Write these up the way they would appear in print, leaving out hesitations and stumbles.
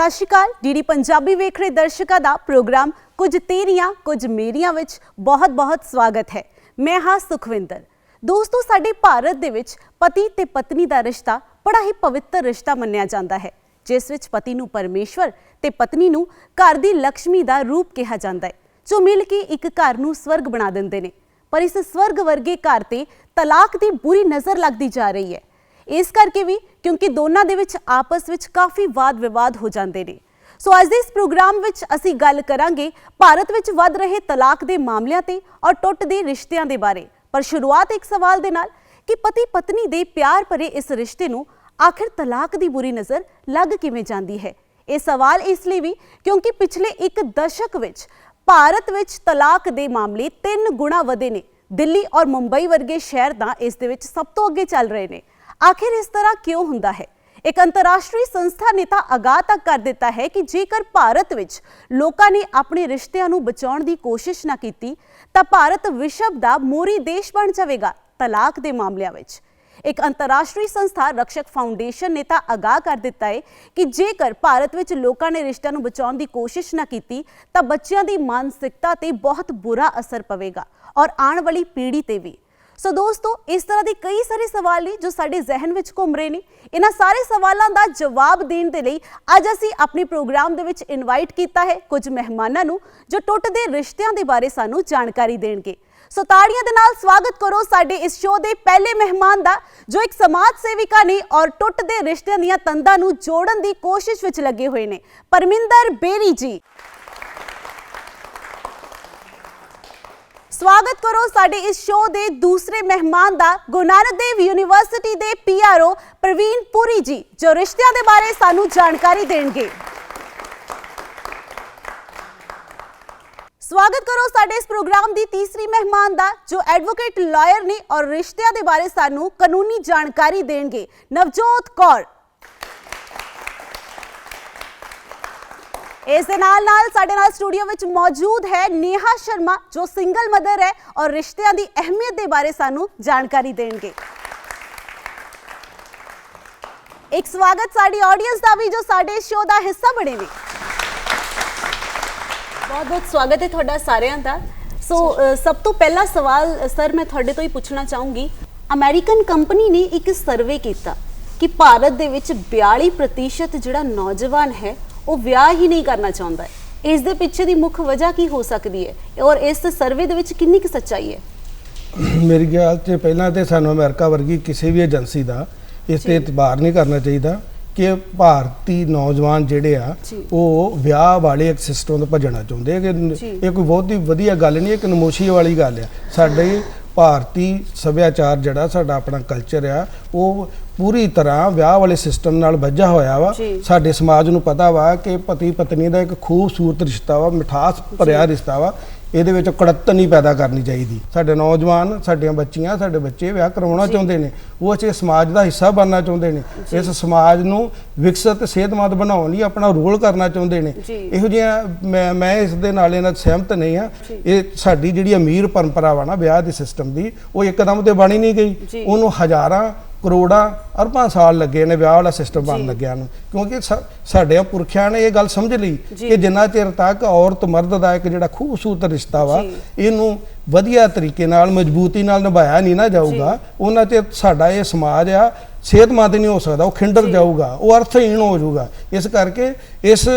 सत श्री अकाल। डीडी पंजाबी वेख रहे दर्शकों का प्रोग्राम कुछ तेरियां कुछ मेरियां विच बहुत बहुत स्वागत है। मैं हाँ सुखविंदर। दोस्तों, साडे भारत दे विच पति ते पत्नी का रिश्ता बड़ा ही पवित्र रिश्ता मन्निया जाता है, जिस विच पति नूं परमेश्वर ते पत्नी नूं घर दी लक्ष्मी का रूप कहा जाता है, जो मिल के एक घर नूं स्वर्ग बना दिंदे ने। पर इस स्वर्ग वर्गे घर ते तलाक की बुरी नज़र लगती जा रही है, इस करके भी क्योंकि दोनों दे विच आपस विच काफ़ी वाद विवाद हो जाते हैं। सो अज दे इस प्रोग्राम विच असी गल करांगे भारत विच वध रहे तलाक दे मामलों ते और टुटदे रिश्तियां दे बारे। पर शुरुआत एक सवाल दे नाल कि पति पत्नी दे प्यार भरे इस रिश्ते नूं आखिर तलाक दी बुरी नज़र लग किवें जांदी है। ये सवाल इसलिए भी क्योंकि पिछले एक दशक विच भारत विच तलाक दे मामले 3 गुणा वधे ने। दिल्ली और मुंबई वर्गे शहर तां इस दे विच सब तो अगे चल रहे हैं। आखिर इस तरह क्यों हुंदा है? एक अंतरराष्ट्रीय संस्था ने तां आगाह तक कर दिता है कि जेकर भारत विच लोकां ने अपने रिश्तिਆਂ ਨੂੰ बचाउण दी कोशिश ना कीती तां भारत विश्व दा मोहरी देश बन जाएगा तलाक दे मामलिਆਂ विच। एक अंतरराष्ट्रीय संस्था रक्षक फाउंडेशन ने तां आगाह कर दिता है कि जेकर भारत विच लोकां ने रिश्तिਆਂ ਨੂੰ बचाउण दी कोशिश ना कीती तां बच्चिਆਂ दी मानसिकता ते बहुत बुरा असर पवेगा और आने वाली पीढ़ी ते भी। सो दोस्तों, इस तरह के कई सारे सवाल ने जो साडे जहन विच घूम रहे हैं। इन्हां सारे सवालों का जवाब देने के लिए अज असी अपने प्रोग्राम दे विच इनवाइट किया है कुछ मेहमानों नूं जो टुटदे रिश्तियां दे बारे सानू जानकारी देणगे। सो ताड़ियां दे नाल स्वागत करो साडे इस शो के पहले मेहमान का, जो एक समाज सेविका ने और टुटदे रिश्तियां दीयां तंदां नूं जोड़न दी कोशिश विच लगे हुए ने। परमिंदर बेरी जी। स्वागत करो साडे इस शो के दूसरे मेहमान का, गुरु नानक देव यूनिवर्सिटी के PRO प्रवीण पुरी जी, जो रिश्तियां दे बारे सानू जानकारी देंगे। स्वागत करो साडे इस प्रोग्राम की तीसरी मेहमान का, जो एडवोकेट लॉयर ने और रिश्तियां दे बारे सानू कानूनी जानकारी देंगे, नवजोत कौर। इस दे नाल साडे नाल स्टूडियो विच मौजूद है नेहा शर्मा, जो सिंगल मदर है और रिश्तियां दी अहमियत दे बारे सानू जानकारी देंगे। एक स्वागत साडी ऑडियंस दा भी, जो साडे शो दा हिस्सा बने ने। बहुत बहुत स्वागत है तुहाडा सारियां दा। सो सब तो पहला सवाल सर मैं तुहाडे तो ही पूछना चाहूँगी। अमेरिकन कंपनी ने एक सर्वे किया कि भारत दे विच 42% जिहड़ा नौजवान है वो विआह ही नहीं करना चाहता है। इस दे पिछे दी मुख्य वजह की हो सकती है और इस सर्वे दे विच कितनी की सच्चाई है? मेरे ख्याल से पहला तो सानू अमेरिका वर्गी किसी भी एजेंसी का इस ते इतबार नहीं करना चाहिए कि भारतीय नौजवान जिहड़े आ वो विआह वाले एक सिस्टम तो भजना चाहते हैं कि ये कोई बहुत ही वधिया गल नहीं, एक नमोशी वाली गल है। साडे भारती सभ्याचार जिहड़ा साडा अपना कल्चर आ वो पूरी तरह विआह वाले सिस्टम नाल बझा होया वा। साडे समाज नूं पता वा कि पति पत्नी का एक खूबसूरत रिश्ता वा, मिठास भरिया रिश्ता वा। ਇਹਦੇ ਵਿੱਚ ਕੜੱਤ नहीं पैदा करनी चाहिए। साडे नौजवान, साडियां बच्चियां, साडे बच्चे विआह करवाउणा चाहुंदे ने, वो इस समाज का हिस्सा बनना चाहुंदे ने, इस समाज नूं विकसित सेहतमंद बनाउण लई अपना रोल करना चाहुंदे ने। इहो जिहियां मैं इस दे नाल इन्हां सहमत नहीं हाँ। ये साडी जिहड़ी अमीर परंपरा वा ना विआह दे सिस्टम दी, वो एकदम ते बण ही नहीं गई। उहनूं हज़ारां करोड़ा अरबां साल लगे ने विआह वाला सिस्टम बन लग्या नूं, क्योंकि साडे पुरखियां ने ये गल समझ ली कि जिन्ना चिर तक औरत मर्द का एक जिहड़ा खूबसूरत रिश्ता वा इहनूं वधिया तरीके नाल मजबूती नाल निभाया नहीं ना जाऊगा, उन्ना चिर साडा ये समाज आ सेहतमंद नहीं हो सकता, वो खिंडर जाऊगा, वो अर्थहीन हो जाऊगा। इस करके इस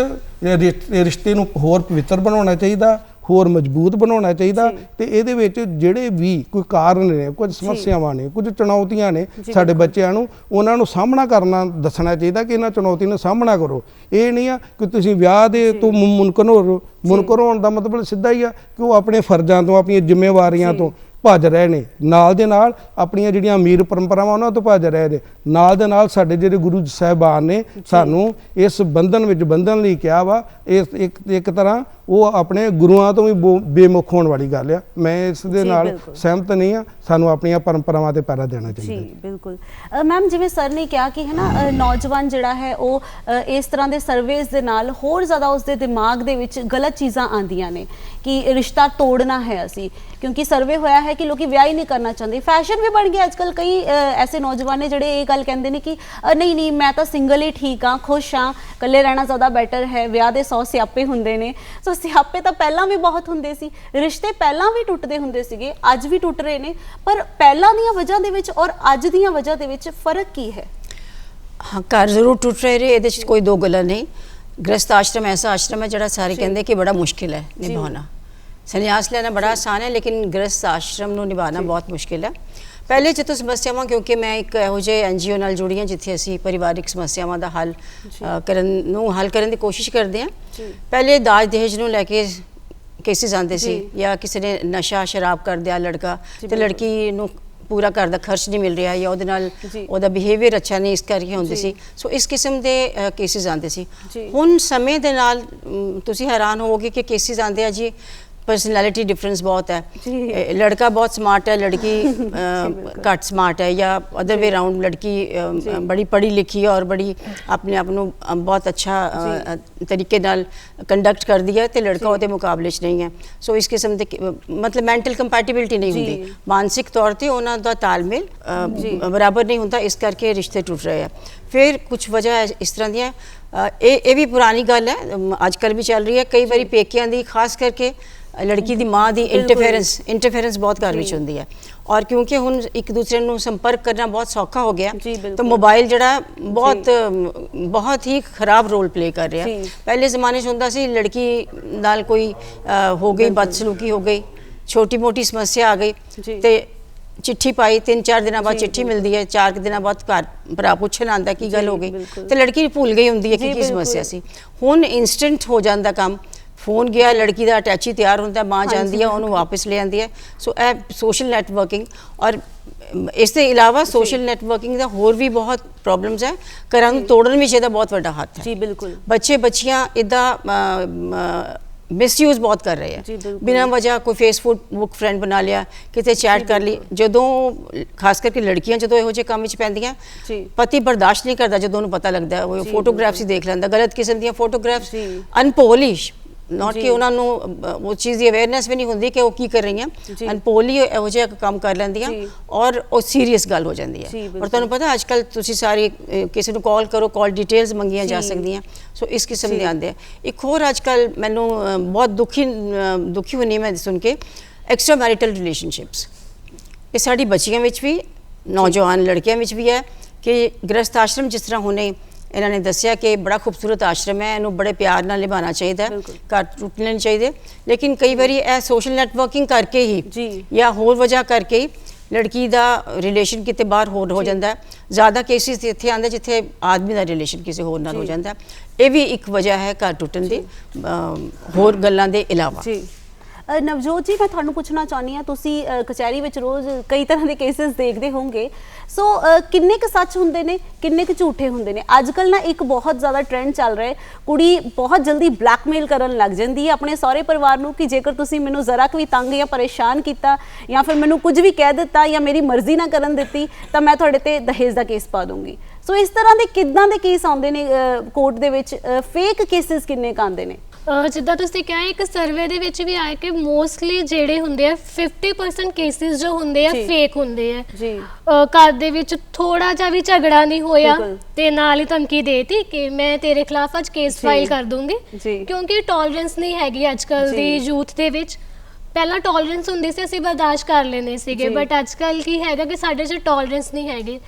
रिश्ते नूं होर पवित्र बनाउणा चाहीदा, होर मजबूत बनाउणा चाहीदा। ते इहदे विच जिहड़े भी कोई कारण ने, कुछ समस्यावां ने, कुछ चुनौतियां ने, साडे बच्चिआं नूं उहनां नूं सामना करना दसना चाहीदा कि इन्हां चुनौतियां नूं सामना करो। ये नहीं आ कि तुसीं विआह दे तो मुनकर होण दा मतलब सीधा ही आ कि वो अपने फर्जां तो, अपनी जिम्मेवारियां तो भज रहे ने, नाल दे नाल अपनियां जिहड़ियां अमीर परंपरावां उन्हां तो भज रहे ने, नाल दे नाल साडे जिहड़े गुरु साहिबान ने सानू इस बंधन विच बंधन लई कहा वा। इस एक तरह ਉਹ ਆਪਣੇ ਗੁਰੂਆਂ ਤੋਂ ਵੀ ਬੇਮੁਖ ਹੋਣ ਵਾਲੀ ਗੱਲ ਆ। ਮੈਂ ਇਸ ਦੇ ਨਾਲ ਸਹਿਮਤ ਨਹੀਂ ਆ। ਸਾਨੂੰ ਆਪਣੀਆਂ ਪਰੰਪਰਾਵਾਂ ਤੇ ਪਹਿਰਾ ਦੇਣਾ ਚਾਹੀਦਾ ਜੀ ਬਿਲਕੁਲ। ਮੈਮ ਜਿਵੇਂ ਸਰ ਨੇ ਕਿਹਾ ਕਿ ਹੈ ਨਾ ਨੌਜਵਾਨ ਜਿਹੜਾ ਹੈ ਉਹ ਇਸ ਤਰ੍ਹਾਂ ਦੇ ਸਰਵੇਸ ਦੇ ਨਾਲ ਹੋਰ ਜ਼ਿਆਦਾ ਉਸਦੇ ਦਿਮਾਗ ਦੇ ਵਿੱਚ ਗਲਤ ਚੀਜ਼ਾਂ ਆਉਂਦੀਆਂ ਨੇ ਕਿ ਰਿਸ਼ਤਾ ਤੋੜਨਾ ਹੈ ਅਸੀਂ, ਕਿਉਂਕਿ ਸਰਵੇ ਹੋਇਆ ਹੈ ਕਿ ਲੋਕੀ ਵਿਆਹ ਹੀ ਨਹੀਂ ਕਰਨਾ ਚਾਹੁੰਦੇ। ਫੈਸ਼ਨ ਵੀ ਬਣ ਗਿਆ ਅੱਜ ਕੱਲ੍ਹ। ਕਈ ਐਸੇ ਨੌਜਵਾਨ ਨੇ ਜਿਹੜੇ ਇਹ ਗੱਲ ਕਹਿੰਦੇ ਨੇ ਕਿ ਨਹੀਂ ਨਹੀਂ ਮੈਂ ਤਾਂ ਸਿੰਗਲ ਹੀ ਠੀਕ ਹਾਂ, ਖੁਸ਼ ਹਾਂ, ਇਕੱਲੇ ਰਹਿਣਾ ਜ਼ਿਆਦਾ ਬੈਟਰ ਹੈ। ਵਿਆਹ ਦੇ 100 ਸਿਆਪੇ ਹੁੰਦੇ ਨੇ। ਸੋ ਸਿਆਪੇ ਤਾਂ ਪਹਿਲਾਂ ਵੀ ਬਹੁਤ ਹੁੰਦੇ ਸੀ, ਰਿਸ਼ਤੇ ਪਹਿਲਾਂ ਵੀ ਟੁੱਟਦੇ ਹੁੰਦੇ ਸੀਗੇ, ਅੱਜ ਵੀ ਟੁੱਟ ਰਹੇ ਨੇ। ਪਰ ਪਹਿਲਾਂ ਦੀਆਂ ਵਜ੍ਹਾ ਦੇ ਵਿੱਚ ਔਰ ਅੱਜ ਦੀਆਂ ਵਜ੍ਹਾ ਦੇ ਵਿੱਚ ਫਰਕ ਕੀ ਹੈ? हाँ, घर जरूर टुट रहे ये कोई दो गला नहीं। गृहस्थ आश्रम ऐसा आश्रम है जरा सारे कहते कि बड़ा मुश्किल है निभाना। संन्यास लेना बड़ा आसान है लेकिन गृहस्थ आश्रम ਨੂੰ ਨਿਭਾਉਣਾ ਬਹੁਤ ਮੁਸ਼ਕਿਲ ਹੈ। ਪਹਿਲੇ ਜਦੋਂ ਸਮੱਸਿਆਵਾਂ, ਕਿਉਂਕਿ ਮੈਂ ਇੱਕ ਇਹੋ ਜਿਹੇ NGO ਨਾਲ ਜੁੜੀ ਹਾਂ ਜਿੱਥੇ ਅਸੀਂ ਪਰਿਵਾਰਿਕ ਸਮੱਸਿਆਵਾਂ ਦਾ ਹੱਲ ਕਰਨ ਦੀ ਕੋਸ਼ਿਸ਼ ਕਰਦੇ ਹਾਂ। ਪਹਿਲੇ ਦਾਜ ਦਹੇਜ ਨੂੰ ਲੈ ਕੇ ਕੇਸਿਸ ਆਉਂਦੇ ਸੀ, ਜਾਂ ਕਿਸੇ ਨੇ ਨਸ਼ਾ ਸ਼ਰਾਬ ਕਰ ਦਿਆ ਲੜਕਾ ਤੇ ਲੜਕੀ ਨੂੰ ਪੂਰਾ ਘਰ ਦਾ ਖਰਚ ਨਹੀਂ ਮਿਲ ਰਿਹਾ ਜਾਂ ਉਹਦੇ ਨਾਲ ਉਹਦਾ ਬਿਹੇਵੀਅਰ ਅੱਛਾ ਨਹੀਂ, ਇਸ ਕਰਕੇ ਹੁੰਦੇ ਸੀ। ਸੋ ਇਸ ਕਿਸਮ ਦੇ ਕੇਸਿਸ ਆਉਂਦੇ ਸੀ। ਹੁਣ ਸਮੇਂ ਦੇ ਨਾਲ ਤੁਸੀਂ ਹੈਰਾਨ ਹੋਵੋਗੇ ਕਿ ਕੇਸਿਸ ਆਉਂਦੇ ਆ ਜੀ पर्सनैलिटी डिफरेंस बहुत है। लड़का बहुत स्मार्ट है, लड़की घट स्मार्ट है, या अदर वे राउंड लड़की बड़ी पढ़ी लिखी है और बड़ी अपने आप को बहुत अच्छा तरीके नाल कंडक्ट कर दिया तो लड़का ਉਹਦੇ ਮੁਕਾਬਲੇ 'ਚ नहीं है। सो इस किस्म ਦੇ मतलब ਮੈਂਟਲ ਕੰਪੈਟੀਬਿਲਿਟੀ ਨਹੀਂ ਹੁੰਦੀ, ਮਾਨਸਿਕ ਤੌਰ ਤੇ ਉਹਨਾਂ ਦਾ ਤਾਲਮੇਲ ਬਰਾਬਰ ਨਹੀਂ ਹੁੰਦਾ, ਇਸ ਕਰਕੇ ਰਿਸ਼ਤੇ ਟੁੱਟ ਰਹੇ ਆ। ਫਿਰ ਕੁਝ ਵਜ੍ਹਾ ਇਸ ਤਰ੍ਹਾਂ ਦੀਆਂ ਇਹ ਵੀ ਪੁਰਾਣੀ ਗੱਲ ਹੈ, ਅੱਜ ਕੱਲ੍ਹ ਵੀ ਚੱਲ ਰਹੀ ਹੈ। ਕਈ ਵਾਰੀ ਪੇਕਿਆਂ ਦੀ ਖਾਸ ਕਰਕੇ ਲੜਕੀ ਦੀ ਮਾਂ ਦੀ ਇੰਟਰਫੇरेंस ਬਹੁਤ ਘਰ ਵਿੱਚ ਹੁੰਦੀ ਹੈ। ਔਰ ਕਿਉਂਕਿ ਹੁਣ ਇੱਕ ਦੂਸਰੇ ਨੂੰ ਸੰਪਰਕ ਕਰਨਾ ਬਹੁਤ ਸੌਖਾ ਹੋ ਗਿਆ ਤਾਂ ਮੋਬਾਈਲ ਜਿਹੜਾ ਬਹੁਤ ਹੀ ਖਰਾਬ ਰੋਲ ਪਲੇ ਕਰ ਰਿਹਾ। ਪਹਿਲੇ ਜ਼ਮਾਨੇ 'ਚ ਹੁੰਦਾ ਸੀ ਲੜਕੀ ਨਾਲ ਕੋਈ ਹੋ ਗਈ ਬਦਸਲੂਕੀ ਹੋ ਗਈ, ਛੋਟੀ ਮੋਟੀ ਸਮੱਸਿਆ ਆ ਗਈ ਤੇ चिट्ठी पाई, 3-4 ਦਿਨਾਂ ਬਾਅਦ चिट्ठी मिलती है, 4 ਦਿਨਾਂ ਬਾਅਦ ਘਰ ਭਰਾ ਪੁੱਛਣ ਆਉਂਦਾ ਕੀ ਗੱਲ ਹੋ ਗਈ ਤੇ ਲੜਕੀ ਭੁੱਲ ਗਈ ਹੁੰਦੀ ਹੈ ਕਿ ਕੀ ਸਮੱਸਿਆ ਸੀ। ਹੁਣ ਇਨਸਟੈਂਟ ਹੋ ਜਾਂਦਾ ਕੰਮ, ਫੋਨ ਗਿਆ, ਲੜਕੀ ਦਾ ਅਟੈਚੀ ਤਿਆਰ ਹੁੰਦਾ, ਮਾਂ ਜਾਂਦੀ ਹੈ ਉਹਨੂੰ ਵਾਪਸ ਲੈ ਆਉਂਦੀ ਹੈ। ਸੋ ਇਹ ਸੋਸ਼ਲ ਨੈਟਵਰਕਿੰਗ, ਔਰ ਇਸ ਦੇ ਇਲਾਵਾ ਸੋਸ਼ਲ ਨੈਟਵਰਕਿੰਗ ਦਾ ਹੋਰ ਵੀ ਬਹੁਤ ਪ੍ਰੋਬਲਮਸ ਹੈ। ਘਰਾਂ ਨੂੰ ਤੋੜਨ ਵਿੱਚ ਇਹਦਾ ਬਹੁਤ ਵੱਡਾ ਹੱਥ ਹੈ। ਜੀ ਬਿਲਕੁਲ। ਬੱਚੇ ਬੱਚੀਆਂ ਇੱਦਾਂ ਮਿਸਯੂਜ਼ ਬਹੁਤ ਕਰ ਰਹੇ ਆ, ਬਿਨਾਂ ਵਜ੍ਹਾ ਕੋਈ ਫੇਸਬੁੱਕ ਫਰੈਂਡ ਬਣਾ ਲਿਆ, ਕਿਤੇ ਚੈਟ ਕਰ ਲਈ। ਜਦੋਂ ਖਾਸ ਕਰਕੇ ਲੜਕੀਆਂ ਜਦੋਂ ਇਹੋ ਜਿਹੇ ਕੰਮ ਵਿੱਚ ਪੈਂਦੀਆਂ, ਪਤੀ ਬਰਦਾਸ਼ਤ ਨਹੀਂ ਕਰਦਾ ਜਦੋਂ ਉਹਨੂੰ ਪਤਾ ਲੱਗਦਾ, ਉਹ ਫੋਟੋਗ੍ਰਾਫਸ ਹੀ ਦੇਖ ਲੈਂਦਾ, ਗਲਤ ਕਿਸਮ ਦੀਆਂ ਫੋਟੋਗ੍ਰਾਫਸ, ਅਨਪੋਲਿਸ਼, ਨੋਟ ਕਿ ਉਹਨਾਂ ਨੂੰ ਉਹ ਚੀਜ਼ ਦੀ ਅਵੇਅਰਨੈਸ ਵੀ ਨਹੀਂ ਹੁੰਦੀ ਕਿ ਉਹ ਕੀ ਕਰ ਰਹੀਆਂ, ਅਨਪੋਲੀ ਇਹੋ ਜਿਹਾ ਕੰਮ ਕਰ ਲੈਂਦੀਆਂ ਔਰ ਉਹ ਸੀਰੀਅਸ ਗੱਲ ਹੋ ਜਾਂਦੀ ਹੈ। ਔਰ ਤੁਹਾਨੂੰ ਪਤਾ ਅੱਜ ਕੱਲ੍ਹ ਤੁਸੀਂ ਸਾਰੀ ਕਿਸੇ ਨੂੰ ਕਾਲ ਕਰੋ, ਕਾਲ ਡਿਟੇਲਸ ਮੰਗੀਆਂ ਜਾ ਸਕਦੀਆਂ। ਸੋ ਇਸ ਕਿਸਮ ਦੇ ਆਉਂਦੇ ਆ। ਇੱਕ ਹੋਰ ਅੱਜ ਕੱਲ੍ਹ ਮੈਨੂੰ ਬਹੁਤ ਦੁਖੀ ਹੁੰਦੀ ਮੈਂ ਸੁਣ ਕੇ, ਐਕਸਟਰਾ ਮੈਰਿਟਲ ਰਿਲੇਸ਼ਨਸ਼ਿਪਸ। ਇਹ ਸਾਡੀ ਬੱਚੀਆਂ ਵਿੱਚ ਵੀ, ਨੌਜਵਾਨ ਲੜਕੀਆਂ ਵਿੱਚ ਵੀ ਹੈ ਕਿ ਗ੍ਰਸਥ ਆਸ਼ਰਮ ਜਿਸ ਤਰ੍ਹਾਂ ਹੁਣੇ ਇਹਨਾਂ ਨੇ ਦੱਸਿਆ ਕਿ ਬੜਾ ਖੂਬਸੂਰਤ ਆਸ਼ਰਮ ਹੈ, ਇਹਨੂੰ ਬੜੇ ਪਿਆਰ ਨਾਲ ਨਿਭਾਉਣਾ ਚਾਹੀਦਾ, ਘਰ ਟੁੱਟਣੇ ਨਹੀਂ ਚਾਹੀਦੇ। ਲੇਕਿਨ ਕਈ ਵਾਰੀ ਇਹ ਸੋਸ਼ਲ ਨੈਟਵਰਕਿੰਗ ਕਰਕੇ ਹੀ ਜਾਂ ਹੋਰ ਵਜ੍ਹਾ ਕਰਕੇ ਹੀ ਲੜਕੀ ਦਾ ਰਿਲੇਸ਼ਨ ਕਿਤੇ ਬਾਹਰ ਹੋਰ ਹੋ ਜਾਂਦਾ। ਜ਼ਿਆਦਾ ਕੇਸਿਸ ਇੱਥੇ ਆਉਂਦੇ ਜਿੱਥੇ ਆਦਮੀ ਦਾ ਰਿਲੇਸ਼ਨ ਕਿਸੇ ਹੋਰ ਨਾਲ ਹੋ ਜਾਂਦਾ। ਇਹ ਵੀ ਇੱਕ ਵਜ੍ਹਾ ਹੈ ਘਰ ਟੁੱਟਣ ਦੀ, ਹੋਰ ਗੱਲਾਂ ਦੇ ਇਲਾਵਾ। ਨਵਜੋਤ ਜੀ, ਮੈਂ ਤੁਹਾਨੂੰ ਪੁੱਛਣਾ ਚਾਹੁੰਦੀ ਹਾਂ, ਤੁਸੀਂ ਕਚਹਿਰੀ ਵਿੱਚ ਰੋਜ਼ ਕਈ ਤਰ੍ਹਾਂ ਦੇ ਕੇਸਿਸ ਦੇਖਦੇ ਹੋਵੋਗੇ। ਸੋ ਕਿੰਨੇ ਕੁ ਸੱਚ ਹੁੰਦੇ ਨੇ, ਕਿੰਨੇ ਕੁ ਝੂਠੇ ਹੁੰਦੇ ਨੇ? ਅੱਜ ਕੱਲ੍ਹ ਨਾ ਇੱਕ ਬਹੁਤ ਜ਼ਿਆਦਾ ਟ੍ਰੈਂਡ ਚੱਲ ਰਿਹਾ ਹੈ, ਕੁੜੀ ਬਹੁਤ ਜਲਦੀ ਬਲੈਕਮੇਲ ਕਰਨ ਲੱਗ ਜਾਂਦੀ ਹੈ ਆਪਣੇ ਸਹੁਰੇ ਪਰਿਵਾਰ ਨੂੰ ਕਿ ਜੇਕਰ ਤੁਸੀਂ ਮੈਨੂੰ ਜ਼ਰਾ ਕੁ ਵੀ ਤੰਗ ਜਾਂ ਪਰੇਸ਼ਾਨ ਕੀਤਾ ਜਾਂ ਫਿਰ ਮੈਨੂੰ ਕੁਝ ਵੀ ਕਹਿ ਦਿੱਤਾ ਜਾਂ ਮੇਰੀ ਮਰਜ਼ੀ ਨਾ ਕਰਨ ਦਿੱਤੀ ਤਾਂ ਮੈਂ ਤੁਹਾਡੇ ਤੇ ਦਹੇਜ ਦਾ ਕੇਸ ਪਾ ਦੂੰਗੀ। ਸੋ ਇਸ ਤਰ੍ਹਾਂ ਦੇ ਕਿੱਦਾਂ ਦੇ ਕੇਸ ਆਉਂਦੇ ਨੇ ਕੋਰਟ ਦੇ ਵਿੱਚ? ਫੇਕ ਕੇਸਿਸ ਕਿੰਨੇ ਕੁ ਆਉਂਦੇ ਨੇ? ਜਿੱਦਾਂ ਤੁਸੀਂ ਕਿਹਾ, ਇੱਕ ਸਰਵੇ ਦੇ ਵਿੱਚ ਵੀ ਆਇਆ ਕਿ ਮੋਸਟਲੀ ਜਿਹੜੇ ਹੁੰਦੇ ਆ 50% ਕੇਸਿਸ ਜੋ ਹੁੰਦੇ ਆ ਫੇਕ ਹੁੰਦੇ ਆ। ਜੀ ਘਰ ਦੇ ਵਿੱਚ ਥੋੜਾ ਜਿਹਾ ਵੀ ਝਗੜਾ ਨਹੀਂ ਹੋਇਆ ਤੇ ਨਾਲ ਹੀ ਧਮਕੀ ਦੇਤੀ ਕਿ ਮੈਂ ਤੇਰੇ ਖਿਲਾਫ ਅੱਜ ਕੇਸ ਫਾਈਲ ਕਰ ਦੂੰਗੀ, ਕਿਉਂਕਿ ਟੋਲਰੈਂਸ ਨਹੀਂ ਹੈਗੀ ਅੱਜ ਕੱਲ ਦੀ ਯੂਥ ਦੇ ਵਿੱਚ। ਪਹਿਲਾਂ ਟੋਲਰੈਂਸ ਹੁੰਦੀ ਸੀ, ਅਸੀਂ ਬਰਦਾਸ਼ਤ ਕਰ ਲੈਂਦੇ ਸੀਗੇ, ਬਟ ਅੱਜ ਕੱਲ ਕੀ ਹੈਗਾ ਕਿ ਸਾਡੇ 'ਚ ਟੋਲਰੈਂਸ ਨਹੀਂ ਹੈਗੀ।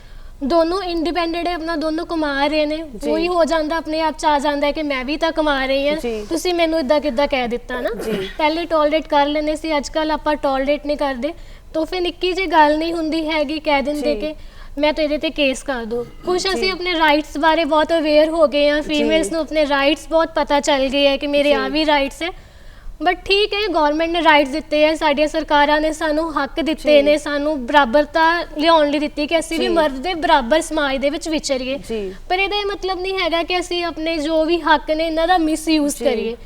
ਦੋਨੋਂ ਇੰਡੀਪੈਂਡੈਂਟ ਹੈ, ਆਪਣਾ ਦੋਨੋਂ ਕਮਾ ਰਹੇ ਨੇ, ਉਹੀ ਹੋ ਜਾਂਦਾ ਆਪਣੇ ਆਪ 'ਚ ਆ ਜਾਂਦਾ ਹੈ ਕਿ ਮੈਂ ਵੀ ਤਾਂ ਕਮਾ ਰਹੀ ਹਾਂ, ਤੁਸੀਂ ਮੈਨੂੰ ਇੱਦਾਂ ਕਿੱਦਾਂ ਕਹਿ ਦਿੱਤਾ ਨਾ। ਪਹਿਲੇ ਟੋਲਰੇਟ ਕਰ ਲੈਂਦੇ ਸੀ, ਅੱਜ ਕੱਲ੍ਹ ਆਪਾਂ ਟੋਲਰੇਟ ਨਹੀਂ ਕਰਦੇ। ਤਾਂ ਫਿਰ ਨਿੱਕੀ ਜਿਹੀ ਗੱਲ ਨਹੀਂ ਹੁੰਦੀ ਹੈਗੀ, ਕਹਿ ਦਿੰਦੇ ਕਿ ਮੈਂ ਤੇਰੇ ਤੇ ਕੇਸ ਕਰ ਦੂੰ। ਕੁਛ ਅਸੀਂ ਆਪਣੇ ਰਾਈਟਸ ਬਾਰੇ ਬਹੁਤ ਅਵੇਅਰ ਹੋ ਗਏ ਹਾਂ, ਫੀਮੇਲਸ ਨੂੰ ਆਪਣੇ ਰਾਈਟਸ ਬਹੁਤ ਪਤਾ ਚੱਲ ਗਏ ਹੈ ਕਿ ਮੇਰੇ ਆ ਵੀ ਰਾਈਟਸ ਹੈ। ਬਟ ਠੀਕ ਹੈ, ਗੌਰਮੈਂਟ ਨੇ ਰਾਈਟਸ ਦਿੱਤੇ ਹੈ, ਸਾਡੀਆਂ ਸਰਕਾਰਾਂ ਨੇ ਸਾਨੂੰ ਹੱਕ ਦਿੱਤੇ ਨੇ, ਸਾਨੂੰ ਬਰਾਬਰਤਾ ਲਿਆਉਣ ਲਈ ਦਿੱਤੀ ਕਿ ਅਸੀਂ ਵੀ ਮਰਦ ਦੇ ਬਰਾਬਰ ਸਮਾਜ ਦੇ ਵਿੱਚ ਵਿਚਰੀਏ। ਪਰ ਇਹਦਾ ਇਹ ਮਤਲਬ ਨਹੀਂ ਹੈਗਾ ਕਿ ਅਸੀਂ ਆਪਣੇ ਜੋ ਵੀ ਹੱਕ ਨੇ ਇਹਨਾਂ ਦਾ ਮਿਸਯੂਜ਼ ਕਰੀਏ।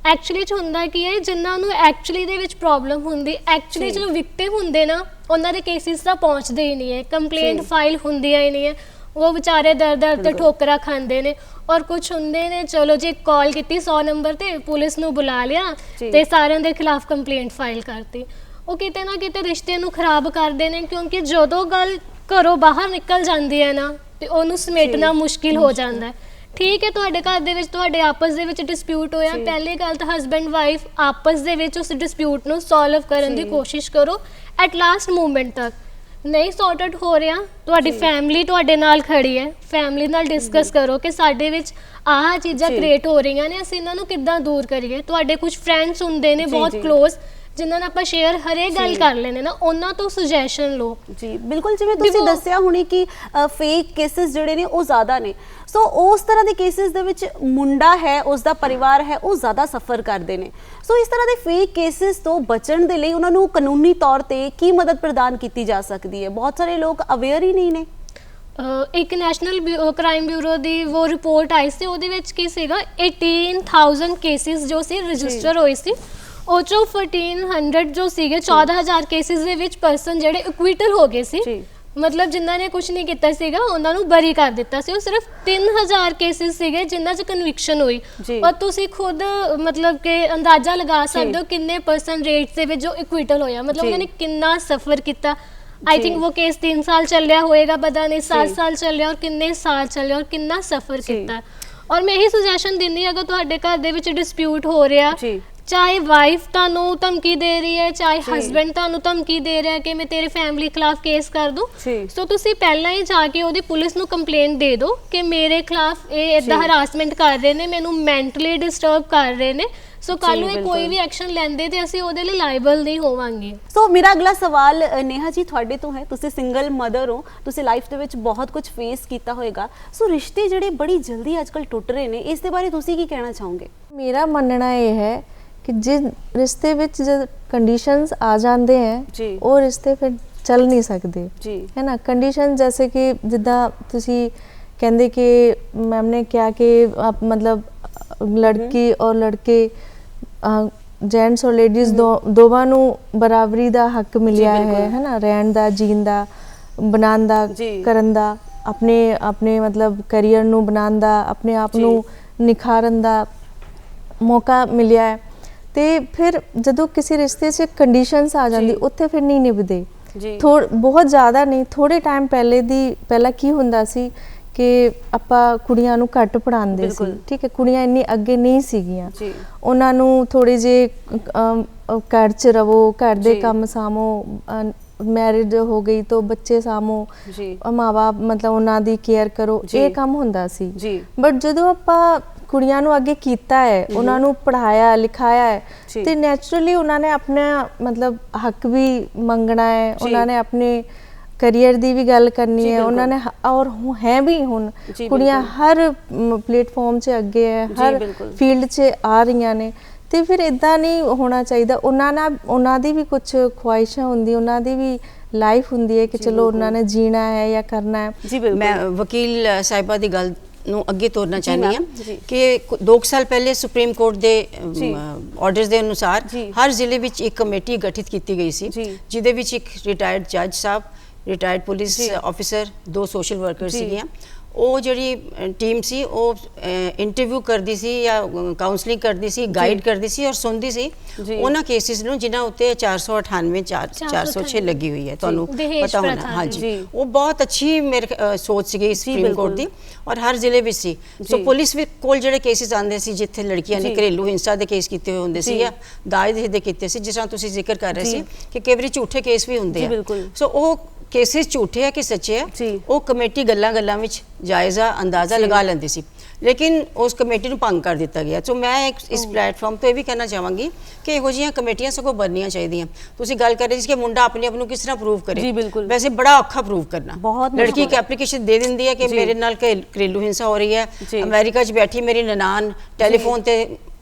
ਐਕਚੁਅਲੀ ਚ ਹੁੰਦਾ ਕੀ ਹੈ, ਜਿਨ੍ਹਾਂ ਨੂੰ ਐਕਚੁਅਲੀ ਦੇ ਵਿੱਚ ਪ੍ਰੋਬਲਮ ਹੁੰਦੀ, ਐਕਚੁਅਲੀ ਜੋ ਵਿਕਟਿਮ ਹੁੰਦੇ ਨਾ, ਉਹਨਾਂ ਦੇ ਕੇਸਿਸ ਤਾਂ ਪਹੁੰਚਦੇ ਹੀ ਨਹੀਂ ਹੈ, ਕੰਪਲੇਂਟ ਫਾਈਲ ਹੁੰਦੀਆਂ ਹੀ ਨਹੀਂ ਹੈ, ਉਹ ਵਿਚਾਰੇ ਦਰ ਤੇ ਠੋਕਰਾਂ ਖਾਂਦੇ ਨੇ। ਔਰ ਕੁਝ ਹੁੰਦੇ ਨੇ ਚਲੋ ਜੀ ਕਾਲ ਕੀਤੀ 100 ਨੰਬਰ ਤੇ, ਪੁਲਿਸ ਨੂੰ ਬੁਲਾ ਲਿਆ ਤੇ ਸਾਰਿਆਂ ਦੇ ਖਿਲਾਫ ਕੰਪਲੇਂਟ ਫਾਈਲ ਕਰਤੀ। ਉਹ ਕਿਤੇ ਨਾ ਕਿਤੇ ਰਿਸ਼ਤੇ ਨੂੰ ਖਰਾਬ ਕਰਦੇ ਨੇ, ਕਿਉਂਕਿ ਜਦੋਂ ਗੱਲ ਘਰੋਂ ਬਾਹਰ ਨਿਕਲ ਜਾਂਦੀ ਹੈ ਨਾ ਤੇ ਉਹਨੂੰ ਸਮੇਟਣਾ ਮੁਸ਼ਕਿਲ ਹੋ ਜਾਂਦਾ ਹੈ। ਠੀਕ ਹੈ, ਤੁਹਾਡੇ ਘਰ ਦੇ ਵਿੱਚ ਤੁਹਾਡੇ ਆਪਸ ਦੇ ਵਿੱਚ ਡਿਸਪਿਊਟ ਹੋਇਆ, ਪਹਿਲੀ ਗੱਲ ਤਾਂ ਹਸਬੈਂਡ ਵਾਈਫ ਆਪਸ ਦੇ ਵਿੱਚ ਉਸ ਡਿਸਪਿਊਟ ਨੂੰ ਸੋਲਵ ਕਰਨ ਦੀ ਕੋਸ਼ਿਸ਼ ਕਰੋ। ਐਟ ਲਾਸਟ ਮੂਮੈਂਟ ਤੱਕ ਨਹੀਂ ਸੌਰਟਡ ਹੋ ਰਿਹਾ, ਤੁਹਾਡੀ ਫੈਮਿਲੀ ਤੁਹਾਡੇ ਨਾਲ ਖੜੀ ਹੈ, ਫੈਮਿਲੀ ਨਾਲ ਡਿਸਕਸ ਕਰੋ ਕਿ ਸਾਡੇ ਵਿੱਚ ਆਹ ਚੀਜ਼ਾਂ ਕ੍ਰੀਏਟ ਹੋ ਰਹੀਆਂ ਨੇ, ਅਸੀਂ ਇਹਨਾਂ ਨੂੰ ਕਿੱਦਾਂ ਦੂਰ ਕਰੀਏ। ਤੁਹਾਡੇ ਕੁਝ ਫਰੈਂਡਸ ਹੁੰਦੇ ਨੇ ਬਹੁਤ ਕਲੋਜ਼, ਜਿਨ੍ਹਾਂ ਨਾਲ ਆਪਾਂ ਸ਼ੇਅਰ ਹਰੇਕ ਗੱਲ ਕਰ ਲੈਣੇ ਨਾ, ਉਹਨਾਂ ਤੋਂ ਸੁਜੈਸ਼ਨ ਲਓ। ਜੀ ਬਿਲਕੁਲ, ਜਿਵੇਂ ਤੁਸੀਂ ਦੱਸਿਆ ਹੁਣੀ ਕਿ ਫੇਕ ਕੇਸਿਸ ਜਿਹੜੇ ਨੇ ਉਹ ਜ਼ਿਆਦਾ ਨੇ, ਸੋ ਉਸ ਤਰ੍ਹਾਂ ਦੇ ਕੇਸਿਸ ਦੇ ਵਿੱਚ ਮੁੰਡਾ ਹੈ, ਉਸ ਦਾ ਪਰਿਵਾਰ ਹੈ, ਉਹ ਜ਼ਿਆਦਾ ਸਫਰ ਕਰਦੇ ਨੇ। ਸੋ ਇਸ ਤਰ੍ਹਾਂ ਦੇ ਫੇਕ ਕੇਸਿਸ ਤੋਂ ਬਚਣ ਦੇ ਲਈ ਉਹਨਾਂ ਨੂੰ ਕਾਨੂੰਨੀ ਤੌਰ ਤੇ ਕੀ ਮਦਦ ਪ੍ਰਦਾਨ ਕੀਤੀ ਜਾ ਸਕਦੀ ਹੈ? ਬਹੁਤ ਸਾਰੇ ਲੋਕ ਅਵੇਅਰ ਹੀ ਨਹੀਂ ਨੇ। ਇੱਕ ਨੈਸ਼ਨਲ ਕ੍ਰਾਈਮ ਬਿਊਰੋ ਦੀ ਉਹ ਰਿਪੋਰਟ ਆਈ ਸੀ, ਉਹਦੇ ਵਿੱਚ ਕੀ ਸੀਗਾ 18,000 ਕੇਸਿਸ ਜੋ ਸੀ ਰਜਿਸਟਰ ਹੋਏ ਸੀ, ਉਹ ਚੋਂ 1400 ਜੋ ਸੀਗੇ 14,000 ਕੇਸਿਸ ਦੇ ਵਿੱਚ ਪਰਸਨ ਜਿਹੜੇ ਇਕੁਇਟਲ ਹੋ ਗਏ ਸੀ, ਮਤਲਬ ਜਿਨ੍ਹਾਂ ਨੇ ਕੁਝ ਨਹੀਂ ਕੀਤਾ ਸੀਗਾ ਉਹਨਾਂ ਨੂੰ ਬਰੀ ਕਰ ਦਿੱਤਾ ਸੀ। ਉਹ ਸਿਰਫ 3000 ਕੇਸਿਸ ਸੀਗੇ ਜਿਨ੍ਹਾਂ 'ਚ ਕਨਵਿਕਸ਼ਨ ਹੋਈ। ਔਰ ਤੁਸੀਂ ਖੁਦ ਮਤਲਬ ਕਿ ਅੰਦਾਜ਼ਾ ਲਗਾ ਸਕਦੇ ਹੋ ਕਿੰਨੇ ਪਰਸਨ ਰੇਟਸ ਦੇ ਵਿੱਚ ਜੋ ਇਕੁਇਟਲ ਹੋਇਆ, ਮਤਲਬ ਉਹਨਾਂ ਨੇ ਕਿੰਨਾ ਸਫਰ ਕੀਤਾ। आई थिंक वो केस 3 साल चल रहा होएगा, पता नहीं 7 साल चल रहा और किन्ने साल चल रहा और किन्ना सफर किया। और मैं यही सुजैशन दिंदी, अगर तुहाडे घर दे विच डिस्प्यूट हो रहा, चाहे वाइफ तुहानू धमकी दे रही है, चाहे हसबैंड तुहानू धमकी दे रहा है कि मैं तेरे फैमिली खिलाफ केस कर दूं, सो तुसी पहला ही जाके ओदी पुलिस नू कंप्लेंट दे दो कि मेरे खिलाफ ये इदा हरासमेंट कर रहे ने, मैनू मैंटली डिस्टर्ब कर रहे ने। सो कल ਨੂੰ ਕੋਈ ਵੀ ਐਕਸ਼ਨ ਲੈਂਦੇ ਤੇ ਅਸੀਂ ਉਹਦੇ ਲਈ ਲਾਇਬਲ ਨਹੀਂ ਹੋਵਾਂਗੇ। ਸੋ ਮੇਰਾ ਅਗਲਾ ਸਵਾਲ ਨੇਹਾ ਜੀ ਤੁਹਾਡੇ ਤੋਂ ਹੈ, ਤੁਸੀਂ ਸਿੰਗਲ ਮਦਰ ਹੋ, ਤੁਸੀਂ ਲਾਈਫ ਦੇ ਵਿੱਚ ਬਹੁਤ ਕੁਝ ਫੇਸ ਕੀਤਾ ਹੋਏਗਾ। ਸੋ ਰਿਸ਼ਤੇ ਜਿਹੜੇ ਬੜੀ ਜਲਦੀ ਅੱਜਕੱਲ ਟੁੱਟ ਰਹੇ ਨੇ, ਇਸ ਦੇ ਬਾਰੇ ਤੁਸੀਂ ਕੀ ਕਹਿਣਾ ਚਾਹੋਗੇ? ਮੇਰਾ ਮੰਨਣਾ ਇਹ ਹੈ ਕਿ ਜੇ ਰਿਸ਼ਤੇ ਵਿੱਚ ਜਦ ਕੰਡੀਸ਼ਨਸ ਆ ਜਾਂਦੇ ਹੈ ਉਹ ਰਿਸ਼ਤੇ ਫਿਰ ਚੱਲ ਨਹੀਂ ਸਕਦੇ ਹੈ ਨਾ। ਕੰਡੀਸ਼ਨ ਜੈਸੇ ਕਿ ਜਿੱਦਾਂ ਤੁਸੀਂ ਕਹਿੰਦੇ ਕਿ ਮੈਮ ਨੇ ਕਿਹਾ ਕਿ मतलब लड़की और लड़के जेंट्स और लेडीज़ दोवां नू बराबरी दा हक मिलिया है ना, रहन दा, जीन दा, बनान दा, करन दा, अपने अपने मतलब करियर नू बनान दा, अपने आप नू निखारन दा मौका मिलिया है। ते फिर जदों किसी रिश्ते च कंडीशनस आ जांदी उत्थे फिर नहीं निभदे, बहुत ज़्यादा नहीं। थोड़े टाइम पहला की हुंदा सी कि ਆਪਾਂ ਕੁੜੀਆਂ ਨੂੰ ਘੱਟ ਪੜਾਉਂਦੇ ਸੀ, ਠੀਕ ਹੈ, ਕੁੜੀਆਂ ਇੰਨੀ ਅੱਗੇ ਨਹੀਂ ਸੀਗੀਆਂ, ਉਹਨਾਂ ਨੂੰ ਥੋੜੇ ਜੇ ਘਰ 'ਚ ਰਹੋ, ਘਰ ਦੇ ਕੰਮ ਸਾਂਭੋ, ਮੈਰਿਜ ਹੋ ਗਈ ਤਾਂ ਬੱਚੇ ਸਾਂਭੋ, ਮਾਂ-ਬਾਪ मतलब ਉਹਨਾਂ ਦੀ ਕੇਅਰ ਕਰੋ, ਇਹ ਕੰਮ ਹੁੰਦਾ ਸੀ। ਬਟ ਜਦੋਂ ਆਪਾਂ ਕੁੜੀਆਂ ਨੂੰ ਅੱਗੇ ਕੀਤਾ ਹੈ, ਉਹਨਾਂ ਨੂੰ ਪੜ੍ਹਾਇਆ ਲਿਖਾਇਆ ਹੈ, ਤੇ ਨੈਚੁਰਲੀ ਉਹਨਾਂ ਨੇ ਆਪਣਾ मतलब ਹੱਕ ਵੀ ਮੰਗਣਾ ਹੈ, ਉਹਨਾਂ ਨੇ ਆਪਣੇ करियर ਦੀ ਵੀ ਗੱਲ ਕਰਨੀ ਹੈ ਉਹਨਾਂ ਨੇ, ਔਰ ਹੈ ਵੀ ਹੁਣ ਕੁੜੀਆਂ ਹਰ ਪਲੇਟਫਾਰਮ 'ਚ ਅੱਗੇ ਹੈ, ਹਰ ਫੀਲਡ 'ਚ ਆ ਰਹੀਆਂ ਨੇ। ਤੇ ਫਿਰ ਇਦਾਂ ਨਹੀਂ ਹੋਣਾ ਚਾਹੀਦਾ। ਉਹਨਾਂ ਦੀ ਵੀ ਕੁਝ ਖੁਆਇਸ਼ਾਂ ਹੁੰਦੀ, ਉਹਨਾਂ ਦੀ ਵੀ ਲਾਈਫ ਹੁੰਦੀ ਹੈ ਕਿ ਚਲੋ ਉਹਨਾਂ ਨੇ ਜੀਣਾ ਹੈ ਜਾਂ ਕਰਨਾ ਹੈ। ਮੈਂ ਵਕੀਲ ਸਾਹਿਬਾ ਦੀ ਗੱਲ ਨੂੰ ਅੱਗੇ ਤੋਰਨਾ ਚਾਹੁੰਦੀ ਹਾਂ ਕਿ 2 ਸਾਲ ਪਹਿਲੇ ਸੁਪਰੀਮ ਕੋਰਟ ਦੇ ਆਰਡਰਸ ਦੇ ਅਨੁਸਾਰ ਹਰ ਜ਼ਿਲ੍ਹੇ ਵਿੱਚ ਇੱਕ ਕਮੇਟੀ ਗਠਿਤ ਕੀਤੀ ਗਈ ਸੀ, ਜਿਹਦੇ ਵਿੱਚ ਇੱਕ ਰਿਟਾਇਰਡ ਜੱਜ ਸਾਹਿਬ, retired police officer, 2 social worker ਸੀਗੀਆਂ। ਉਹ ਜਿਹੜੀ ਟੀਮ ਸੀ ਉਹ ਇੰਟਰਵਿਊ ਕਰਦੀ ਸੀ ਜਾਂ ਕਾਉਂਸਲਿੰਗ ਕਰਦੀ ਸੀ, ਗਾਈਡ ਕਰਦੀ ਸੀ ਔਰ ਸੁਣਦੀ ਸੀ ਉਹਨਾਂ ਕੇਸਿਸ ਨੂੰ ਜਿਨ੍ਹਾਂ ਉੱਤੇ 498 406 ਲੱਗੀ ਹੋਈ ਹੈ। ਤੁਹਾਨੂੰ ਪਤਾ ਹੋਣਾ, ਹਾਂਜੀ, ਉਹ ਬਹੁਤ ਅੱਛੀ ਮੇਰੇ ਸੋਚ ਸੀਗੀ ਸੁਪਰੀਮ ਕੋਰਟ ਦੀ, ਔਰ ਹਰ ਜ਼ਿਲ੍ਹੇ ਵਿੱਚ ਸੀ। ਸੋ ਪੁਲਿਸ ਵੀ ਕੋਲ ਜਿਹੜੇ ਕੇਸਿਸ ਆਉਂਦੇ ਸੀ ਜਿੱਥੇ ਲੜਕੀਆਂ ਨੇ ਘਰੇਲੂ ਹਿੰਸਾ ਦੇ ਕੇਸ ਕੀਤੇ ਹੋਏ ਹੁੰਦੇ ਸੀ ਜਾਂ ਦਾਜ ਦੇ ਕੀਤੇ ਸੀ, ਜਿਸ ਤਰ੍ਹਾਂ ਤੁਸੀਂ ਜ਼ਿਕਰ ਕਰ ਰਹੇ ਸੀ ਕਿ ਕਈ ਵਾਰੀ ਝੂਠੇ ਕੇਸ ਵੀ ਹੁੰਦੇ ਆ। ਸੋ ਉਹ ਕੇਸਿਸ ਝੂਠੇ ਹੈ ਕਿ ਸੱਚੇ ਹੈ, ਉਹ ਕਮੇਟੀ ਗੱਲਾਂ ਵਿੱਚ ਜਾਇਜ਼ਾ ਅੰਦਾਜ਼ਾ ਲਗਾ ਲੈਂਦੀ ਸੀ, ਲੇਕਿਨ ਉਸ ਕਮੇਟੀ ਨੂੰ ਭੰਗ ਕਰ ਦਿੱਤਾ ਗਿਆ। ਸੋ ਮੈਂ ਇਸ ਪਲੇਟਫਾਰਮ ਤੋਂ ਇਹ ਵੀ ਕਹਿਣਾ ਚਾਹਾਂਗੀ ਕਿ ਇਹੋ ਜਿਹੀਆਂ ਕਮੇਟੀਆਂ ਸਗੋਂ ਬਣਨੀਆਂ ਚਾਹੀਦੀਆਂ। ਤੁਸੀਂ ਗੱਲ ਕਰ ਰਹੇ ਸੀ ਕਿ ਮੁੰਡਾ ਆਪਣੇ ਆਪ ਨੂੰ ਕਿਸ ਤਰ੍ਹਾਂ ਪ੍ਰੂਵ ਕਰੇ, ਵੈਸੇ ਬੜਾ ਔਖਾ ਪ੍ਰੂਵ ਕਰਨਾ। ਲੜਕੀ ਇੱਕ ਐਪਲੀਕੇਸ਼ਨ ਦੇ ਦਿੰਦੀ ਹੈ ਕਿ ਮੇਰੇ ਨਾਲ ਘਰੇਲੂ ਹਿੰਸਾ ਹੋ ਰਹੀ ਹੈ, ਅਮਰੀਕਾ 'ਚ ਬੈਠੀ ਮੇਰੀ ਨਨਾਣ ਟੈਲੀਫੋਨ ਤੇ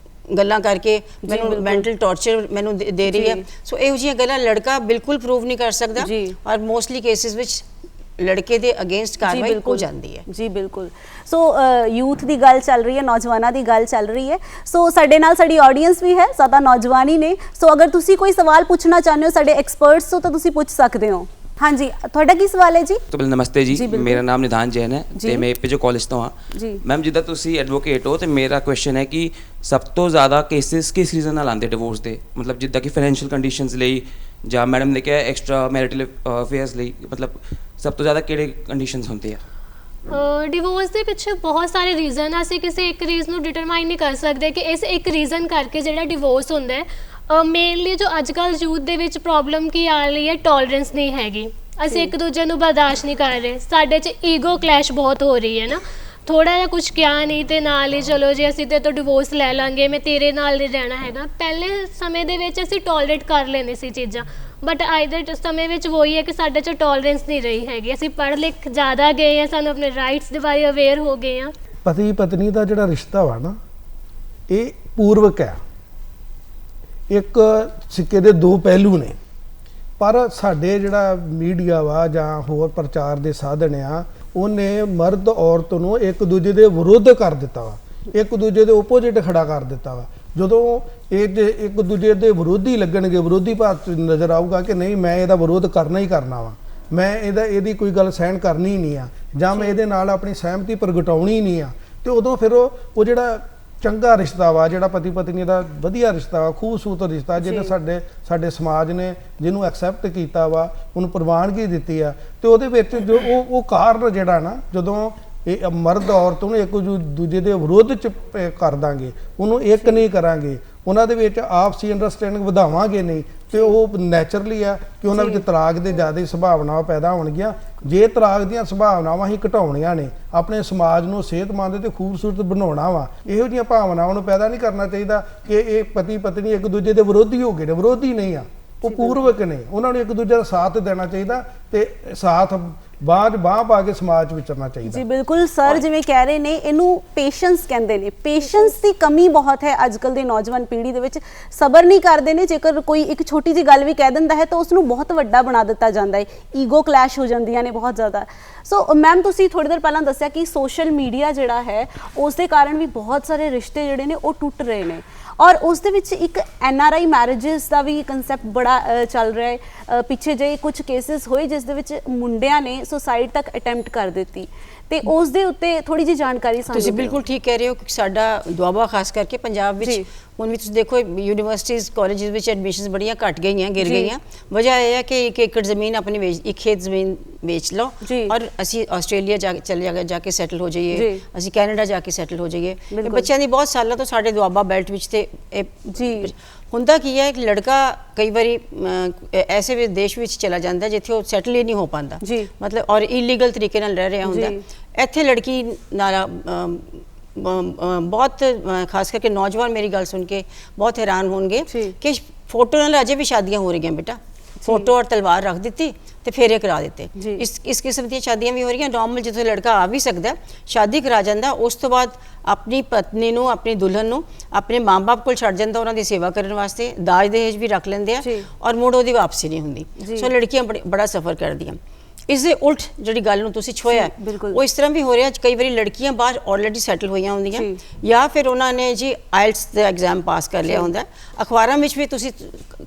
ਗੱਲਾਂ ਕਰਕੇ ਮੈਨੂੰ ਮੈਂਟਲ ਟੌਰਚਰ ਮੈਨੂੰ ਦੇ ਰਹੀ ਹੈ। ਸੋ ਇਹੋ ਜਿਹੀਆਂ ਗੱਲਾਂ ਲੜਕਾ ਬਿਲਕੁਲ ਪ੍ਰੂਵ ਨਹੀਂ ਕਰ ਸਕਦਾ, ਔਰ ਮੋਸਟਲੀ ਕੇਸਿਸ ਵਿੱਚ ਲੜਕੇ ਦੇ ਅਗੇਂਸਟ ਕਾਰਵਾਈ ਹੋ ਜਾਂਦੀ ਹੈ। ਜੀ ਬਿਲਕੁਲ। ਸੋ ਯੂਥ ਦੀ ਗੱਲ ਚੱਲ ਰਹੀ ਹੈ, ਨੌਜਵਾਨਾਂ ਦੀ ਗੱਲ ਚੱਲ ਰਹੀ ਹੈ। ਸੋ ਸਾਡੇ ਨਾਲ ਸਾਡੀ ਆਡੀਅנס ਵੀ ਹੈ, ਜ਼ਿਆਦਾ ਨੌਜਵਾਨ ਹੀ ਨੇ। ਸੋ ਅਗਰ ਤੁਸੀਂ ਕੋਈ ਸਵਾਲ ਪੁੱਛਣਾ ਚਾਹੁੰਦੇ ਹੋ ਸਾਡੇ ਐਕਸਪਰਟਸ ਤੋਂ ਤਾਂ ਤੁਸੀਂ ਪੁੱਛ ਸਕਦੇ ਹੋ। ਹਾਂਜੀ, ਤੁਹਾਡਾ ਕੀ ਸਵਾਲ ਹੈ ਜੀ? तो पहले नमस्ते जी, मेरा नाम निधान जैन है ਤੇ ਮੈਂ ਪੀਜੋ ਕਾਲਜ ਤੋਂ ਹਾਂ ਜੀ। ਮੈਮ ਜਿੱਦਾਂ ਤੁਸੀਂ ਐਡਵੋਕੇਟ ਹੋ ਤੇ ਮੇਰਾ ਕੁਐਸਚਨ ਹੈ ਕਿ ਸਭ ਤੋਂ ਜ਼ਿਆਦਾ ਕੇਸਿਸ ਕਿਸ ਰੀਜ਼ਨ ਨਾਲ ਆਉਂਦੇ ਡਿਵੋਰਸ ਦੇ, ਮਤਲਬ ਜਿੱਦਾਂ ਕਿ ਫਾਈਨੈਂਸ਼ੀਅਲ ਕੰਡੀਸ਼ਨਸ ਲਈ ਜਾਂ ਮੈਡਮ ਨੇ ਕਿਹਾ ਐਕਸਟਰਾ ਮੈਰਿਟਲ ਅਫੇਅਰਸ ਲਈ, ਮਤਲਬ ਸਭ ਤੋਂ ਜ਼ਿਆਦਾ ਕਿਹੜੇ ਕੰਡੀਸ਼ਨਸ ਹੁੰਦੇ ਆ? ਡਿਵੋਰਸ ਦੇ ਪਿੱਛੇ ਬਹੁਤ ਸਾਰੇ ਰੀਜ਼ਨ ਆ। ਅਸੀਂ ਕਿਸੇ ਇੱਕ ਰੀਜ਼ਨ ਨੂੰ ਡਿਟਰਮਾਈਨ ਨਹੀਂ ਕਰ ਸਕਦੇ ਕਿ ਇਸ ਇੱਕ ਰੀਜ਼ਨ ਕਰਕੇ ਜਿਹੜਾ ਡਿਵੋਰਸ ਹੁੰਦਾ ਹੈ। ਮੇਨਲੀ ਜੋ ਅੱਜ ਕੱਲ੍ਹ ਯੂਥ ਦੇ ਵਿੱਚ ਪ੍ਰੋਬਲਮ ਕੀ ਆ ਰਹੀ ਹੈ, ਟੋਲਰੈਂਸ ਨਹੀਂ ਹੈਗੀ। ਅਸੀਂ ਇੱਕ ਦੂਜੇ ਨੂੰ ਬਰਦਾਸ਼ਤ ਨਹੀਂ ਕਰ ਰਹੇ, ਸਾਡੇ 'ਚ ਈਗੋ ਕਲੈਸ਼ ਬਹੁਤ ਹੋ ਰਹੀ ਹੈ ਨਾ। ਥੋੜ੍ਹਾ ਜਿਹਾ ਕੁਝ ਕਿਹਾ ਨਹੀਂ ਤੇ ਨਾਲ ਹੀ ਚਲੋ ਜੀ ਅਸੀਂ ਤੇ ਤੋਂ ਡਿਵੋਰਸ ਲੈ ਲਾਂਗੇ, ਮੈਂ ਤੇਰੇ ਨਾਲ ਨਹੀਂ ਰਹਿਣਾ ਹੈਗਾ। ਪਹਿਲੇ ਸਮੇਂ ਦੇ ਵਿੱਚ ਅਸੀਂ ਟੋਲਰੇਟ ਕਰ ਲੈਂਦੇ ਸੀ ਚੀਜ਼ਾਂ, ਬਟ ਅੱਜ ਦੇ ਸਮੇਂ ਵਿੱਚ ਵਹੀ ਹੈ ਕਿ ਸਾਡੇ 'ਚ ਟੋਲਰੈਂਸ ਨਹੀਂ ਰਹੀ ਹੈਗੀ। ਅਸੀਂ ਪੜ੍ਹ ਲਿਖ ਜ਼ਿਆਦਾ ਗਏ ਹਾਂ, ਸਾਨੂੰ ਆਪਣੇ ਰਾਈਟਸ ਦੇ ਬਾਰੇ ਅਵੇਅਰ ਹੋ ਗਏ ਹਾਂ। ਪਤੀ ਪਤਨੀ ਦਾ ਜਿਹੜਾ ਰਿਸ਼ਤਾ ਵਾ ਨਾ, ਇਹ ਪੂਰਵਕ ਹੈ, ਇੱਕ ਸਿੱਕੇ ਦੇ ਦੋ ਪਹਿਲੂ ਨੇ। ਪਰ ਸਾਡੇ ਜਿਹੜਾ ਮੀਡੀਆ ਵਾ ਜਾਂ ਹੋਰ ਪ੍ਰਚਾਰ ਦੇ ਸਾਧਨ ਆ, ਉਹਨੇ ਮਰਦ ਔਰਤ ਨੂੰ ਇੱਕ ਦੂਜੇ ਦੇ ਵਿਰੁੱਧ ਕਰ ਦਿੱਤਾ ਵਾ, ਇੱਕ ਦੂਜੇ ਦੇ ਓਪੋਜਿਟ ਖੜਾ ਕਰ ਦਿੱਤਾ ਵਾ। ਜਦੋਂ ਇਹ ਜੇ ਇੱਕ ਦੂਜੇ ਦੇ ਵਿਰੋਧੀ ਲੱਗਣਗੇ, ਵਿਰੋਧੀ ਭਾਵ ਨਜ਼ਰ ਆਊਗਾ ਕਿ ਨਹੀਂ ਮੈਂ ਇਹਦਾ ਵਿਰੋਧ ਕਰਨਾ ਹੀ ਕਰਨਾ ਵਾ, ਮੈਂ ਇਹਦੀ ਕੋਈ ਗੱਲ ਸਹਿਣ ਕਰਨੀ ਨਹੀਂ ਆ, ਜਾਂ ਮੈਂ ਇਹਦੇ ਨਾਲ ਆਪਣੀ ਸਹਿਮਤੀ ਪ੍ਰਗਟਾਉਣੀ ਨਹੀਂ ਆ, ਤੇ ਉਦੋਂ ਫਿਰ ਉਹ ਜਿਹੜਾ ਚੰਗਾ ਰਿਸ਼ਤਾ ਵਾ, ਜਿਹੜਾ ਪਤੀ ਪਤਨੀ ਦਾ ਵਧੀਆ ਰਿਸ਼ਤਾ ਵਾ, ਖੂਬਸੂਰਤ ਰਿਸ਼ਤਾ, ਜਿਹਨੇ ਸਾਡੇ ਸਮਾਜ ਨੇ ਜਿਹਨੂੰ ਐਕਸੈਪਟ ਕੀਤਾ ਵਾ, ਉਹਨੂੰ ਪ੍ਰਵਾਨਗੀ ਦਿੱਤੀ ਆ, ਤੇ ਉਹਦੇ ਵਿੱਚ ਜੋ ਉਹ ਕਾਰਨ ਜਿਹੜਾ ਨਾ, ਜਦੋਂ ਇਹ ਮਰਦ ਔਰਤ ਨੂੰ ਇੱਕ ਦੂਜੇ ਦੇ ਵਿਰੋਧ ਚ ਕਰ ਦਾਂਗੇ, ਉਹਨੂੰ ਇੱਕ ਨਹੀਂ ਕਰਾਂਗੇ, ਉਹਨਾਂ ਦੇ ਵਿੱਚ ਆਪਸੀ ਅੰਡਰਸਟੈਂਡਿੰਗ ਵਧਾਵਾਂਗੇ ਨਹੀਂ, ਤੇ ਉਹ ਨੈਚੁਰਲੀ ਆ ਕਿ ਉਹਨਾਂ ਵਿੱਚ ਤਲਾਕ ਦੇ ਜ਼ਿਆਦਾ ਸੰਭਾਵਨਾਵਾਂ ਪੈਦਾ ਹੋਣਗੀਆਂ। ਜੇ ਤਲਾਕ ਦੀਆਂ ਸੰਭਾਵਨਾਵਾਂ ਹੀ ਘਟਾਉਣੀਆਂ ਨੇ, ਆਪਣੇ ਸਮਾਜ ਨੂੰ ਸਿਹਤਮੰਦ ਤੇ ਖੂਬਸੂਰਤ ਬਣਾਉਣਾ ਵਾ, ਇਹੋ ਜਿਹੀਆਂ ਭਾਵਨਾਵਾਂ ਨੂੰ ਪੈਦਾ ਨਹੀਂ ਕਰਨਾ ਚਾਹੀਦਾ ਕਿ ਇਹ ਪਤੀ ਪਤਨੀ ਇੱਕ ਦੂਜੇ ਦੇ ਵਿਰੋਧੀ ਹੋ ਗਏ ਨੇ। ਵਿਰੋਧੀ ਨਹੀਂ ਆ, ਉਹ ਪੂਰਵਕ ਨੇ। ਉਹਨਾਂ ਨੂੰ ਇੱਕ ਦੂਜੇ ਦਾ ਸਾਥ ਦੇਣਾ ਚਾਹੀਦਾ ਤੇ ਸਾਥ ਬਾਹ ਪਾ ਕੇ ਸਮਾਜ ਵਿਚਰਨਾ ਚਾਹੀਦਾ। ਜੀ ਬਿਲਕੁਲ ਸਰ, ਜਿਵੇਂ ਕਹਿ ਰਹੇ ਨੇ, ਇਹਨੂੰ ਪੇਸ਼ੈਂਸ ਕਹਿੰਦੇ ਨੇ। ਪੇਸ਼ੈਂਸ ਦੀ ਕਮੀ ਬਹੁਤ ਹੈ ਅੱਜ ਕੱਲ੍ਹ ਦੇ ਨੌਜਵਾਨ ਪੀੜ੍ਹੀ ਦੇ ਵਿੱਚ। ਸਬਰ ਨਹੀਂ ਕਰਦੇ ਨੇ, ਜੇਕਰ ਕੋਈ ਇੱਕ ਛੋਟੀ ਜਿਹੀ ਗੱਲ ਵੀ ਕਹਿ ਦਿੰਦਾ ਹੈ ਤਾਂ ਉਸ ਨੂੰ ਬਹੁਤ ਵੱਡਾ ਬਣਾ ਦਿੱਤਾ ਜਾਂਦਾ ਹੈ। ਈਗੋ ਕਲੈਸ਼ ਹੋ ਜਾਂਦੀਆਂ ਨੇ ਬਹੁਤ ਜ਼ਿਆਦਾ। ਸੋ ਮੈਮ, ਤੁਸੀਂ ਥੋੜ੍ਹੀ ਦੇਰ ਪਹਿਲਾਂ ਦੱਸਿਆ ਕਿ ਸੋਸ਼ਲ ਮੀਡੀਆ ਜਿਹੜਾ ਹੈ ਉਸ ਦੇ ਕਾਰਨ ਵੀ ਬਹੁਤ ਸਾਰੇ ਰਿਸ਼ਤੇ ਜਿਹੜੇ ਨੇ ਉਹ ਟੁੱਟ ਰਹੇ ਨੇ, ਔਰ ਉਸ ਦੇ ਵਿੱਚ ਇੱਕ NRI ਮੈਰਿਜਸ ਦਾ ਵੀ ਕੰਸੈਪਟ ਬੜਾ ਚੱਲ ਰਿਹਾ ਹੈ। ਪਿੱਛੇ ਜਿਹੇ ਕੁਝ ਕੇਸਿਸ ਹੋਏ ਜਿਸ ਦੇ ਵਿੱਚ ਮੁੰਡਿਆਂ ਨੇ ਸੁਸਾਈਡ ਤੱਕ ਅਟੈਂਪਟ ਕਰ ਦਿੱਤੀ, ਤੇ ਉਸ ਦੇ ਉੱਤੇ ਥੋੜੀ ਜਿਹੀ ਜਾਣਕਾਰੀ ਸਾਨੂੰ ਤੁਸੀਂ ਦਿਓ। ਬਿਲਕੁਲ ਠੀਕ ਕਹਿ ਰਹੇ ਹੋ ਕਿ ਸਾਡਾ ਦੁਆਬਾ ਖਾਸ ਕਰਕੇ ਪੰਜਾਬ ਵਿੱਚ ਹੁਣ ਵੀ ਤੁਸੀਂ ਦੇਖੋ ਯੂਨੀਵਰਸਿਟੀਜ਼ ਕਾਲਜਿਸ ਵਿੱਚ ਐਡਮਿਸ਼ਨਸ ਬੜੀਆਂ ਘਟ ਗਈਆਂ, ਗਿਰ ਗਈਆਂ। ਵਜ੍ਹਾ ਇਹ ਹੈ ਕਿ 1 ਏਕੜ ਜ਼ਮੀਨ ਆਪਣੀ ਇੱਕ ਖੇਤ ਜ਼ਮੀਨ ਵੇਚ ਲਓ ਔਰ ਅਸੀਂ ਆਸਟ੍ਰੇਲੀਆ ਜਾ ਕੇ ਸੈਟਲ ਹੋ ਜਾਈਏ, ਅਸੀਂ ਕੈਨੇਡਾ ਜਾ ਕੇ ਸੈਟਲ ਹੋ ਜਾਈਏ। ਇਹ ਬੱਚਿਆਂ ਦੀ ਬਹੁਤ ਸਾਲਾਂ ਤੋਂ ਸਾਡੇ ਦੁਆਬਾ ਬੈਲਟ ਵਿੱਚ ਤੇ ਹੁੰਦਾ ਕੀ ਹੈ ਕਿ ਲੜਕਾ ਕਈ ਵਾਰੀ ਐਸੇ ਵੀ ਦੇਸ਼ ਵਿੱਚ ਚਲਾ ਜਾਂਦਾ ਜਿੱਥੇ ਉਹ ਸੈਟਲ ਹੀ ਨਹੀਂ ਹੋ ਪਾਉਂਦਾ, ਮਤਲਬ ਔਰ ਇਲੀਗਲ ਤਰੀਕੇ ਨਾਲ ਰਹਿ ਰਿਹਾ ਹੁੰਦਾ। ਇੱਥੇ ਲੜਕੀ ਨਾਲ ਬਹੁਤ ਖਾਸ ਕਰਕੇ ਨੌਜਵਾਨ ਮੇਰੀ ਗੱਲ ਸੁਣ ਕੇ ਬਹੁਤ ਹੈਰਾਨ ਹੋਣਗੇ ਕਿ ਫੋਟੋ ਨਾਲ ਅਜੇ ਵੀ ਸ਼ਾਦੀਆਂ ਹੋ ਰਹੀਆਂ ਬੇਟਾ। ਫੋਟੋ ਔਰ ਤਲਵਾਰ ਰੱਖ ਦਿੱਤੀ ਤੇ ਫੇਰੇ ਕਰਾ ਦਿੱਤੇ। ਇਸ ਕਿਸਮ ਦੀਆਂ ਸ਼ਾਦੀਆਂ ਵੀ ਹੋ ਰਹੀਆਂ। ਨੋਰਮਲ ਜਿੱਥੇ ਲੜਕਾ ਆ ਵੀ ਸਕਦਾ, ਸ਼ਾਦੀ ਕਰਾ ਜਾਂਦਾ, ਉਸ ਤੋਂ ਬਾਅਦ ਆਪਣੀ ਪਤਨੀ ਨੂੰ, ਆਪਣੀ ਦੁਲਹਨ ਨੂੰ ਆਪਣੇ ਮਾਂ-ਬਾਪ ਕੋਲ ਛੱਡ ਜਾਂਦਾ ਉਹਨਾਂ ਦੀ ਸੇਵਾ ਕਰਨ ਵਾਸਤੇ। ਦਾਜ ਦਹੇਜ ਵੀ ਰੱਖ ਲੈਂਦੇ ਆ ਔਰ ਮੁੜ ਉਹਦੀ ਵਾਪਸੀ ਨਹੀਂ ਹੁੰਦੀ। ਸੋ ਲੜਕੀਆਂ ਬੜਾ ਸਫਰ ਕਰਦੀਆਂ। ਇਸ ਦੇ ਉਲਟ ਜਿਹੜੀ ਗੱਲ ਨੂੰ ਤੁਸੀਂ ਛੋਇਆ, ਉਹ ਇਸ ਤਰ੍ਹਾਂ ਵੀ ਹੋ ਰਿਹਾ ਕਈ ਵਾਰੀ ਲੜਕੀਆਂ ਬਾਹਰ ਆਲਰੇਡੀ ਸੈਟਲ ਹੋਈਆਂ ਹੁੰਦੀਆਂ, ਜਾਂ ਫਿਰ ਉਹਨਾਂ ਨੇ ਜੀ ਆਇਲਟਸ ਦਾ ਐਗਜ਼ਾਮ ਪਾਸ ਕਰ ਲਿਆ ਹੁੰਦਾ। ਅਖਬਾਰਾਂ ਵਿੱਚ ਵੀ ਤੁਸੀਂ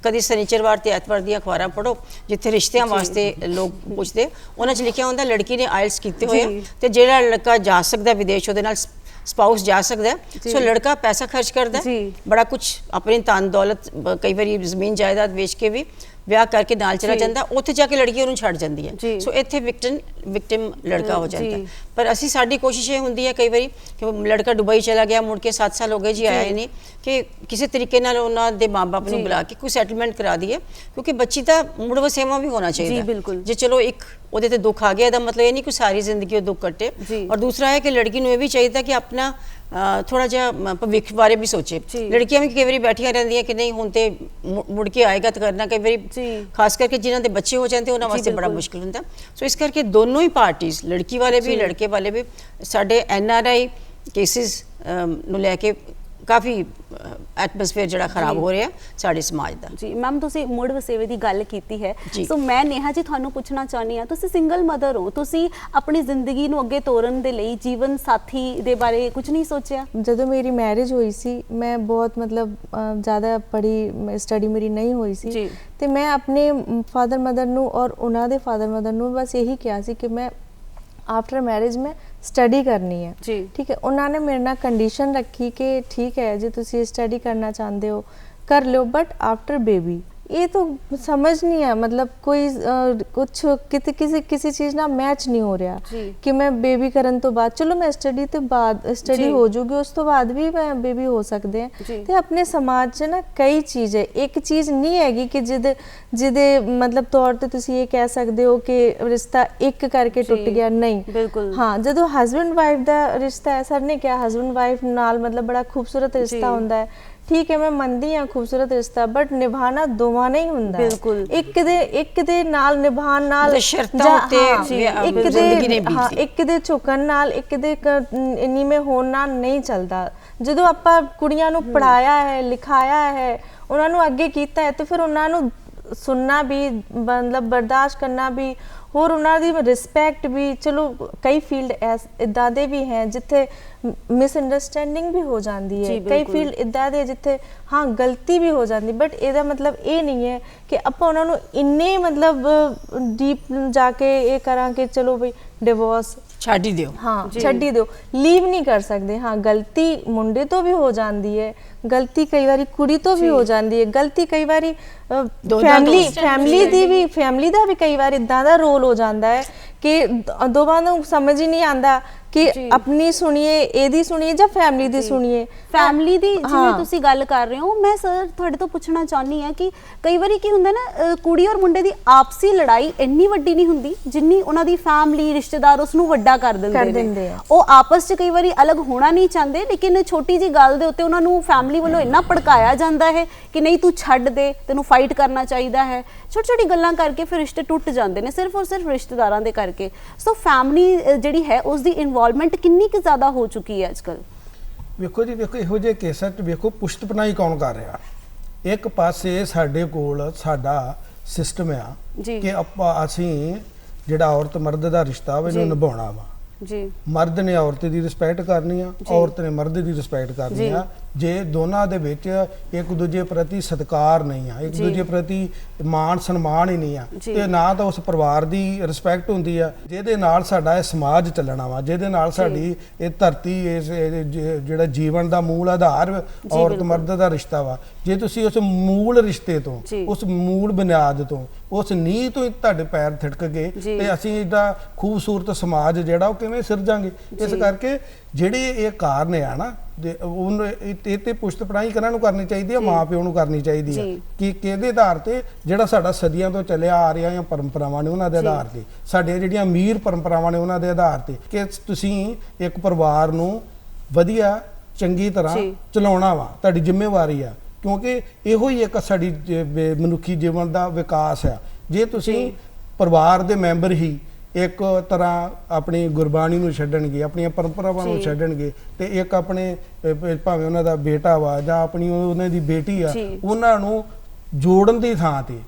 ਕਦੀ ਸ਼ਨੀਚਰਵਾਰ ਤੇ ਐਤਵਾਰ ਦੀਆਂ ਅਖਬਾਰਾਂ ਪੜ੍ਹੋ ਜਿੱਥੇ ਰਿਸ਼ਤਿਆਂ ਵਾਸਤੇ ਲੋਕ ਪੁੱਛਦੇ, ਉਹਨਾਂ 'ਚ ਲਿਖਿਆ ਹੁੰਦਾ ਲੜਕੀ ਨੇ ਆਇਲਟਸ ਕੀਤੇ ਹੋਏ ਤੇ ਜਿਹੜਾ ਲੜਕਾ ਜਾ ਸਕਦਾ ਵਿਦੇਸ਼ ਉਹਦੇ ਨਾਲ ਸਪਾਊਸ ਜਾ ਸਕਦਾ। ਸੋ ਲੜਕਾ ਪੈਸਾ ਖਰਚ ਕਰਦਾ, ਬੜਾ ਕੁਝ ਆਪਣੀ ਧਨ ਦੌਲਤ, ਕਈ ਵਾਰੀ ਜ਼ਮੀਨ ਜਾਇਦਾਦ ਵੇਚ ਕੇ ਵੀ ਵਿਆਹ ਕਰਕੇ ਨਾਲ ਚਲਾ ਜਾਂਦਾ, ਉੱਥੇ ਜਾ ਕੇ ਲੜਕੀ ਉਹਨੂੰ ਛੱਡ ਜਾਂਦੀ ਹੈ। ਸੋ ਇੱਥੇ ਵਿਕਟਿਮ ਲੜਕਾ ਹੋ ਜਾਂਦਾ। ਪਰ ਸਾਡੀ ਕੋਸ਼ਿਸ਼ ਇਹ ਹੁੰਦੀ ਹੈ ਕਈ ਵਾਰੀ ਕਿ ਲੜਕਾ ਦੁਬਈ ਚਲਾ ਗਿਆ, ਮੁੜ ਕੇ 7 ਸਾਲ ਹੋ ਗਏ ਜੀ ਆਇਆ ਹੀ ਨਹੀਂ, ਕਿ ਕਿਸੇ ਤਰੀਕੇ ਨਾਲ ਉਹਨਾਂ ਦੇ ਮਾਂ-ਬਾਪ ਨੂੰ ਬੁਲਾ ਕੇ ਕੋਈ ਸੈਟਲਮੈਂਟ ਕਰਾ ਦਈਏ, ਕਿਉਂਕਿ ਬੱਚੀ ਦਾ ਮੁੜ ਵਸੇਵਾ ਵੀ ਹੋਣਾ ਚਾਹੀਦਾ। ਜੇ ਚਲੋ ਇੱਕ ਉਹਦੇ ਤੇ ਦੁੱਖ ਆ ਗਿਆ, ਇਹਦਾ ਮਤਲਬ ਇਹ ਨਹੀਂ ਕਿ ਸਾਰੀ ਜ਼ਿੰਦਗੀ ਉਹ ਦੁੱਖ ਕੱਟੇ। ਔਰ ਦੂਸਰਾ ਹੈ ਕਿ ਲੜਕੀ ਨੂੰ ਇਹ ਵੀ ਚਾਹੀਦਾ ਕਿ ਆਪਣਾ ਥੋੜਾ ਜਿਹਾ ਭਵਿੱਖ ਬਾਰੇ ਵੀ ਸੋਚੇ। ਲੜਕੀਆਂ ਵੀ ਕਈ ਵਾਰੀ ਬੈਠੀਆਂ ਰਹਿੰਦੀਆਂ ਕਿ ਨਹੀਂ ਹੁਣ ਤੇ ਮੁੜ ਕੇ ਆਏਗਾ ਤਾਂ ਕਰਨਾ, ਕਈ ਵਾਰੀ ਖਾਸ ਕਰਕੇ ਜਿਨ੍ਹਾਂ ਦੇ ਬੱਚੇ ਹੋ ਜਾਂਦੇ ਉਹਨਾਂ ਵਾਸਤੇ ਬੜਾ ਮੁਸ਼ਕਿਲ ਹੁੰਦਾ। ਸੋ ਇਸ ਕਰਕੇ ਦੋਨੋਂ ਹੀ ਪਾਰਟੀਆਂ, ਲੜਕੀ ਵਾਲੇ ਵੀ ਲੜਕੇ ਵਾਲੇ ਵੀ, ਸਾਡੇ NRI ਕੇਸਿਸ ਨੂੰ ਲੈ ਕੇ ਕਾਫੀ ਐਟਮੋਸਫੇਅਰ ਜਿਹੜਾ ਖਰਾਬ ਹੋ ਰਿਹਾ ਸਾਡੇ ਸਮਾਜ ਦਾ। ਜੀ ਮੈਮ, ਤੁਸੀਂ ਮੁੜ ਵਸੇਵੇ ਦੀ ਗੱਲ ਕੀਤੀ ਹੈ, ਜੀ। ਸੋ ਮੈਂ ਨੇਹਾ ਜੀ ਤੁਹਾਨੂੰ ਪੁੱਛਣਾ ਚਾਹੁੰਦੀ ਹਾਂ, ਤੁਸੀਂ ਸਿੰਗਲ ਮਦਰ ਹੋ, ਤੁਸੀਂ ਆਪਣੀ ਜ਼ਿੰਦਗੀ ਨੂੰ ਅੱਗੇ ਤੋਰਨ ਦੇ ਲਈ ਜੀਵਨ ਸਾਥੀ ਦੇ ਬਾਰੇ ਕੁਝ ਨਹੀਂ ਸੋਚਿਆ? ਜਦੋਂ ਮੇਰੀ ਮੈਰਿਜ ਹੋਈ ਸੀ ਮੈਂ ਬਹੁਤ ਮਤਲਬ ਜ਼ਿਆਦਾ ਪੜ੍ਹੀ ਸਟੱਡੀ ਮੇਰੀ ਨਹੀਂ ਹੋਈ ਜੀ। ਸੀ, ਤੇ ਮੈਂ ਆਪਣੇ ਫਾਦਰ ਮਦਰ ਨੂੰ ਔਰ ਉਹਨਾਂ ਦੇ ਫਾਦਰ ਮਦਰ ਨੂੰ ਬਸ ਇਹੀ ਕਿਹਾ ਸੀ ਕਿ ਮੈਂ ਆਫਟਰ ਮੈਰਿਜ ਮੈਂ ਸਟੱਡੀ ਕਰਨੀ ਹੈ। ਜੀ। ਠੀਕ ਹੈ, ਉਹਨਾਂ ਨੇ ਮੇਰੇ ਨਾਲ ਕੰਡੀਸ਼ਨ ਰੱਖੀ ਕਿ ਠੀਕ ਹੈ ਜੇ ਤੁਸੀਂ ਸਟੱਡੀ ਕਰਨਾ ਚਾਹੁੰਦੇ ਹੋ ਕਰ ਲਿਓ, ਬਟ ਆਫਟਰ बेबी। ये तो समझ नहीं है, मतलब कोई कुछ किसी चीज़ ना मैच नहीं हो रहा कि मैं बेबी करन तो बाद चलो मैं स्टडी तो बाद स्टडी हो जूगी, उस तो बाद भी मैं बेबी हो सकते हैं। तो अपने समाज च ना कई चीज़ है, एक चीज़ नहीं हैगी कि जिदे मतलब तौर ते तुसी ये कह सकते हो कि रिश्ता एक करके टुट गया, नहीं। बिल्कुल। हाँ, जो हस्बैंड वाइफ का रिश्ता है, सर ने क्या हस्बैंड वाइफ नाल मतलब बड़ा खूबसूरत रिश्ता होता है, ठीक है मैं मनदी हाँ खूबसूरत रिश्ता, बट निभाना दोवां नहीं हुंदा। बिल्कुल। एक दे नाल निभान नाल शर्तां उत्ते जिंदगी नहीं बीतदी। हाँ, एक दे झुकन नाल एक दे इन्नी में होण नाल नहीं चलदा। ਜਦੋਂ ਆਪਾਂ ਕੁੜੀਆਂ ਨੂੰ ਪੜਾਇਆ ਹੈ, ਲਿਖਾਇਆ ਹੈ, ਉਹਨਾਂ ਨੂੰ ਅੱਗੇ ਕੀਤਾ ਹੈ, ਤੇ ਫਿਰ ਉਹਨਾਂ ਨੂੰ ਸੁਣਨਾ ਵੀ मतलब बर्दाश्त करना भी, और उन्होंने रिस्पैक्ट भी। चलो कई फील्ड इदा दे भी हैं जिथे मिसअंडरस्टैंडिंग भी हो जाती है, कई फील्ड इदा दे जिथे हाँ गलती भी हो जाती, बट ਇਹਦਾ मतलब ये नहीं है कि ਆਪਾਂ ਉਹਨਾਂ ਨੂੰ ਇੰਨੇ मतलब डीप जाके ये करा कि चलो भाई डिवोर्स ਛੱਡ ਹੀ ਦਿਓ। हाँ छड्डी दो, लीव नहीं कर सकते। हाँ, गलती मुंडे तो भी हो जाती है, गलती कई बारी कुड़ी तो भी हो जाती है, गलती कई बारी फैमिली दा भी कई बार इदां दा रोल हो जाता है कि दोवां नूं समझ ही नहीं आता कि अपनी सुनिए एदी सुनिए ਜਾਂ फैमिली दी सुनिए। फैमिली दी जिवें ਤੁਸੀਂ ਗੱਲ ਕਰ ਰਹੇ ਹੋ, ਮੈਂ ਸਰ ਤੁਹਾਡੇ ਤੋਂ ਪੁੱਛਣਾ ਚਾਹੁੰਦੀ ਹਾਂ ਕਿ ਕਈ ਵਾਰੀ ਕੀ ਹੁੰਦਾ ਨਾ, ਕੁੜੀ ਔਰ ਮੁੰਡੇ ਦੀ ਆਪਸੀ ਲੜਾਈ ਇੰਨੀ ਵੱਡੀ ਨਹੀਂ ਹੁੰਦੀ ਜਿੰਨੀ ਉਹਨਾਂ ਦੀ ਫੈਮਿਲੀ ਰਿਸ਼ਤੇਦਾਰ ਉਸ ਨੂੰ ਵੱਡਾ ਕਰ ਦਿੰਦੇ ਨੇ। ਉਹ ਆਪਸ 'ਚ ਕਈ ਵਾਰੀ ਅਲੱਗ ਹੋਣਾ ਨਹੀਂ ਚਾਹੁੰਦੇ, ਲੇਕਿਨ ਛੋਟੀ ਜੀ ਗੱਲ ਦੇ ਉੱਤੇ ਉਹਨਾਂ ਨੂੰ ਫੈਮਿਲੀ ਵੱਲੋਂ ਇੰਨਾ ਭੜਕਾਇਆ ਜਾਂਦਾ ਹੈ ਕਿ ਨਹੀਂ ਤੂੰ ਛੱਡ ਦੇ, ਤੈਨੂੰ ਫਾਈਟ ਕਰਨਾ ਚਾਹੀਦਾ ਹੈ। ਛੋਟੀ ਛੋਟੀ ਗੱਲਾਂ ਕਰਕੇ ਫਿਰ ਰਿਸ਼ਤੇ ਟੁੱਟ ਜਾਂਦੇ ਨੇ ਸਿਰਫ ਔਰ ਸਿਰਫ ਰਿਸ਼ਤੇਦਾਰਾਂ ਦੇ ਕਰਕੇ। ਸੋ ਫੈਮਿਲੀ ਜਿਹੜੀ ਹੈ ਉਸ ਦੀ ਇਨਵੋਲਵਮੈਂਟ ਕਿੰਨੀ ਕੁ ਜ਼ਿਆਦਾ ਹੋ ਚੁੱਕੀ ਹੈ ਅੱਜ ਕੱਲ੍ਹ? ਵੇਖੋ ਜੀ, ਵੇਖੋ ਇਹੋ ਜਿਹੇ ਕੇਸਾਂ 'ਚ ਵੇਖੋ ਪੁਸ਼ਤਪਨਾਹੀ ਕੌਣ ਕਰ ਰਿਹਾ। ਇੱਕ ਪਾਸੇ ਸਾਡੇ ਕੋਲ ਸਾਡਾ ਸਿਸਟਮ ਆ ਕਿ ਅਸੀਂ ਜਿਹੜਾ ਔਰਤ ਮਰਦ ਦਾ ਰਿਸ਼ਤਾ ਵਾ ਇਹਨੂੰ ਨਿਭਾਉਣਾ ਵਾ ਜੀ। ਮਰਦ ਨੇ ਔਰਤ ਦੀ ਰਿਸਪੈਕਟ ਕਰਨੀ ਆ, ਔਰਤ ਨੇ ਮਰਦ ਦੀ ਰਿਸਪੈਕਟ ਕਰਨੀ ਆ। ਜੇ ਦੋਨਾਂ ਦੇ ਵਿੱਚ ਇੱਕ ਦੂਜੇ ਪ੍ਰਤੀ ਸਤਿਕਾਰ ਨਹੀਂ ਆ, ਇੱਕ ਦੂਜੇ ਪ੍ਰਤੀ ਮਾਣ ਸਨਮਾਨ ਹੀ ਨਹੀਂ ਆ, ਤੇ ਨਾ ਤਾਂ ਉਸ ਪਰਿਵਾਰ ਦੀ ਰਿਸਪੈਕਟ ਹੁੰਦੀ ਆ ਜਿਹਦੇ ਨਾਲ ਸਾਡਾ ਇਹ ਸਮਾਜ ਚੱਲਣਾ ਵਾ, ਜਿਹਦੇ ਨਾਲ ਸਾਡੀ ਇਹ ਧਰਤੀ ਜਿਹੜਾ ਜੀਵਨ ਦਾ ਮੂਲ ਆਧਾਰ ਔਰਤ ਮਰਦ ਦਾ ਰਿਸ਼ਤਾ ਵਾ। ਜੇ ਤੁਸੀਂ ਉਸ ਮੂਲ ਰਿਸ਼ਤੇ ਤੋਂ, ਉਸ ਮੂਲ ਬੁਨਿਆਦ ਤੋਂ, ਉਸ ਨੀਂਹ ਤੋਂ ਤੁਹਾਡੇ ਪੈਰ ਥਿੜਕ ਗਏ ਤੇ ਅਸੀਂ ਇਹਦਾ ਖੂਬਸੂਰਤ ਸਮਾਜ ਜਿਹੜਾ ਉਹ ਕਿਵੇਂ ਸਿਰਜਾਂਗੇ? ਇਸ ਕਰਕੇ ਜਿਹੜੇ ਇਹ ਕਾਰਨ ਆ ਨਾ, ਇਹ ਤੇ ਪੁਸ਼ਤਪਨਾਹੀ ਕਿਹਨਾਂ ਨੂੰ ਕਰਨੀ ਚਾਹੀਦੀ ਹੈ? ਮਾਂ ਪਿਓ ਨੂੰ ਕਰਨੀ ਚਾਹੀਦੀ ਹੈ ਕਿ ਕਿਹਦੇ ਆਧਾਰ ਤੇ ਜਿਹੜਾ ਸਾਡਾ ਸਦੀਆਂ ਤੋਂ ਚੱਲਿਆ ਆ ਰਿਹਾ ਜਾਂ ਪਰੰਪਰਾਵਾਂ ਨੇ ਉਹਨਾਂ ਦੇ ਆਧਾਰ ਤੇ, ਸਾਡੀਆਂ ਜਿਹੜੀਆਂ ਅਮੀਰ ਪਰੰਪਰਾਵਾਂ ਨੇ ਉਹਨਾਂ ਦੇ ਆਧਾਰ ਤੇ, ਕਿ ਤੁਸੀਂ ਇੱਕ ਪਰਿਵਾਰ ਨੂੰ ਵਧੀਆ ਚੰਗੀ ਤਰ੍ਹਾਂ ਚਲਾਉਣਾ ਵਾ, ਤੁਹਾਡੀ ਜ਼ਿੰਮੇਵਾਰੀ ਆ, ਕਿਉਂਕਿ ਇਹੋ ਹੀ ਇੱਕ ਸਾਡੀ ਮਨੁੱਖੀ ਜੀਵਨ ਦਾ ਵਿਕਾਸ ਆ। ਜੇ ਤੁਸੀਂ ਪਰਿਵਾਰ ਦੇ ਮੈਂਬਰ ਹੀ ਇੱਕ ਤਰ੍ਹਾਂ ਆਪਣੀ ਗੁਰਬਾਣੀ ਨੂੰ ਛੱਡਣਗੇ, ਆਪਣੀਆਂ ਪਰੰਪਰਾਵਾਂ ਨੂੰ ਛੱਡਣਗੇ, ਤੇ ਇੱਕ ਆਪਣੇ ਭਾਵੇਂ ਉਹਨਾਂ ਦਾ ਬੇਟਾ ਵਾ ਜਾਂ ਆਪਣੀ ਉਹਨਾਂ ਦੀ ਬੇਟੀ ਆ, ਉਹਨਾਂ ਨੂੰ ਜੋੜਨ ਦੀ ਥਾਂ ਤੇ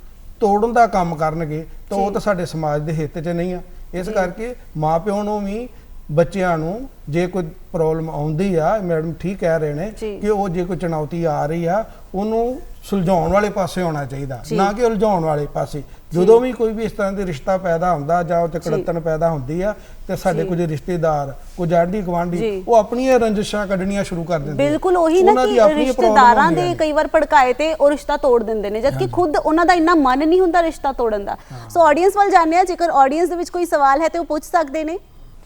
ਤੋੜਨ ਦਾ ਕੰਮ ਕਰਨਗੇ, ਤਾਂ ਉਹ ਤਾਂ ਸਾਡੇ ਸਮਾਜ ਦੇ ਹਿੱਤ 'ਚ ਨਹੀਂ ਆ। ਇਸ ਕਰਕੇ ਮਾਂ ਪਿਓ ਨੂੰ ਵੀ ਬੱਚਿਆਂ ਨੂੰ ਜੇ ਕੋਈ ਪ੍ਰੋਬਲਮ ਆਉਂਦੀ ਆ, ਮੈਡਮ ਠੀਕ ਕਹਿ ਰਹੇ ਨੇ ਕਿ ਉਹ ਜੇ ਕੋਈ ਚੁਣੌਤੀ ਆ ਰਹੀ ਆ ਉਹਨੂੰ ਸੁਲਝਾਉਣ ਵਾਲੇ ਪਾਸੇ ਹੋਣਾ ਚਾਹੀਦਾ, ਨਾ ਕਿ ਉਲਝਾਉਣ ਵਾਲੇ ਪਾਸੇ। ਜਦੋਂ ਵੀ ਕੋਈ ਵੀ ਇਸ ਤਰ੍ਹਾਂ ਦੇ ਰਿਸ਼ਤਾ ਪੈਦਾ ਹੁੰਦਾ ਜਾਂ ਉਹ ਤੇ ਕੜਤਨ ਪੈਦਾ ਹੁੰਦੀ ਆ, ਤੇ ਸਾਡੇ ਕੁਝ ਰਿਸ਼ਤੇਦਾਰ, ਕੁਝ ਆਂਢੀ ਗੁਆਂਢੀ ਉਹ ਆਪਣੀਆਂ ਰੰਜਿਸ਼ਾਂ ਕੱਢਣੀਆਂ ਸ਼ੁਰੂ ਕਰ ਦਿੰਦੇ। ਬਿਲਕੁਲ ਉਹੀ ਨਾ ਕਿ ਰਿਸ਼ਤੇਦਾਰਾਂ ਦੇ ਕਈ ਵਾਰ ਭੜਕਾਏ ਤੇ ਉਹ ਰਿਸ਼ਤਾ ਤੋੜ ਦਿੰਦੇ ਨੇ, ਜਦਕਿ ਖੁਦ ਉਹਨਾਂ ਦਾ ਇੰਨਾ ਮਨ ਨਹੀਂ ਹੁੰਦਾ ਰਿਸ਼ਤਾ ਤੋੜਨ ਦਾ। ਸੋ ਆਡੀਅנס ਵੱਲ ਜਾਂਦੇ ਆ, ਜੇਕਰ ਆਡੀਅנס ਦੇ ਵਿੱਚ ਕੋਈ ਸਵਾਲ ਹੈ ਤੇ ਉਹ ਪੁੱਛ ਸਕਦੇ ਨੇ।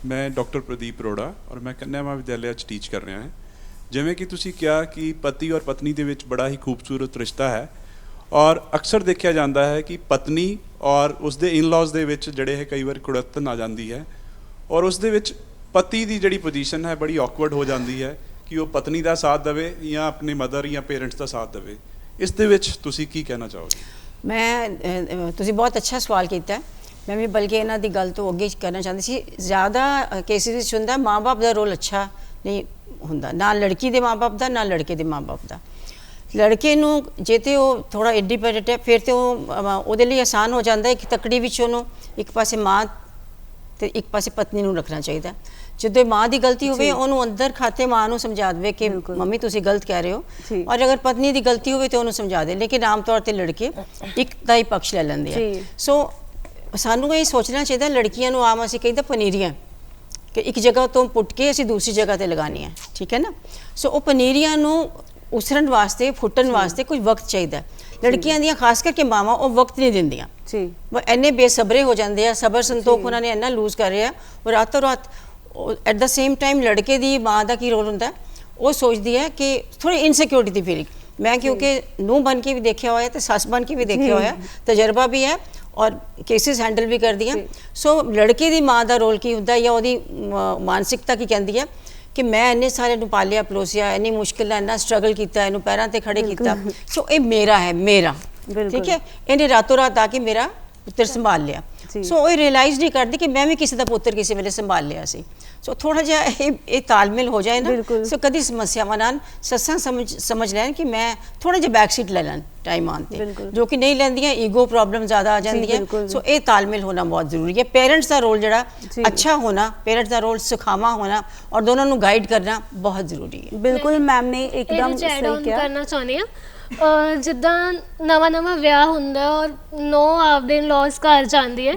ਮੈਂ ਡਾਕਟਰ ਪ੍ਰਦੀਪ ਅਰੋੜਾ ਔਰ ਮੈਂ ਕੰਨਿਆ ਮਹਾਵਿਦਿਆਲਿਆ 'ਚ ਟੀਚ ਕਰ ਰਿਹਾ ਹਾਂ। ਜਿਵੇਂ ਕਿ ਤੁਸੀਂ ਕਿਹਾ ਕਿ ਪਤੀ ਔਰ ਪਤਨੀ ਦੇ ਵਿੱਚ ਬੜਾ ਹੀ ਖੂਬਸੂਰਤ ਰਿਸ਼ਤਾ ਹੈ, ਔਰ ਅਕਸਰ ਦੇਖਿਆ ਜਾਂਦਾ ਹੈ ਕਿ ਪਤਨੀ ਔਰ ਉਸਦੇ ਇਨ-ਲॉज ਦੇ ਵਿੱਚ ਜਿਹੜੇ ਹੈ ਕਈ ਵਾਰ ਕੁੜੱਤਨ ਆ ਜਾਂਦੀ ਹੈ, ਔਰ ਉਸ ਦੇ ਵਿੱਚ ਪਤੀ ਦੀ ਜਿਹੜੀ ਪੋਜੀਸ਼ਨ ਹੈ ਬੜੀ ਔਕਵਰਡ ਹੋ ਜਾਂਦੀ ਹੈ ਕਿ ਉਹ ਪਤਨੀ ਦਾ ਸਾਥ ਦੇਵੇ ਜਾਂ ਆਪਣੇ ਮਦਰ ਜਾਂ ਪੇਰੈਂਟਸ ਦਾ ਸਾਥ ਦੇਵੇ। ਇਸ ਦੇ ਵਿੱਚ ਤੁਸੀਂ ਕੀ ਕਹਿਣਾ ਚਾਹੋਗੇ? ਮੈਂ ਤੁਸੀਂ ਬਹੁਤ ਅੱਛਾ ਸਵਾਲ ਕੀਤਾ। ਮੈਂ ਵੀ ਬਲਕਿ ਇਹਨਾਂ ਦੀ ਗੱਲ ਤੋਂ ਅੱਗੇ ਕਰਨਾ ਚਾਹੁੰਦੀ ਸੀ। ਜ਼ਿਆਦਾ ਕੇਸਿਸ ਵਿੱਚ ਹੁੰਦਾ ਮਾਂ ਬਾਪ ਦਾ ਰੋਲ ਅੱਛਾ ਨਹੀਂ ਹੁੰਦਾ, ਨਾ ਲੜਕੀ ਦੇ ਮਾਂ-ਬਾਪ ਦਾ ਨਾ ਲੜਕੇ ਦੇ ਮਾਂ-ਬਾਪ ਦਾ। ਲੜਕੇ ਨੂੰ ਜੇ ਤੇ ਉਹ ਥੋੜਾ ਇੰਡੀਪੈਂਡੈਂਟ ਹੈ ਫਿਰ ਤੇ ਉਹਦੇ ਲਈ ਆਸਾਨ ਹੋ ਜਾਂਦਾ ਹੈ ਕਿ ਤਕੜੀ ਵਿੱਚ ਉਹਨੂੰ ਇੱਕ ਪਾਸੇ ਮਾਂ ਤੇ ਇੱਕ ਪਾਸੇ ਪਤਨੀ ਨੂੰ ਰੱਖਣਾ ਚਾਹੀਦਾ। ਜਦੋਂ ਮਾਂ ਦੀ ਗਲਤੀ ਹੋਵੇ ਉਹਨੂੰ ਅੰਦਰ ਖਾਤੇ ਮਾਂ ਨੂੰ ਸਮਝਾ ਦੇਵੇ ਕਿ ਮੰਮੀ ਤੁਸੀਂ ਗਲਤ ਕਹਿ ਰਹੇ ਹੋ, ਔਰ ਅਗਰ ਪਤਨੀ ਦੀ ਗਲਤੀ ਹੋਵੇ ਤੇ ਉਹਨੂੰ ਸਮਝਾ ਦੇ। ਲੇਕਿਨ ਆਮ ਤੌਰ ਤੇ ਲੜਕੇ ਇੱਕ ਦਾ ਹੀ ਪਕਸ਼ ਲੈ ਲੈਂਦੇ ਆ। ਸੋ ਸਾਨੂੰ ਇਹ ਸੋਚਣਾ ਚਾਹੀਦਾ, ਲੜਕੀਆਂ ਨੂੰ ਆਮ ਅਸੀਂ ਕਹਿੰਦੇ ਪਨੀਰੀਆਂ ਕਿ ਇੱਕ ਜਗ੍ਹਾ ਤੋਂ ਪੁੱਟ ਕੇ ਅਸੀਂ ਦੂਸਰੀ ਜਗ੍ਹਾ ਤੇ ਲਗਾਉਣੀ ਹੈ, ਠੀਕ ਹੈ ਨਾ। ਸੋ ਉਹ ਪਨੀਰੀਆਂ ਨੂੰ ਉਸਰਨ ਵਾਸਤੇ, ਫੁੱਟਣ ਵਾਸਤੇ ਕੁਝ ਵਕਤ ਚਾਹੀਦਾ। ਲੜਕੀਆਂ ਦੀਆਂ ਖਾਸ ਕਰਕੇ ਮਾਵਾਂ ਉਹ ਵਕਤ ਨਹੀਂ ਦਿੰਦੀਆਂ, ਉਹ ਇੰਨੇ ਬੇਸਬਰੇ ਹੋ ਜਾਂਦੇ ਆ, ਸਬਰ ਸੰਤੋਖ ਉਹਨਾਂ ਨੇ ਇੰਨਾ ਲੂਜ਼ ਕਰ ਰਿਹਾ। ਉਹ ਰਾਤੋਂ ਰਾਤ ਐਟ ਦ ਸੇਮ ਟਾਈਮ ਲੜਕੇ ਦੀ ਮਾਂ ਦਾ ਕੀ ਰੋਲ ਹੁੰਦਾ, ਉਹ ਸੋਚਦੀ ਹੈ ਕਿ ਥੋੜੀ ਇਨਸਿਕਿਉਰਿਟੀ ਦੀ ਫੀਲਿੰਗ। ਮੈਂ ਕਿਉਂਕਿ ਨੂੰਹ ਬਣ ਕੇ ਵੀ ਦੇਖਿਆ ਹੋਇਆ ਤੇ ਸੱਸ ਬਣ ਕੇ ਵੀ ਦੇਖਿਆ ਹੋਇਆ, ਤਜਰਬਾ ਵੀ ਹੈ ਔਰ ਕੇਸਿਸ ਹੈਂਡਲ ਵੀ ਕਰਦੀ ਹਾਂ। ਸੋ ਲੜਕੇ ਦੀ ਮਾਂ ਦਾ ਰੋਲ ਕੀ ਹੁੰਦਾ ਜਾਂ ਉਹਦੀ ਮਾਨਸਿਕਤਾ ਕੀ ਕਹਿੰਦੀ ਹੈ ਕਿ ਮੈਂ ਇੰਨੇ ਸਾਰੇ ਨੂੰ ਪਾਲਿਆ ਪਲੋਸਿਆ, ਇੰਨੀ ਮੁਸ਼ਕਿਲ ਨਾਲ ਇੰਨਾ ਸਟਰਗਲ ਕੀਤਾ, ਇਹਨੂੰ ਪੈਰਾਂ ਤੇ ਖੜੇ ਕੀਤਾ, ਸੋ ਇਹ ਮੇਰਾ ਹੈ, ਮੇਰਾ, ਠੀਕ ਹੈ। ਇਹਨੇ ਰਾਤੋਂ ਰਾਤ ਆ ਕੇ ਮੇਰਾ ਪੁੱਤਰ ਸੰਭਾਲ ਲਿਆ। ਸੋ ਉਹ ਰਿਅਲਾਈਜ਼ ਨਹੀਂ ਕਰਦੀ ਕਿ ਮੈਂ ਵੀ ਕਿਸੇ ਦਾ ਪੁੱਤਰ ਕਿਸੇ ਵੇਲੇ ਸੰਭਾਲ ਲਿਆ ਸੀ। ਸੋ ਥੋੜਾ ਜਿਹਾ ਇਹ ਤਾਲਮੇਲ ਹੋ ਜਾਏ ਨਾ, ਸੋ ਕਦੀ ਸਮੱਸਿਆਵਾਂ ਨਾਲ ਸੱਸਾਂ ਸਮਝ ਲੈਣ ਕਿ ਮੈਂ ਥੋੜਾ ਜਿਹਾ ਬੈਕ ਸੀਟ ਲੈ ਲੈਣ ਟਾਈਮ ਆਉਣ ਤੇ, ਜੋ ਕਿ ਨਹੀਂ ਲੈਂਦੀਆਂ, ਈਗੋ ਪ੍ਰੋਬਲਮ ਜ਼ਿਆਦਾ ਆ ਜਾਂਦੀਆਂ। ਸੋ ਇਹ ਤਾਲਮੇਲ ਹੋਣਾ ਬਹੁਤ ਜ਼ਰੂਰੀ ਹੈ। ਪੇਰੈਂਟਸ ਦਾ ਰੋਲ ਜਿਹੜਾ ਅੱਛਾ ਹੋਣਾ, ਪੇਰੈਂਟਸ ਦਾ ਰੋਲ ਸਿਖਾਵਾਂ ਹੋਣਾ ਔਰ ਦੋਨਾਂ ਨੂੰ ਗਾਈਡ ਕਰਨਾ ਬਹੁਤ ਜ਼ਰੂਰੀ ਹੈ। ਬਿਲਕੁਲ ਮੈਮ ਨੇ ਇੱਕਦਮ ਸਹੀ ਕਿਹਾ। ਕਰਨਾ ਚਾਹੁੰਦੇ ਆ ਜਿੱਦਾਂ ਨਵਾਂ ਵਿਆਹ ਹੁੰਦਾ ਔਰ ਨੋ ਆਪਦੇ ਲੌਸ ਘਰ ਜਾਂਦੀ ਹੈ,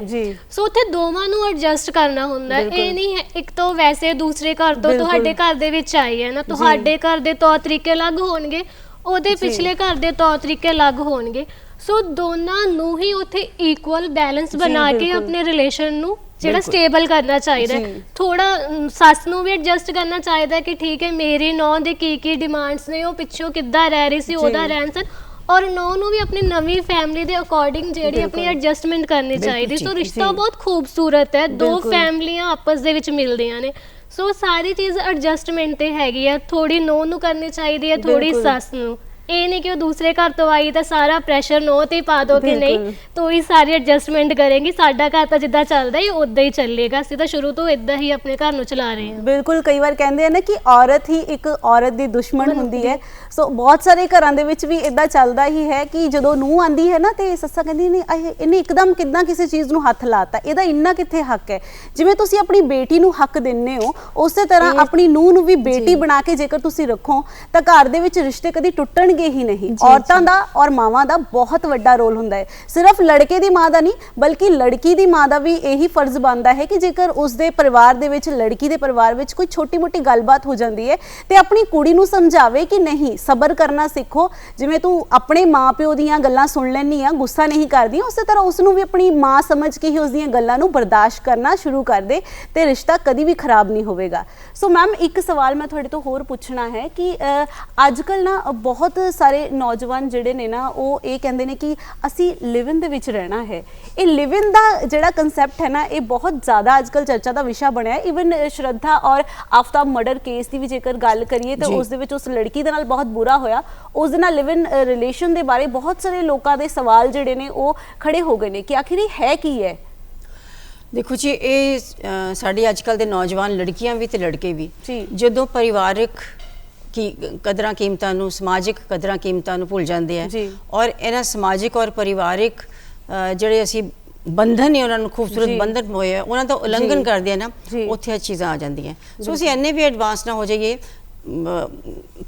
ਸੋ ਉੱਥੇ ਦੋਵਾਂ ਨੂੰ ਐਡਜਸਟ ਕਰਨਾ ਹੁੰਦਾ। ਇਹ ਨਹੀਂ ਹੈ ਇੱਕ ਤੋਂ ਵੈਸੇ ਦੂਸਰੇ ਘਰ ਤੋਂ ਤੁਹਾਡੇ ਘਰ ਦੇ ਵਿੱਚ ਆਈ ਹੈ ਨਾ, ਤੁਹਾਡੇ ਘਰ ਦੇ ਤੌਰ ਤਰੀਕੇ ਅਲੱਗ ਹੋਣਗੇ, ਉਹਦੇ ਪਿਛਲੇ ਘਰ ਦੇ ਤੌਰ ਤਰੀਕੇ ਅਲੱਗ ਹੋਣਗੇ। ਸੋ ਦੋਨਾਂ ਨੂੰ ਹੀ ਉੱਥੇ ਇਕੁਅਲ ਬੈਲੈਂਸ ਬਣਾ ਕੇ ਆਪਣੇ ਰਿਲੇਸ਼ਨ ਨੂੰ ਜਿਹੜਾ ਸਟੇਬਲ ਕਰਨਾ ਚਾਹੀਦਾ ਹੈ। ਥੋੜਾ ਸੱਸ ਨੂੰ ਵੀ ਐਡਜਸਟ ਕਰਨਾ ਚਾਹੀਦਾ ਕਿ ਠੀਕ ਹੈ ਮੇਰੀ ਨੌਂ ਦੇ ਕੀ ਡਿਮਾਂਡਸ ਨੇ, ਉਹ ਪਿੱਛੋਂ ਕਿੱਦਾਂ ਰਹਿ ਰਹੀ ਸੀ, ਉਹਦਾ ਰਹਿਣ ਸਹਿਣ, ਔਰ ਨੌਂ ਨੂੰ ਵੀ ਆਪਣੀ ਨਵੀਂ ਫੈਮਿਲੀ ਦੇ ਅਕੋਰਡਿੰਗ ਜਿਹੜੀ ਆਪਣੀ ਐਡਜਸਟਮੈਂਟ ਕਰਨੀ ਚਾਹੀਦੀ। ਸੋ ਰਿਸ਼ਤਾ ਬਹੁਤ ਖੂਬਸੂਰਤ ਹੈ, ਦੋ ਫੈਮਲੀਆਂ ਆਪਸ ਦੇ ਵਿੱਚ ਮਿਲਦੀਆਂ ਨੇ। ਸੋ ਸਾਰੀ ਚੀਜ਼ ਐਡਜਸਟਮੈਂਟ ਤੇ ਹੈਗੀ ਆ, ਥੋੜੀ ਨੌਂ ਨੂੰ ਕਰਨੀ ਚਾਹੀਦੀ ਹੈ, ਥੋੜੀ ਸੱਸ ਨੂੰ। ਇਹ ਨਹੀਂ ਕਿ ਉਹ ਦੂਸਰੇ ਘਰ ਤੋਂ ਆਈ ਤਾਂ ਸਾਰਾ ਪ੍ਰੈਸ਼ਰ ਨੋ ਤੇ ਪਾ ਦੋ ਕਿ ਨਹੀਂ ਤੂੰ ਹੀ ਸਾਰੀ ਐਡਜਸਟਮੈਂਟ ਕਰੇਗੀ, ਸਾਡਾ ਘਰ ਤਾਂ ਜਿੱਦਾਂ ਚੱਲਦਾ ਹੀ ਉਦਾਂ ਹੀ ਚੱਲੇਗਾ, ਅਸੀਂ ਤਾਂ ਸ਼ੁਰੂ ਤੋਂ ਇਦਾਂ ਹੀ ਆਪਣੇ ਘਰ ਨੂੰ ਚਲਾ ਰਹੇ ਹਾਂ। ਬਿਲਕੁਲ, ਕਈ ਵਾਰ ਕਹਿੰਦੇ ਆ ਨਾ ਕਿ ਔਰਤ ਹੀ ਇੱਕ ਔਰਤ ਦੀ ਦੁਸ਼ਮਣ ਹੁੰਦੀ ਹੈ। ਸੋ ਬਹੁਤ ਸਾਰੇ ਘਰਾਂ ਦੇ ਵਿੱਚ ਵੀ ਇਦਾਂ ਚੱਲਦਾ ਹੀ ਹੈ ਕਿ ਜਦੋਂ ਨੂੰਹ ਆਂਦੀ ਹੈ ਨਾ ਤੇ ਸੱਸਾਂ ਕਹਿੰਦੀ ਨਹੀਂ ਇਹਨੇ ਇੱਕਦਮ ਕਿੱਦਾਂ ਕਿਸੇ ਚੀਜ਼ ਨੂੰ ਹੱਥ ਲਾਤਾ, ਇਹਦਾ ਇੰਨਾ ਕਿੱਥੇ ਹੱਕ ਹੈ। ਜਿਵੇਂ ਤੁਸੀਂ ਆਪਣੀ ਬੇਟੀ ਨੂੰ ਹੱਕ ਦਿੰਦੇ ਹੋ ਉਸੇ ਤਰ੍ਹਾਂ ਆਪਣੀ ਨੂੰਹ ਨੂੰ ਵੀ ਬੇਟੀ ਬਣਾ ਕੇ ਜੇਕਰ ਤੁਸੀਂ ਰੱਖੋ ਤਾਂ ਘਰ ਦੇ ਵਿੱਚ ਰਿਸ਼ਤੇ ਕਦੀ ਟੁੱਟਣਗੇ ਹੀ ਨਹੀਂ। ਔਰਤਾਂ ਦਾ ਔਰ ਮਾਵਾਂ ਦਾ ਬਹੁਤ ਵੱਡਾ ਰੋਲ ਹੁੰਦਾ ਹੈ, ਸਿਰਫ ਲੜਕੇ ਦੀ ਮਾਂ ਦਾ ਨਹੀਂ ਬਲਕਿ ਲੜਕੀ ਦੀ ਮਾਂ ਦਾ ਵੀ ਇਹੀ ਫਰਜ਼ ਬਣਦਾ ਹੈ ਕਿ ਜੇਕਰ ਉਸਦੇ ਪਰਿਵਾਰ ਦੇ ਵਿੱਚ, ਲੜਕੀ ਦੇ ਪਰਿਵਾਰ ਵਿੱਚ ਕੋਈ ਛੋਟੀ ਮੋਟੀ ਗੱਲਬਾਤ ਹੋ ਜਾਂਦੀ ਹੈ ਤੇ ਆਪਣੀ ਕੁੜੀ ਨੂੰ ਸਮਝਾਵੇ ਕਿ ਨਹੀਂ ਸਬਰ ਕਰਨਾ ਸਿੱਖੋ। ਜਿਵੇਂ ਤੂੰ ਆਪਣੇ ਮਾਂ-ਪਿਓ ਦੀਆਂ ਗੱਲਾਂ ਸੁਣ ਲੈਣੀ ਆ, ਗੁੱਸਾ ਨਹੀਂ ਕਰਦੀ, ਉਸੇ ਤਰ੍ਹਾਂ ਉਸ ਨੂੰ ਵੀ ਆਪਣੀ ਮਾਂ ਸਮਝ ਕੇ ਹੀ ਉਸ ਦੀਆਂ ਗੱਲਾਂ ਨੂੰ ਬਰਦਾਸ਼ਤ ਕਰਨਾ ਸ਼ੁਰੂ ਕਰ ਦੇ ਤੇ ਰਿਸ਼ਤਾ ਕਦੀ ਵੀ ਖਰਾਬ ਨਹੀਂ ਹੋਵੇਗਾ। ਸੋ ਮੈਮ ਇੱਕ ਸਵਾਲ ਮੈਂ ਤੁਹਾਡੇ ਤੋਂ ਹੋਰ ਪੁੱਛਣਾ ਹੈ ਕਿ ਅੱਜ ਕੱਲ੍ਹ ਨਾ ਬਹੁਤ ਸਾਰੇ ਨੌਜਵਾਨ ਜਿਹੜੇ ਨੇ ਨਾ ਉਹ ਇਹ ਕਹਿੰਦੇ ਨੇ ਕਿ ਅਸੀਂ ਲਿਵ ਇਨ ਦੇ ਵਿੱਚ ਰਹਿਣਾ ਹੈ। ਇਹ ਲਿਵ ਇਨ ਦਾ ਜਿਹੜਾ ਕਨਸੈਪਟ ਹੈ ਨਾ ਇਹ ਬਹੁਤ ਜ਼ਿਆਦਾ ਅੱਜ ਕੱਲ੍ਹ ਚਰਚਾ ਦਾ ਵਿਸ਼ਾ ਬਣਿਆ ਹੈ। ਇਵਨ ਸ਼ਰਧਾ ਔਰ ਆਫਤਾਬ ਮਰਡਰ ਕੇਸ ਦੀ ਵੀ ਜੇਕਰ ਗੱਲ ਕਰੀਏ ਤਾਂ ਉਸ ਦੇ ਵਿੱਚ ਉਸ ਲੜਕੀ ਦੇ ਨਾਲ ਬਹੁਤ ਬੁਰਾ ਹੋਇਆ, ਉਸ ਦੇ ਨਾਲ ਲਿਵ ਇਨ ਰਿਲੇਸ਼ਨ ਦੇ ਬਾਰੇ ਬਹੁਤ ਸਾਰੇ ਲੋਕਾਂ ਦੇ ਸਵਾਲ ਜਿਹੜੇ ਨੇ ਉਹ ਖੜੇ ਹੋ ਗਏ ਨੇ ਕਿ ਆਖਿਰ ਇਹ ਹੈ ਕੀ ਹੈ। ਦੇਖੋ ਜੀ, ਇਹ ਸਾਡੇ ਅੱਜ ਕੱਲ੍ਹ ਦੇ ਨੌਜਵਾਨ ਲੜਕੀਆਂ ਵੀ ਤੇ ਲੜਕੇ ਵੀ ਜਦੋਂ ਪਰਿਵਾਰਕ ਕੀ ਕਦਰਾਂ ਕੀਮਤਾਂ ਨੂੰ, ਸਮਾਜਿਕ ਕਦਰਾਂ ਕੀਮਤਾਂ ਨੂੰ ਭੁੱਲ ਜਾਂਦੇ ਆ ਔਰ ਇਹਨਾਂ ਸਮਾਜਿਕ ਔਰ ਪਰਿਵਾਰਿਕ ਜਿਹੜੇ ਅਸੀਂ ਬੰਧਨ ਨੇ ਉਹਨਾਂ ਨੂੰ ਖੂਬਸੂਰਤ ਬੰਧਨ ਹੋਏ ਆ ਉਹਨਾਂ ਦਾ ਉਲੰਘਣ ਕਰਦੇ ਆ ਨਾ, ਉੱਥੇ ਇਹ ਚੀਜ਼ਾਂ ਆ ਜਾਂਦੀਆਂ। ਸੋ ਅਸੀਂ ਇੰਨੇ ਵੀ ਐਡਵਾਂਸ ਨਾ ਹੋ ਜਾਈਏ।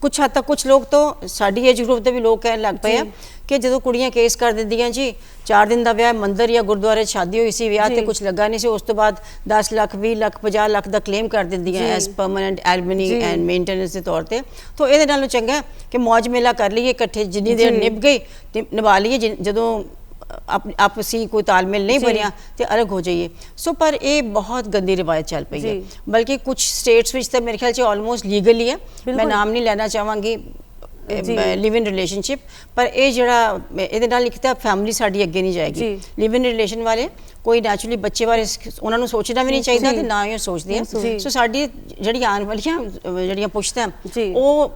ਕੁਛ ਹੱਦ ਤੱਕ ਕੁਛ ਲੋਕ ਤਾਂ ਸਾਡੀ ਏਜ ਗਰੁੱਪ ਦੇ ਵੀ ਲੋਕ ਕਹਿਣ ਲੱਗ ਪਏ ਆ ਕਿ ਜਦੋਂ ਕੁੜੀਆਂ ਕੇਸ ਕਰ ਦਿੰਦੀਆਂ ਜੀ 4 ਦਿਨ ਦਾ ਵਿਆਹ ਮੰਦਰ ਜਾਂ ਗੁਰਦੁਆਰੇ ਸ਼ਾਦੀ ਹੋਈ ਸੀ, ਵਿਆਹ ਤੇ ਕੁਛ ਲੱਗਾ ਨਹੀਂ ਸੀ, ਉਸ ਤੋਂ ਬਾਅਦ 10 ਲੱਖ 20 ਲੱਖ 50 ਲੱਖ ਦਾ ਕਲੇਮ ਕਰ ਦਿੰਦੀਆਂ S permanent alumni and maintenance ਦੇ ਤੌਰ ਤੇ। ਤਾਂ ਇਹਦੇ ਨਾਲੋਂ ਚੰਗਾ ਕਿ ਮੌਜ ਮੇਲਾ ਕਰ ਲਈਏ ਇਕੱਠੇ, ਜਿੰਨੀ ਦੇਰ ਨਿਭ ਗਈ ਤੇ ਨਿਭਾ ਲਈਏ, ਜਦੋਂ ਆਪਸੀ ਕੋਈ ਤਾਲਮੇਲ ਨਹੀਂ ਬਣਿਆ ਤੇ ਅਲੱਗ ਹੋ ਜਾਈਏ। ਸੋ ਪਰ ਇਹ ਬਹੁਤ ਗੰਦੀ ਰਿਵਾਇਤ ਚੱਲ ਪਈ ਹੈ, ਬਲਕਿ ਕੁਝ ਸਟੇਟਸ ਵਿੱਚ ਤਾਂ ਮੇਰੇ ਖਿਆਲ 'ਚ ਆਲਮੋਸਟ ਲੀਗਲੀ ਹੈ, ਮੈਂ ਨਾਮ ਨਹੀਂ ਲੈਣਾ ਚਾਹਾਂਗੀ ਲਿਵ ਇਨ ਰਿਲੇਸ਼ਨਸ਼ਿਪ, ਪਰ ਇਹ ਜਿਹੜਾ ਇਹਦੇ ਨਾਲ ਇੱਕ ਤਾਂ ਫੈਮਿਲੀ ਸਾਡੀ ਅੱਗੇ ਨਹੀਂ ਜਾਏਗੀ। ਲਿਵ ਇਨ ਰਿਲੇਸ਼ਨ ਵਾਲੇ ਕੋਈ ਨੈਚੁਰਲੀ ਬੱਚੇ ਬਾਰੇ ਉਹਨਾਂ ਨੂੰ ਸੋਚਣਾ ਵੀ ਨਹੀਂ ਚਾਹੀਦਾ ਤੇ ਨਾ ਹੀ ਉਹ ਸੋਚਦੇ ਆ। ਸੋ ਸਾਡੀ ਜਿਹੜੀ ਆਉਣ ਵਾਲੀਆਂ ਜਿਹੜੀਆਂ ਪੁਸ਼ਤਾਂ ਉਹ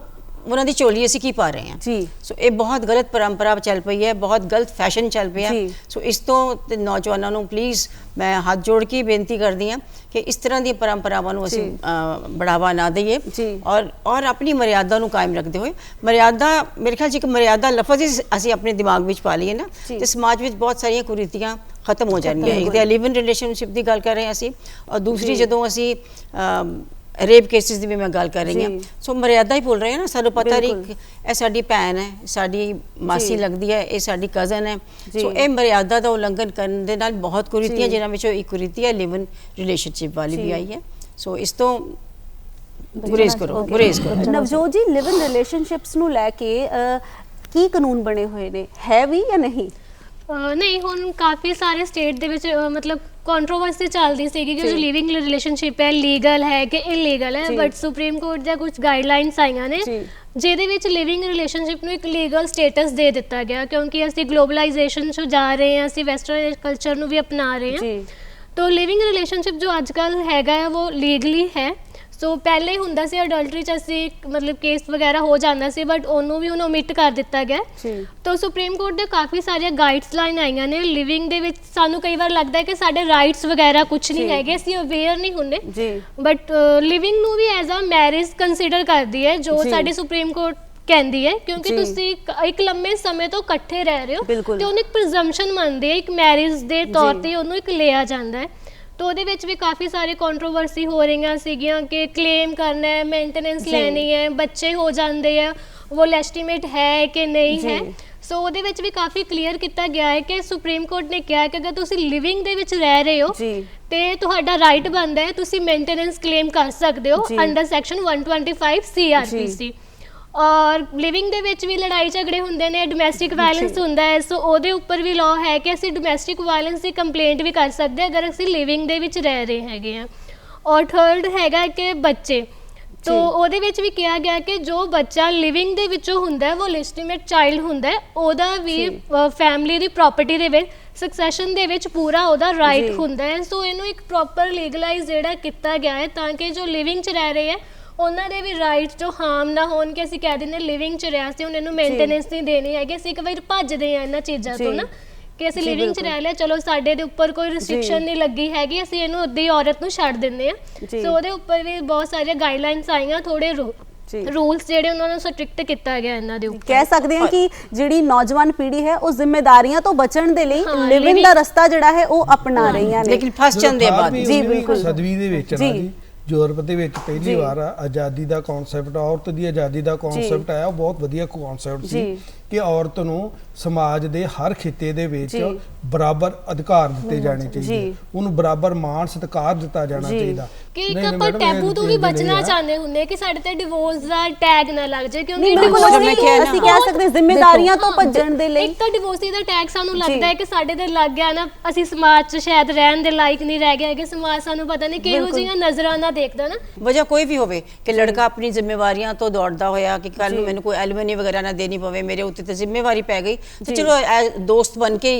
ਉਹਨਾਂ ਦੀ ਝੋਲੀ ਅਸੀਂ ਕੀ ਪਾ ਰਹੇ ਹਾਂ ਜੀ। ਸੋ ਇਹ ਬਹੁਤ ਗਲਤ ਪਰੰਪਰਾ ਚੱਲ ਪਈ ਹੈ, ਬਹੁਤ ਗਲਤ ਫੈਸ਼ਨ ਚੱਲ ਪਿਆ। ਜੀ। ਸੋ ਇਸ ਤੋਂ ਤੇ ਨੌਜਵਾਨਾਂ ਨੂੰ ਪਲੀਜ਼ ਮੈਂ ਹੱਥ ਜੋੜ ਕੇ ਬੇਨਤੀ ਕਰਦੀ ਹਾਂ ਕਿ ਇਸ ਤਰ੍ਹਾਂ ਦੀਆਂ ਪਰੰਪਰਾਵਾਂ ਨੂੰ ਅਸੀਂ बढ़ावा ना दईए और अपनी मर्यादा ਨੂੰ ਕਾਇਮ ਰੱਖਦੇ ਹੋਏ ਮਰਿਆਦਾ ਮੇਰੇ ਖਿਆਲ 'ਚ ਇੱਕ ਮਰਿਆਦਾ ਲਫ਼ਜ਼ ਹੀ ਅਸੀਂ ਆਪਣੇ ਦਿਮਾਗ ਵਿੱਚ ਪਾ ਲਈਏ ਨਾ ਤੇ ਸਮਾਜ ਵਿੱਚ ਬਹੁਤ ਸਾਰੀਆਂ ਕੁਰੀਤੀਆਂ ਖਤਮ ਹੋ ਜਾਣਗੀਆਂ। ਇੱਕ ਤਾਂ ਲਿਵ ਇਨ ਰਿਲੇਸ਼ਨਸ਼ਿਪ ਦੀ ਗੱਲ ਕਰ ਰਹੇ ਹਾਂ ਅਸੀਂ, ਔਰ ਦੂਸਰੀ ਜਦੋਂ ਅਸੀਂ ਰੇਪ ਕੇਸਿਸ ਦੀ ਵੀ ਮੈਂ ਗੱਲ ਕਰ ਰਹੀ ਹਾਂ। ਸੋ ਮਰਿਆਦਾ ਹੀ ਭੁੱਲ ਰਹੇ ਹਾਂ ਨਾ, ਸਾਨੂੰ ਪਤਾ ਨਹੀਂ ਇਹ ਸਾਡੀ ਭੈਣ ਹੈ, ਸਾਡੀ ਮਾਸੀ ਲੱਗਦੀ ਹੈ, ਇਹ ਸਾਡੀ ਕਜ਼ਨ ਹੈ। ਸੋ ਇਹ ਮਰਿਆਦਾ ਦਾ ਉਲੰਘਣ ਕਰਨ ਦੇ ਨਾਲ ਬਹੁਤ ਕੁਰੀਤੀਆਂ, ਜਿਨ੍ਹਾਂ ਵਿੱਚੋਂ ਇੱਕ ਕੁਰੀਤੀ ਹੈ ਲਿਵ ਇਨ ਰਿਲੇਸ਼ਨਸ਼ਿਪ ਵਾਲੀ ਵੀ ਆਈ ਹੈ। ਸੋ ਇਸ ਤੋਂ ਗੁਰੇਜ਼ ਕਰੋ। ਨਵਜੋਤ ਜੀ, ਲਿਵ ਇਨ ਰਿਲੇਸ਼ਨਸ਼ਿਪਸ ਨੂੰ ਲੈ ਕੇ ਕੀ ਕਾਨੂੰਨ ਬਣੇ ਹੋਏ ਨੇ, ਹੈ ਵੀ ਜਾਂ ਨਹੀਂ? ਨਹੀਂ, ਹੁਣ ਕਾਫੀ ਸਾਰੇ ਸਟੇਟ ਦੇ ਵਿੱਚ ਮਤਲਬ ਕੰਟਰੋਵਰਸੀ ਚੱਲਦੀ ਸੀਗੀ ਕਿ ਜੋ ਲਿਵਿੰਗ ਰਿਲੇਸ਼ਨਸ਼ਿਪ ਹੈ ਲੀਗਲ ਹੈ ਕਿ ਇਲੀਗਲ ਹੈ, ਬਟ ਸੁਪਰੀਮ ਕੋਰਟ ਦੀਆਂ ਕੁਝ ਗਾਈਡਲਾਈਨਸ ਆਈਆਂ ਨੇ ਜਿਹਦੇ ਵਿੱਚ ਲਿਵਿੰਗ ਰਿਲੇਸ਼ਨਸ਼ਿਪ ਨੂੰ ਇੱਕ ਲੀਗਲ ਸਟੇਟਸ ਦੇ ਦਿੱਤਾ ਗਿਆ, ਕਿਉਂਕਿ ਅਸੀਂ ਗਲੋਬਲਾਈਜੇਸ਼ਨ 'ਚ ਜਾ ਰਹੇ ਹਾਂ, ਅਸੀਂ ਵੈਸਟਰਨ ਕਲਚਰ ਨੂੰ ਵੀ ਅਪਣਾ ਰਹੇ ਹਾਂ। तो लिविंग रिलेशनशिप जो आजकल हैगा है वो लीगली है। सो पहले ਹੁੰਦਾ ਸੀ ਅਡਲਟਰੀ 'ਚ ਅਸੀਂ ਮਤਲਬ ਕੇਸ ਵਗੈਰਾ ਹੋ ਜਾਂਦਾ ਸੀ, ਬਟ ਉਹਨੂੰ ਵੀ ਹੁਣ ਓਮਿਟ ਕਰ ਦਿੱਤਾ ਗਿਆ। ਤਾਂ ਸੁਪਰੀਮ ਕੋਰਟ ਦੇ ਕਾਫੀ ਸਾਰੀਆਂ ਗਾਈਡਲਾਈਨ ਆਈਆਂ ਨੇ ਲਿਵਿੰਗ ਦੇ ਵਿੱਚ। ਸਾਨੂੰ ਕਈ ਵਾਰ ਲੱਗਦਾ ਹੈ ਕਿ ਸਾਡੇ ਰਾਈਟਸ ਵਗੈਰਾ ਕੁਝ ਨਹੀਂ ਹੈਗੇ, ਅਸੀਂ ਅਵੇਅਰ ਨਹੀਂ ਹੁੰਦੇ, ਬਟ ਲਿਵਿੰਗ ਨੂੰ ਵੀ ਐਜ਼ ਅ ਮੈਰਿਜ ਕੰਸੀਡਰ ਕਰਦੀ ਹੈ ਜੋ ਸਾਡੀ ਸੁਪਰੀਮ ਕੋਰਟ ਕਹਿੰਦੀ ਹੈ, ਕਿਉਂਕਿ ਤੁਸੀਂ ਇੱਕ ਲੰਮੇ ਸਮੇਂ ਤੋਂ ਇਕੱਠੇ ਰਹਿ ਰਹੇ ਹੋ ਤੇ ਉਹਨੂੰ ਇੱਕ ਪ੍ਰੀਜ਼ੰਪਸ਼ਨ ਮੰਨਦੇ ਆ, ਇੱਕ ਮੈਰਿਜ ਦੇ ਤੌਰ ਤੇ ਉਹਨੂੰ ਇੱਕ ਲਿਆ ਜਾਂਦਾ ਹੈ। तो ਉਹਦੇ ਵਿੱਚ ਵੀ ਕਾਫੀ ਸਾਰੀ ਕੰਟਰੋਵਰਸੀ ਹੋ ਰਹੀਆਂ ਸੀਗੀਆਂ ਕਿ ਕਲੇਮ ਕਰਨਾ ਹੈ, ਮੇਨਟੇਨੈਂਸ ਲੈਣੀ ਹੈ, ਬੱਚੇ ਹੋ ਜਾਂਦੇ ਆ, ਉਹ ਲੈਸਟੀਮੇਟ ਹੈ ਕਿ ਨਹੀਂ ਹੈ। ਸੋ ਉਹਦੇ ਵਿੱਚ ਵੀ ਕਾਫੀ ਕਲੀਅਰ ਕੀਤਾ ਗਿਆ ਹੈ ਕਿ ਸੁਪਰੀਮ ਕੋਰਟ ਨੇ ਕਿਹਾ ਕਿ ਅਗਰ ਤੁਸੀਂ ਲਿਵਿੰਗ ਦੇ ਵਿੱਚ ਰਹਿ ਰਹੇ ਹੋ ਤੇ ਤੁਹਾਡਾ ਰਾਈਟ ਬਣਦਾ ਹੈ ਤੁਸੀਂ ਮੇਨਟੇਨੈਂਸ ਕਲੇਮ ਕਰ ਸਕਦੇ ਹੋ ਅੰਡਰ ਸੈਕਸ਼ਨ 125 CRPC। और लिविंग ਦੇ ਵਿੱਚ ਵੀ ਲੜਾਈ ਝਗੜੇ ਹੁੰਦੇ ਨੇ, ਡੋਮੈਸਟਿਕ ਵਾਇਲੈਂਸ ਹੁੰਦਾ ਹੈ, ਸੋ ਉਹਦੇ ਉੱਪਰ ਵੀ ਲਾਅ ਹੈ ਕਿ ਅਸੀਂ ਡੋਮੈਸਟਿਕ ਵਾਇਲੈਂਸ ਦੀ ਕੰਪਲੇਂਟ ਵੀ ਕਰ ਸਕਦੇ ਹਾਂ ਅਗਰ ਅਸੀਂ ਲਿਵਿੰਗ ਦੇ ਵਿੱਚ ਰਹਿ ਰਹੇ ਹੈਗੇ ਹਾਂ। ਔਰ ਥਰਡ ਹੈਗਾ ਕਿ ਬੱਚੇ, तो ਉਹਦੇ ਵਿੱਚ ਵੀ ਕਿਹਾ ਗਿਆ ਕਿ ਜੋ ਬੱਚਾ ਲਿਵਿੰਗ ਦੇ ਵਿੱਚੋਂ ਹੁੰਦਾ ਉਹ ਲੈਜਿਟੀਮੇਟ ਚਾਈਲਡ ਹੁੰਦਾ, ਉਹਦਾ ਵੀ ਫੈਮਿਲੀ ਦੀ ਪ੍ਰਾਪਰਟੀ ਦੇ ਵਿੱਚ ਸਕਸੈਸ਼ਨ ਦੇ ਵਿੱਚ ਪੂਰਾ ਉਹਦਾ ਰਾਈਟ ਹੁੰਦਾ ਹੈ। ਸੋ ਇਹਨੂੰ ਇੱਕ ਪ੍ਰੋਪਰ ਲੀਗਲਾਈਜ਼ ਜਿਹੜਾ ਕੀਤਾ ਗਿਆ ਹੈ ਤਾਂ ਕਿ ਜੋ ਲਿਵਿੰਗ 'ਚ ਰਹਿ ਰਹੇ ਹੈ ਉਹਨਾਂ ਦੇ ਵੀ ਰਾਈਟਸ ਜੋ ਹਾਰਮ ਨਾ ਹੋਣ ਕਿ ਅਸੀਂ ਕਹਿ ਦਿੰਦੇ ਲਿਵਿੰਗ 'ਚ ਰਿਹਾ ਸੀ ਹੁਣ ਇਹਨੂੰ ਮੇਨਟੇਨੈਂਸ ਨਹੀਂ ਦੇਣੀ ਹੈਗੀ। ਅਸੀਂ ਇੱਕ ਵਾਰ ਭੱਜਦੇ ਹਾਂ ਇਹਨਾਂ ਚੀਜ਼ਾਂ ਤੋਂ ਨਾ ਕਿ ਅਸੀਂ ਲਿਵਿੰਗ 'ਚ ਰਹਿ ਲਿਆ, ਚਲੋ ਸਾਡੇ ਦੇ ਉੱਪਰ ਕੋਈ ਰਿਸਟ੍ਰਿਕਸ਼ਨ ਨਹੀਂ ਲੱਗੀ ਹੈਗੀ, ਅਸੀਂ ਇਹਨੂੰ ਅੱਧੀ ਔਰਤ ਨੂੰ ਛੱਡ ਦਿੰਦੇ ਹਾਂ। ਸੋ ਉਹਦੇ ਉੱਪਰ ਵੀ ਬਹੁਤ ਸਾਰੀਆਂ ਗਾਈਡਲਾਈਨਸ ਆਈਆਂ, ਥੋੜੇ ਰੂਲਸ ਜਿਹੜੇ ਉਹਨਾਂ ਨੂੰ ਸਟ੍ਰਿਕਟ ਕੀਤਾ ਗਿਆ ਇਹਨਾਂ ਦੇ ਉੱਪਰ। ਕਹਿ ਸਕਦੇ ਹਾਂ ਕਿ ਜਿਹੜੀ ਨੌਜਵਾਨ ਪੀੜ੍ਹੀ ਹੈ ਉਹ ਜ਼ਿੰਮੇਵਾਰੀਆਂ ਤੋਂ ਬਚਣ ਦੇ ਲਈ ਲਿਵਿੰਗ ਦਾ ਰਸਤਾ ਜਿਹੜਾ ਹੈ ਉਹ ਅਪਣਾ ਰਹੀਆਂ ਨੇ, ਲੇਕਿਨ ਫਸ ਜਾਂਦੇ ਬਾਅਦ। ਜੀ ਬਿਲਕੁਲ। ਸਦਵੀ ਦੇ ਵਿੱਚ ਨਾ ਜੀ ਯੂਰਪ ਦੇ ਵਿੱਚ ਪਹਿਲੀ ਵਾਰ ਆਜ਼ਾਦੀ ਦਾ ਕਨਸੈਪਟ, ਔਰਤ ਦੀ ਆਜ਼ਾਦੀ ਦਾ ਕਨਸੈਪਟ ਆਇਆ। ਉਹ ਬਹੁਤ ਵਧੀਆ ਕਨਸੈਪਟ ਸੀ ਕਿ ਔਰਤ ਨੂੰ ਸਮਾਜ ਦੇ ਹਰ ਖਿੱਤੇ ਦੇ ਵਿੱਚ ਬਰਾਬਰ ਅਧਿਕਾਰ ਦਿੱਤੇ ਜਾਣੇ ਚਾਹੀਦੇ, ਉਹਨੂੰ ਬਰਾਬਰ ਮਾਣ ਸਤਿਕਾਰ ਦਿੱਤਾ ਜਾਣਾ ਚਾਹੀਦਾ। ਕਿ ਇੱਕ ਆਪਾਂ ਟੈਬੂ ਤੋਂ ਵੀ ਬਚਣਾ ਚਾਹੁੰਦੇ ਹੁੰਦੇ ਕਿ ਸਾਡੇ ਤੇ ਡਿਵੋਰਸ ਦਾ ਟੈਗ ਨਾ ਲੱਗ ਜਾਏ, ਕਿਉਂਕਿ ਅਸੀਂ ਕਹਿ ਸਕਦੇ ਜ਼ਿੰਮੇਵਾਰੀਆਂ ਤੋਂ ਭੱਜਣ ਦੇ ਲਈ ਇੱਕ ਤਾਂ ਡਿਵੋਰਸੀ ਦਾ ਟੈਗ ਸਾਨੂੰ ਲੱਗਦਾ ਹੈ ਕਿ ਸਾਡੇ ਤੇ ਲੱਗ ਗਿਆ ਨਾ, ਅਸੀਂ ਸਮਾਜ 'ਚ ਸ਼ਾਇਦ ਰਹਿਣ ਦੇ ਲਾਇਕ ਨਹੀਂ ਰਹਿ ਗਏ ਕਿ ਸਮਾਜ ਸਾਨੂੰ ਪਤਾ ਨਹੀਂ ਕਿਹੋ ਜਿਹੀਆਂ ਨਜ਼ਰਾਂ ਨਾਲ ਦੇਖਦਾ ਨਾ। ਵਜ੍ਹਾ ਕੋਈ ਵੀ ਹੋਵੇ ਕਿ ਲੜਕਾ ਆਪਣੀ ਜ਼ਿੰਮੇਵਾਰੀਆਂ ਤੋਂ ਦੌੜਦਾ ਹੋਇਆ ਕਿ ਕੱਲ ਨੂੰ ਮੈਨੂੰ ਕੋਈ ਐਲੂਮਨੀ ਵਗੈਰਾ ਨਾ ਦੇਣੀ ਪਵੇ, ਮੇਰੇ ਉੱਤੇ ਤੇ ਜ਼ਿੰਮੇਵਾਰੀ ਪੈ ਗਈ ਤੇ ਚਲੋ ਦੋਸਤ ਬਣ ਕੇ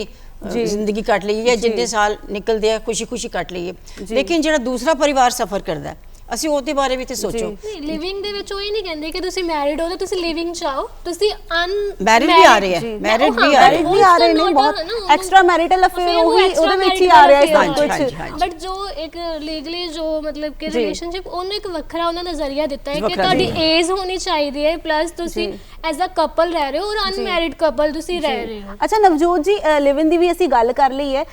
ਜ਼ਿੰਦਗੀ ਕੱਟ ਲਈਏ ਜਾਂ ਜਿੰਨੇ ਸਾਲ ਨਿਕਲਦੇ ਆ ਖੁਸ਼ੀ ਖੁਸ਼ੀ ਕੱਟ ਲਈਏ। ਲੇਕਿਨ ਜਿਹੜਾ ਦੂਸਰਾ ਪਰਿਵਾਰ ਸਫਰ ਕਰਦਾ ਅਸੀਂ ਉਹਦੇ ਬਾਰੇ ਵੀ ਤੇ ਸੋਚੋ। ਲਿਵਿੰਗ ਦੇ ਵਿੱਚ ਉਹ ਹੀ ਨਹੀਂ ਕਹਿੰਦੇ ਕਿ ਤੁਸੀਂ ਮੈਰਿਡ ਹੋ ਤਾਂ ਤੁਸੀਂ ਲਿਵਿੰਗ ਚ ਆਓ, ਤੁਸੀਂ ਮੈਰਿਡ ਵੀ ਆ ਰਹੇ ਹੈ, ਮੈਰਿਡ ਵੀ ਆ ਰਹੇ ਨੇ, ਬਹੁਤ ਐਕਸਟਰਾ ਮੈਰਿਟਲ ਅਫੇਅਰ ਉਹਦੇ ਵਿੱਚ ਹੀ ਆ ਰਿਹਾ ਹੈ ਸਭ ਕੁਝ। ਬਟ ਜੋ ਇੱਕ ਲੀਗਲੀ ਜੋ ਮਤਲਬ ਕਿ ਰਿਲੇਸ਼ਨਸ਼ਿਪ ਉਹਨੂੰ ਇੱਕ ਵੱਖਰਾ ਉਹਨਾਂ ਨਜ਼ਰੀਆ ਦਿੱਤਾ ਹੈ ਕਿ ਤੁਹਾਡੀ ਏਜ ਹੋਣੀ ਚਾਹੀਦੀ ਹੈ, ਪਲੱਸ ਤੁਸੀਂ ਐਜ਼ ਅ ਕਪਲ ਰਹਿ ਰਹੇ ਹੋ ਔਰ ਅਨਮੈਰਿਡ ਕਪਲ ਤੁਸੀਂ ਰਹਿ ਰਹੇ ਹੋ। ਅੱਛਾ ਨਵਜੋਤ ਜੀ, ਲਿਵਿੰਗ ਦੀ ਵੀ ਅਸੀਂ ਗੱਲ ਕਰ ਲਈ ਹੈ,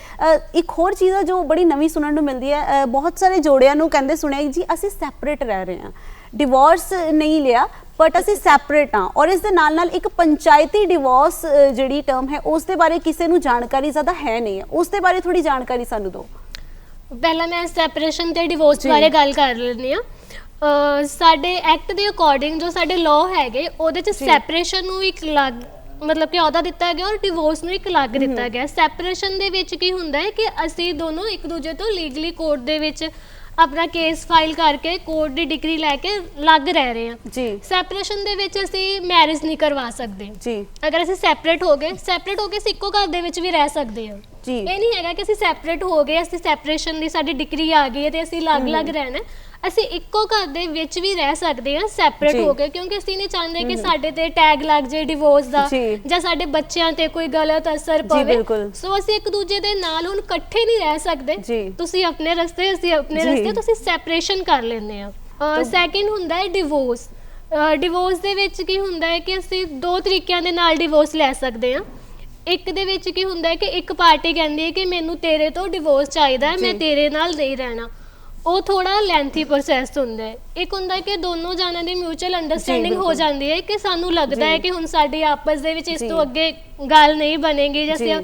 ਇੱਕ ਹੋਰ ਚੀਜ਼ ਜੋ ਬੜੀ ਨਵੀਂ ਸੁਣਨ ਨੂੰ ਮਿਲਦੀ ਹੈ, ਬਹੁਤ ਸਾਰੇ ਜੋੜਿਆਂ ਨੂੰ ਕਹਿੰਦੇ ਸੁਣਿਆ ਜੀ ਅਸੀਂ ਸੈਪਰੇਟ ਰਹਿ ਰਹੇ ਹਾਂ, ਡਿਵੋਰਸ ਨਹੀਂ ਲਿਆ ਬਟ ਅਸੀਂ ਸੈਪਰੇਟ ਹਾਂ, ਔਰ ਇਸ ਦੇ ਨਾਲ ਨਾਲ ਇੱਕ ਪੰਚਾਇਤੀ ਡਿਵੋਰਸ ਜਿਹੜੀ ਟਰਮ ਹੈ ਉਸ ਦੇ ਬਾਰੇ ਕਿਸੇ ਨੂੰ ਜਾਣਕਾਰੀ ਜ਼ਿਆਦਾ ਹੈ ਨਹੀਂ ਹੈ, ਉਸ ਦੇ ਬਾਰੇ ਥੋੜੀ ਜਾਣਕਾਰੀ ਸਾਨੂੰ ਦਿਓ। ਪਹਿਲਾਂ ਮੈਂ ਸੈਪਰੇਸ਼ਨ ਤੇ ਡਿਵੋਰਸ ਬਾਰੇ ਗੱਲ ਕਰ ਲੈਂਦੀ ਹਾਂ। ਸਾਡੇ ਐਕਟ ਦੇ ਅਕੋਰਡਿੰਗ ਜੋ ਸਾਡੇ ਲਾਅ ਹੈਗੇ ਉਹਦੇ 'ਚ ਸੈਪਰੇਸ਼ਨ ਨੂੰ ਇੱਕ ਅਲੱਗ ਮਤਲਬ ਕਿ ਅਹੁਦਾ ਦਿੱਤਾ ਗਿਆ ਔਰ ਡਿਵੋਰਸ ਨੂੰ ਇੱਕ ਅਲੱਗ ਦਿੱਤਾ ਗਿਆ। ਸੈਪਰੇਸ਼ਨ ਦੇ ਵਿੱਚ ਕੀ ਹੁੰਦਾ ਹੈ ਕਿ ਅਸੀਂ ਦੋਨੋਂ ਇੱਕ ਦੂਜੇ ਤੋਂ ਲੀਗਲੀ ਕੋਰਟ ਦੇ ਵਿੱਚ ਆਪਣਾ ਕੇਸ ਫਾਈਲ ਕਰਕੇ ਕੋਰਟ ਦੀ ਡਿਗਰੀ ਲੈ ਕੇ ਲੱਗ ਰਹਿ ਰਹੇ ਹਾਂ ਜੀ। ਸੈਪਰੇਸ਼ਨ ਦੇ ਵਿੱਚ ਅਸੀਂ ਮੈਰਿਜ ਨਹੀਂ ਕਰਵਾ ਸਕਦੇ ਜੀ। ਅਗਰ ਅਸੀਂ ਸੈਪਰੇਟ ਹੋ ਗਏ ਅਸੀਂ ਇੱਕੋ ਘਰ ਦੇ ਵਿੱਚ ਵੀ ਰਹਿ ਸਕਦੇ ਹਾਂ ਇਹ ਨਹੀਂ ਹੈਗਾ ਕਿ ਅਸੀਂ ਸੈਪਰੇਟ ਹੋ ਗਏ, ਅਸੀਂ ਸੈਪਰੇਸ਼ਨ ਦੀ ਸਾਡੀ ਡਿਗਰੀ ਆ ਗਈ ਹੈ ਤੇ ਅਸੀਂ ਅਲੱਗ-ਅਲੱਗ ਰਹਿਣਾ। ਅਸੀਂ ਇੱਕੋ ਘਰ ਦੇ ਵਿੱਚ ਵੀ ਰਹਿ ਸਕਦੇ ਹਾਂ ਸੈਪਰੇਟ ਹੋ ਕੇ, ਕਿਉਂਕਿ ਅਸੀਂ ਨਹੀਂ ਚਾਹੁੰਦੇ ਕਿ ਸਾਡੇ ਤੇ ਟੈਗ ਲੱਗ ਜਾਏ ਡਿਵੋਰਸ ਦਾ ਜਾਂ ਸਾਡੇ ਬੱਚਿਆਂ ਤੇ ਕੋਈ ਗਲਤ ਅਸਰ ਪਵੇ। ਸੋ ਅਸੀਂ ਇੱਕ ਦੂਜੇ ਦੇ ਨਾਲ ਹੁਣ ਇਕੱਠੇ ਨਹੀਂ ਰਹਿ ਸਕਦੇ, ਤੁਸੀਂ ਆਪਣੇ ਰਸਤੇ ਅਸੀਂ ਆਪਣੇ ਰਸਤੇ, ਤੁਸੀਂ ਸੈਪਰੇਸ਼ਨ ਕਰ ਲੈਂਦੇ ਆ। ਸੈਕਿੰਡ ਹੁੰਦਾ ਹੈ ਡਿਵੋਰਸ। ਡਿਵੋਰਸ ਦੇ ਵਿੱਚ ਕੀ ਹੁੰਦਾ ਹੈ ਕਿ ਅਸੀਂ ਦੋ ਤਰੀਕਿਆਂ ਦੇ ਨਾਲ ਡਿਵੋਰਸ ਲੈ ਸਕਦੇ ਹਾਂ। ਇੱਕ ਦੇ ਵਿੱਚ ਕੀ ਹੁੰਦਾ ਹੈ ਕਿ ਇੱਕ ਪਾਰਟੀ ਕਹਿੰਦੀ ਹੈ ਕਿ ਮੈਨੂੰ ਤੇਰੇ ਤੋਂ ਡਿਵੋਰਸ ਚਾਹੀਦਾ ਹੈ, ਮੈਂ ਤੇਰੇ ਨਾਲ ਨਹੀਂ ਰਹਿਣਾ, ਉਹ ਥੋੜਾ ਲੈਂਥੀ ਪ੍ਰੋਸੈਸ ਹੁੰਦਾ ਹੈ। ਇੱਕ ਹੁੰਦਾ ਹੈ ਕਿ ਦੋਨੋਂ ਜਾਣਿਆਂ ਦੀ ਮਿਊਚੁਅਲ ਅੰਡਰਸਟੈਂਡਿੰਗ ਹੋ ਜਾਂਦੀ ਹੈ ਕਿ ਸਾਨੂੰ ਲੱਗਦਾ ਹੈ ਕਿ ਹੁਣ ਸਾਡੀ ਆਪਸ ਦੇ ਵਿੱਚ ਇਸ ਤੋਂ ਅੱਗੇ ਗੱਲ ਨਹੀਂ ਬਣੇਗੀ, ਜਾਂ ਅਸੀਂ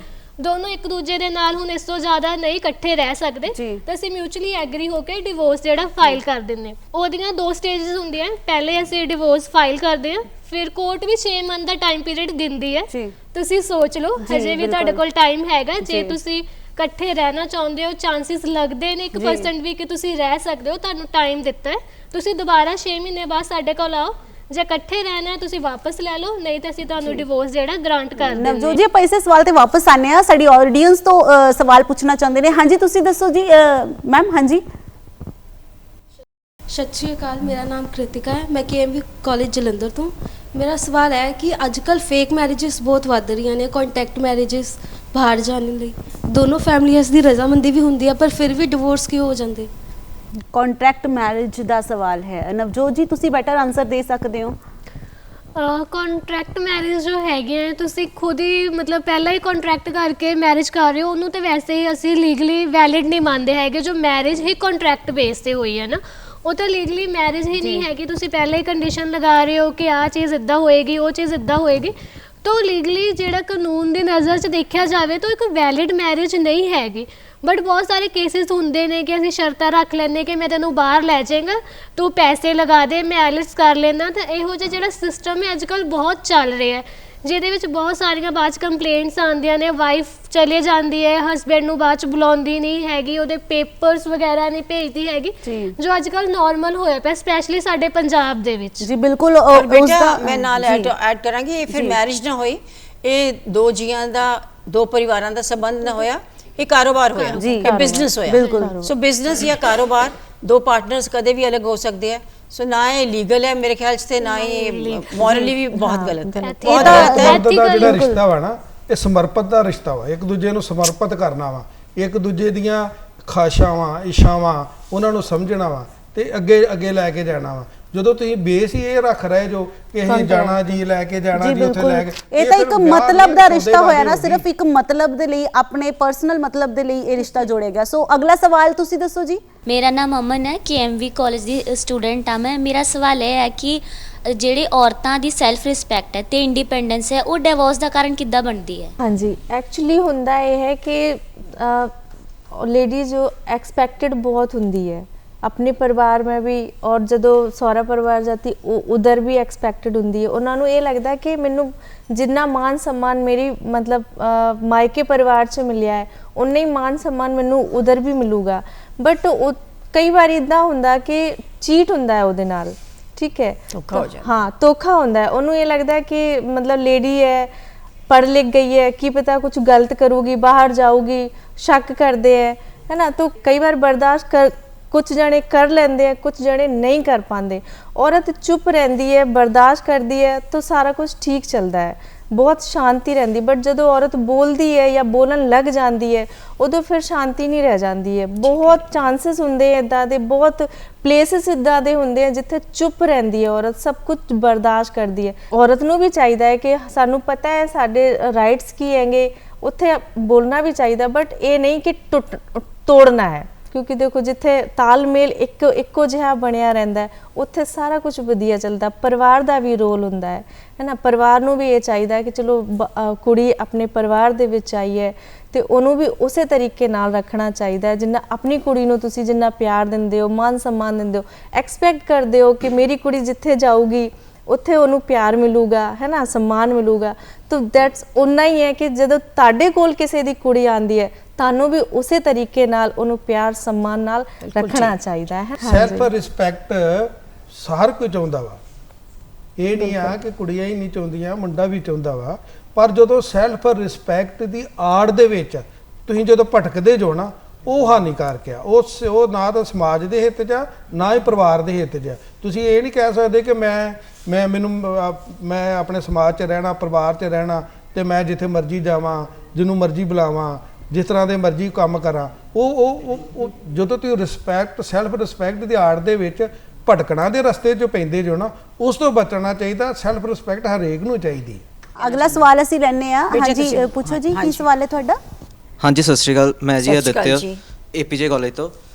ਦੋਨੋਂ ਇੱਕ ਦੂਜੇ ਦੇ ਨਾਲ ਹੁਣ ਇਸ ਤੋਂ ਜ਼ਿਆਦਾ ਨਹੀਂ ਇਕੱਠੇ ਰਹਿ ਸਕਦੇ, ਤਾਂ ਅਸੀਂ ਮਿਊਚੁਅਲੀ ਐਗਰੀ ਹੋ ਕੇ ਡਿਵੋਰਸ ਜਿਹੜਾ ਫਾਈਲ ਕਰ ਦਿੰਦੇ। ਉਹਦੀਆਂ ਦੋ ਸਟੇਜਸ ਹੁੰਦੀਆਂ। ਪਹਿਲੇ ਅਸੀਂ ਡਿਵੋਰਸ ਫਾਈਲ ਕਰਦੇ ਹਾਂ, ਫਿਰ ਕੋਰਟ ਵੀ 6 ਮੰਥ ਦਾ ਟਾਈਮ ਪੀਰੀਅਡ ਦਿੰਦੀ ਹੈ। ਤੁਸੀਂ ਸੋਚ ਲਓ, ਹਜੇ ਵੀ ਤੁਹਾਡੇ ਕੋਲ ਟਾਈਮ ਹੈਗਾ। ਜੇ ਤੁਸੀਂ ਇਕੱਠੇ ਰਹਿਣਾ ਚਾਹੁੰਦੇ ਹੋ, ਚਾਂਸਿਸ ਲੱਗਦੇ ਨੇ 1% ਵੀ ਕਿ ਤੁਸੀਂ ਰਹਿ ਸਕਦੇ ਹੋ, ਤੁਹਾਨੂੰ ਟਾਈਮ ਦਿੱਤਾ ਹੈ, ਤੁਸੀਂ ਦੁਬਾਰਾ 6 ਮਹੀਨੇ ਬਾਅਦ ਸਾਡੇ ਕੋਲ ਆਓ। ਜੇ ਇਕੱਠੇ ਰਹਿਣਾ ਹੈ ਤੁਸੀਂ ਵਾਪਸ ਲੈ ਲਓ, ਨਹੀਂ ਤਾਂ ਅਸੀਂ ਤੁਹਾਨੂੰ ਡਿਵੋਰਸ ਜਿਹੜਾ ਗ੍ਰਾਂਟ ਕਰ ਦਿੰਦੇ ਹਾਂ। ਨਵਜੋਤ ਜੀ, ਆਪਾਂ ਇਸੇ ਸਵਾਲ ਤੇ ਵਾਪਸ ਆਨੇ ਆ। ਸਾਡੀ ਆਡੀਅנס ਤੋਂ ਸਵਾਲ ਪੁੱਛਣਾ ਚਾਹੁੰਦੇ ਨੇ। ਹਾਂਜੀ, ਤੁਸੀਂ ਦੱਸੋ ਜੀ ਮੈਮ। ਹਾਂਜੀ, ਸਤਿ ਸ਼੍ਰੀ ਅਕਾਲ, ਮੇਰਾ ਨਾਮ ਕ੍ਰਿਤਿਕਾ ਹੈ, ਮੈਂ KMV ਕਾਲਜ ਜਲੰਧਰ ਤੋਂ। ਮੇਰਾ ਸਵਾਲ ਹੈ ਕਿ ਅੱਜ ਕੱਲ੍ਹ ਫੇਕ ਮੈਰਿਜਸ ਬਹੁਤ ਵੱਧ ਰਹੀਆਂ ਨੇ, ਕੰਟੈਕਟ ਮੈਰਿਜਸ ਬਾਹਰ ਜਾਣ ਲਈ। ਦੋਨੋਂ ਫੈਮਲੀਆਂ ਦੀ ਰਜ਼ਾਮੰਦੀ ਵੀ ਹੁੰਦੀ ਹੈ, ਪਰ ਫਿਰ ਵੀ ਡਿਵੋਰਸ ਕਿਉਂ ਹੋ ਜਾਂਦੇ? ਕੰਟਰੈਕਟ ਮੈਰਿਜ ਦਾ ਸਵਾਲ ਹੈ। ਨਵਜੋਤ ਜੀ, ਤੁਸੀਂ ਬੈਟਰ ਆਨਸਰ ਦੇ ਸਕਦੇ ਹੋ। ਕੰਟਰੈਕਟ ਮੈਰਿਜ ਜੋ ਹੈਗੇ ਆ, ਤੁਸੀਂ ਖੁਦ ਹੀ ਮਤਲਬ ਪਹਿਲਾਂ ਹੀ ਕੰਟਰੈਕਟ ਕਰਕੇ ਮੈਰਿਜ ਕਰ ਰਹੇ ਹੋ, ਉਹਨੂੰ ਤਾਂ ਵੈਸੇ ਹੀ ਅਸੀਂ ਲੀਗਲੀ ਵੈਲਿਡ ਨਹੀਂ ਮੰਨਦੇ ਹੈਗੇ। ਜੋ ਮੈਰਿਜ ਹੀ ਕੰਟਰੈਕਟ ਬੇਸ ਤੇ ਹੋਈ ਹੈ ਨਾ, ਉਹ ਤਾਂ ਲੀਗਲੀ ਮੈਰਿਜ ਹੀ ਨਹੀਂ ਹੈਗੀ। ਤੁਸੀਂ ਪਹਿਲਾਂ ਹੀ ਕੰਡੀਸ਼ਨ ਲਗਾ ਰਹੇ ਹੋ ਕਿ ਆਹ ਚੀਜ਼ ਇੱਦਾਂ ਹੋਏਗੀ, ਉਹ ਚੀਜ਼ ਇੱਦਾਂ ਹੋਏਗੀ, ਤਾਂ ਲੀਗਲੀ ਜਿਹੜਾ ਕਾਨੂੰਨ ਦੀ ਨਜ਼ਰ 'ਚ ਦੇਖਿਆ ਜਾਵੇ ਤਾਂ ਇੱਕ ਵੈਲਿਡ ਮੈਰਿਜ ਨਹੀਂ ਹੈਗੀ। ਬਟ ਬਹੁਤ ਸਾਰੇ ਕੇਸਿਸ ਹੁੰਦੇ ਨੇ ਕਿ ਅਸੀਂ ਸ਼ਰਤਾਂ ਰੱਖ ਲੈਂਦੇ ਕਿ ਮੈਂ ਤੈਨੂੰ ਬਾਹਰ ਲੈ ਜਾਵਾਂਗਾ, ਤੂੰ ਪੈਸੇ ਲਗਾ ਦੇ, ਮੈਂ ਆਈਲੈਟਸ ਕਰ ਲੈਂਦਾ। ਤਾਂ ਇਹੋ ਜਿਹਾ ਜਿਹੜਾ ਸਿਸਟਮ ਹੈ ਅੱਜ ਕੱਲ੍ਹ ਬਹੁਤ ਚੱਲ ਰਿਹਾ ਹੈ, ਜਿਹਦੇ ਵਿੱਚ ਬਹੁਤ ਸਾਰੀਆਂ ਬਾਅਦ 'ਚ ਕੰਪਲੇਂਟਸ ਆਉਂਦੀਆਂ ਨੇ। ਵਾਈਫ ਚਲੇ ਜਾਂਦੀ ਹੈ, ਹਸਬੈਂਡ ਨੂੰ ਬਾਅਦ 'ਚ ਬੁਲਾਉਂਦੀ ਨਹੀਂ ਹੈਗੀ, ਉਹਦੇ ਪੇਪਰਸ ਵਗੈਰਾ ਨਹੀਂ ਭੇਜਦੀ ਹੈਗੀ, ਜੋ ਅੱਜ ਕੱਲ੍ਹ ਨਾਰਮਲ ਹੋਇਆ ਪਿਆ, ਸਪੈਸ਼ਲੀ ਸਾਡੇ ਪੰਜਾਬ ਦੇ ਵਿੱਚ। ਜੀ ਬਿਲਕੁਲ। ਬੇਟਾ ਮੈਂ ਨਾਲ ਐਡ ਕਰਾਂਗੀ, ਇਹ ਫਿਰ ਮੈਰਿਜ ਨਾ ਹੋਈ, ਇਹ ਦੋ ਜੀਆਂ ਦਾ, ਦੋ ਪਰਿਵਾਰਾਂ ਦਾ ਸੰਬੰਧ ਨਾ ਹੋਇਆ, ਇਹ ਕਾਰੋਬਾਰ ਹੋਇਆ, ਇਹ ਬਿਜ਼ਨਸ ਹੋਇਆ। ਬਿਲਕੁਲ। ਸੋ ਬਿਜ਼ਨਸ ਜਾਂ ਕਾਰੋਬਾਰ, ਦੋ ਪਾਰਟਨਰਸ ਕਦੇ ਵੀ ਅਲੱਗ ਹੋ ਸਕਦੇ ਆ। ਸੋ ਨਾ ਇਹ ਲੀਗਲ ਹੈ ਮੇਰੇ ਖਿਆਲ 'ਚ, ਤੇ ਨਾ ਇਹ ਮੋਰਲੀ ਵੀ ਬਹੁਤ ਗਲਤ ਹੈ, ਬਹੁਤ ਗਲਤ ਹੈ। ਦਾ ਜਿਹੜਾ ਰਿਸ਼ਤਾ ਵਾ ਨਾ, ਇਹ ਸਮਰਪਿਤ ਦਾ ਰਿਸ਼ਤਾ ਵਾ, ਇੱਕ ਦੂਜੇ ਨੂੰ ਸਮਰਪਿਤ ਕਰਨਾ ਵਾ, ਇੱਕ ਦੂਜੇ ਦੀਆਂ ਖਾਸ਼ਾਵਾਂ, ਇੱਛਾਵਾਂ ਉਹਨਾਂ ਨੂੰ ਸਮਝਣਾ ਵਾ ਤੇ ਅੱਗੇ ਅੱਗੇ ਲੈ ਕੇ ਜਾਣਾ ਵਾ। ਜਦੋਂ ਤੁਸੀਂ ਬੇਸ ਹੀ ਇਹ ਰੱਖ ਰਹੇ ਜੋ ਕਿ ਅਸੀਂ ਜਾਣਾ ਜੀ, ਲੈ ਕੇ ਜਾਣਾ ਜੀ, ਉੱਥੇ ਲੈ ਕੇ, ਇਹ ਤਾਂ ਇੱਕ ਮਤਲਬ ਦਾ ਰਿਸ਼ਤਾ ਹੋਇਆ ਨਾ, ਸਿਰਫ ਇੱਕ ਮਤਲਬ ਦੇ ਲਈ, ਆਪਣੇ ਪਰਸਨਲ ਮਤਲਬ ਦੇ ਲਈ ਇਹ ਰਿਸ਼ਤਾ ਜੋੜਿਆ ਗਿਆ। ਸੋ ਅਗਲਾ ਸਵਾਲ ਤੁਸੀਂ ਦੱਸੋ ਜੀ। ਮੇਰਾ ਨਾਮ ਅਮਨ ਹੈ, KMV ਕਾਲਜ ਦੀ ਸਟੂਡੈਂਟ ਹਾਂ ਮੈਂ। ਮੇਰਾ ਸਵਾਲ ਇਹ ਹੈ ਕਿ ਜਿਹੜੇ ਔਰਤਾਂ ਦੀ ਸੈਲਫ ਰਿਸਪੈਕਟ ਹੈ ਤੇ ਇੰਡੀਪੈਂਡੈਂਸ ਹੈ, ਉਹ ਡਿਵੋਰਸ ਦਾ ਕਾਰਨ ਕਿੱਦਾਂ ਬਣਦੀ ਹੈ? ਹਾਂਜੀ, ਐਕਚੁਅਲੀ ਹੁੰਦਾ ਇਹ ਹੈ ਕਿ ਲੇਡੀ जो एक्सपेक्टेड बहुत ਹੁੰਦੀ ਹੈ अपने परिवार में भी, और ਜਦੋਂ ਸਹੁਰਾ ਪਰਿਵਾਰ जाती उधर भी एक्सपेक्टेड ਹੁੰਦੀ ਹੈ। ਉਹਨਾਂ ਨੂੰ ਇਹ ਲੱਗਦਾ ਕਿ ਮੈਨੂੰ ਜਿੰਨਾ ਮਾਨ सम्मान ਮੇਰੀ मतलब ਮਾਇਕੇ ਪਰਿਵਾਰ 'ਚ ਮਿਲਿਆ ਹੈ, ਉਨਾ ਹੀ ਮਾਨ सम्मान ਮੈਨੂੰ ਉਧਰ ਵੀ ਮਿਲੂਗਾ। ਬਟ ਕਈ ਵਾਰ ਇਦਾਂ ਹੁੰਦਾ ਕਿ ਚੀਟ ਹੁੰਦਾ ਹੈ ਉਹਦੇ ਨਾਲ, ਠੀਕ ਹੈ, ਧੋਖਾ ਹੋ ਜਾਂਦਾ। ਹਾਂ, ਧੋਖਾ ਹੁੰਦਾ ਹੈ। ਉਹਨੂੰ ਇਹ ਲੱਗਦਾ ਕਿ मतलब लेडी है, पढ़ लिख गई है, की पता कुछ गलत करूगी, बाहर जाऊगी, शक करते हैं, है ना। तो कई बार बर्दाश्त कर, कुछ जने कर लेंदे हैं, कुछ जने नहीं कर पाते। औरत चुप रहती है, बर्दाश्त करती है, तो सारा कुछ ठीक चलता है, बहुत शांति रहती। बट जो औरत बोलती है या बोलन लग जाती है, उदों फिर शांति नहीं रह जाती है। बहुत चांसिस होंगे इदा दे, बहुत प्लेसिस इदा दे होंगे जिथे चुप रहती है औरत, सब कुछ बर्दाश्त करती है। औरत नूं भी चाहिए है कि सानू पता है साडे राइट्स की हैंगे, उत्थे बोलना भी चाहिए, बट ये नहीं कि तोड़ना है। क्योंकि देखो जिथे तालमेल इक्को जिहा बनिया रहिंदा है, उत्थे सारा कुछ वधिया चलदा। परिवार दा भी रोल हुंदा है ना। परिवार नूं भी ये चाहिए है कि चलो कुड़ी अपने परिवार दे विच आई है ते उहनूं भी उसे तरीके नाल रखना चाहिए है जिन्ना अपनी कुड़ी नूं तुसीं जिन्ना प्यार दिंदे हो, मान सम्मान दिंदे हो, एक्सपैक्ट करदे हो कि मेरी कुड़ी जिथे जाऊगी उत्थे उहनूं प्यार मिलूगा, है ना, सम्मान मिलूगा। तो दैट्स उन्ना ही है कि जदों तुहाडे कोल किसी दी कुड़ी आंदी है, ਤੁਹਾਨੂੰ ਵੀ ਉਸੇ ਤਰੀਕੇ ਨਾਲ ਉਹਨੂੰ ਪਿਆਰ सम्मान ਨਾਲ ਰੱਖਣਾ ਚਾਹੀਦਾ ਹੈ। ਸੈਲਫ ਰਿਸਪੈਕਟ ਹਰ ਕੋਈ ਚਾਹੁੰਦਾ ਵਾ, ਇਹ ਨਹੀਂ ਆ ਕਿ ਕੁੜੀਆਂ ਹੀ ਨਹੀਂ ਚਾਹੁੰਦੀਆਂ, ਮੁੰਡਾ ਵੀ ਚਾਹੁੰਦਾ ਵਾ। ਪਰ ਜਦੋਂ ਸੈਲਫ ਰਿਸਪੈਕਟ ਦੀ ਆੜ ਦੇ ਵਿੱਚ ਤੁਸੀਂ ਜਦੋਂ ਭਟਕਦੇ ਜੋ ਨਾ ਉਹ ਹਾਨੀਕਾਰਕ ਆ। ਉਹ ਨਾ ਤਾਂ ਸਮਾਜ ਦੇ ਹਿੱਤ 'ਚ ਆ, ਨਾ ਹੀ ਪਰਿਵਾਰ ਦੇ ਹਿੱਤ 'ਚ ਆ। ਤੁਸੀਂ ਇਹ ਨਹੀਂ ਕਹਿ ਸਕਦੇ ਕਿ ਮੈਂ ਆਪਣੇ ਸਮਾਜ 'ਚ ਰਹਿਣਾ, ਪਰਿਵਾਰ 'ਚ ਰਹਿਣਾ ਤੇ ਮੈਂ ਜਿੱਥੇ ਮਰਜ਼ੀ ਜਾਵਾਂ, ਜਿਹਨੂੰ ਮਰਜ਼ੀ ਬੁਲਾਵਾਂ, ਜਿਸ ਤਰ੍ਹਾਂ ਦੇ ਮਰਜ਼ੀ ਕੰਮ ਕਰਾਂ। ਉਹ ਜਦੋਂ ਤੁਸੀਂ ਰਿਸਪੈਕਟ, ਸੈਲਫ ਰਿਸਪੈਕਟ ਦੀ ਆੜ ਦੇ ਵਿੱਚ ਭਟਕਣਾ ਦੇ ਰਸਤੇ 'ਚ ਪੈਂਦੇ ਜੋ ਨਾ, ਉਸ ਤੋਂ ਬਚਣਾ ਚਾਹੀਦਾ। ਸੈਲਫ ਰਿਸਪੈਕਟ ਹਰੇਕ ਨੂੰ ਚਾਹੀਦੀ। ਅਗਲਾ ਸਵਾਲ ਅਸੀਂ ਲੈਣੇ ਆ। ਹਾਂਜੀ ਪੁੱਛੋ ਜੀ, ਕੀ ਸਵਾਲ ਹੈ ਤੁਹਾਡਾ? ਹਾਂਜੀ ਸਤਿ ਸ਼੍ਰੀ ਅਕਾਲ, ਮੈਂ ਜੀ ਸਤਿ ਸ਼੍ਰੀ ਅਕਾਲ ਆਦਿਤਿਆ, APJ ਕਾਲਜ ਤੋਂ।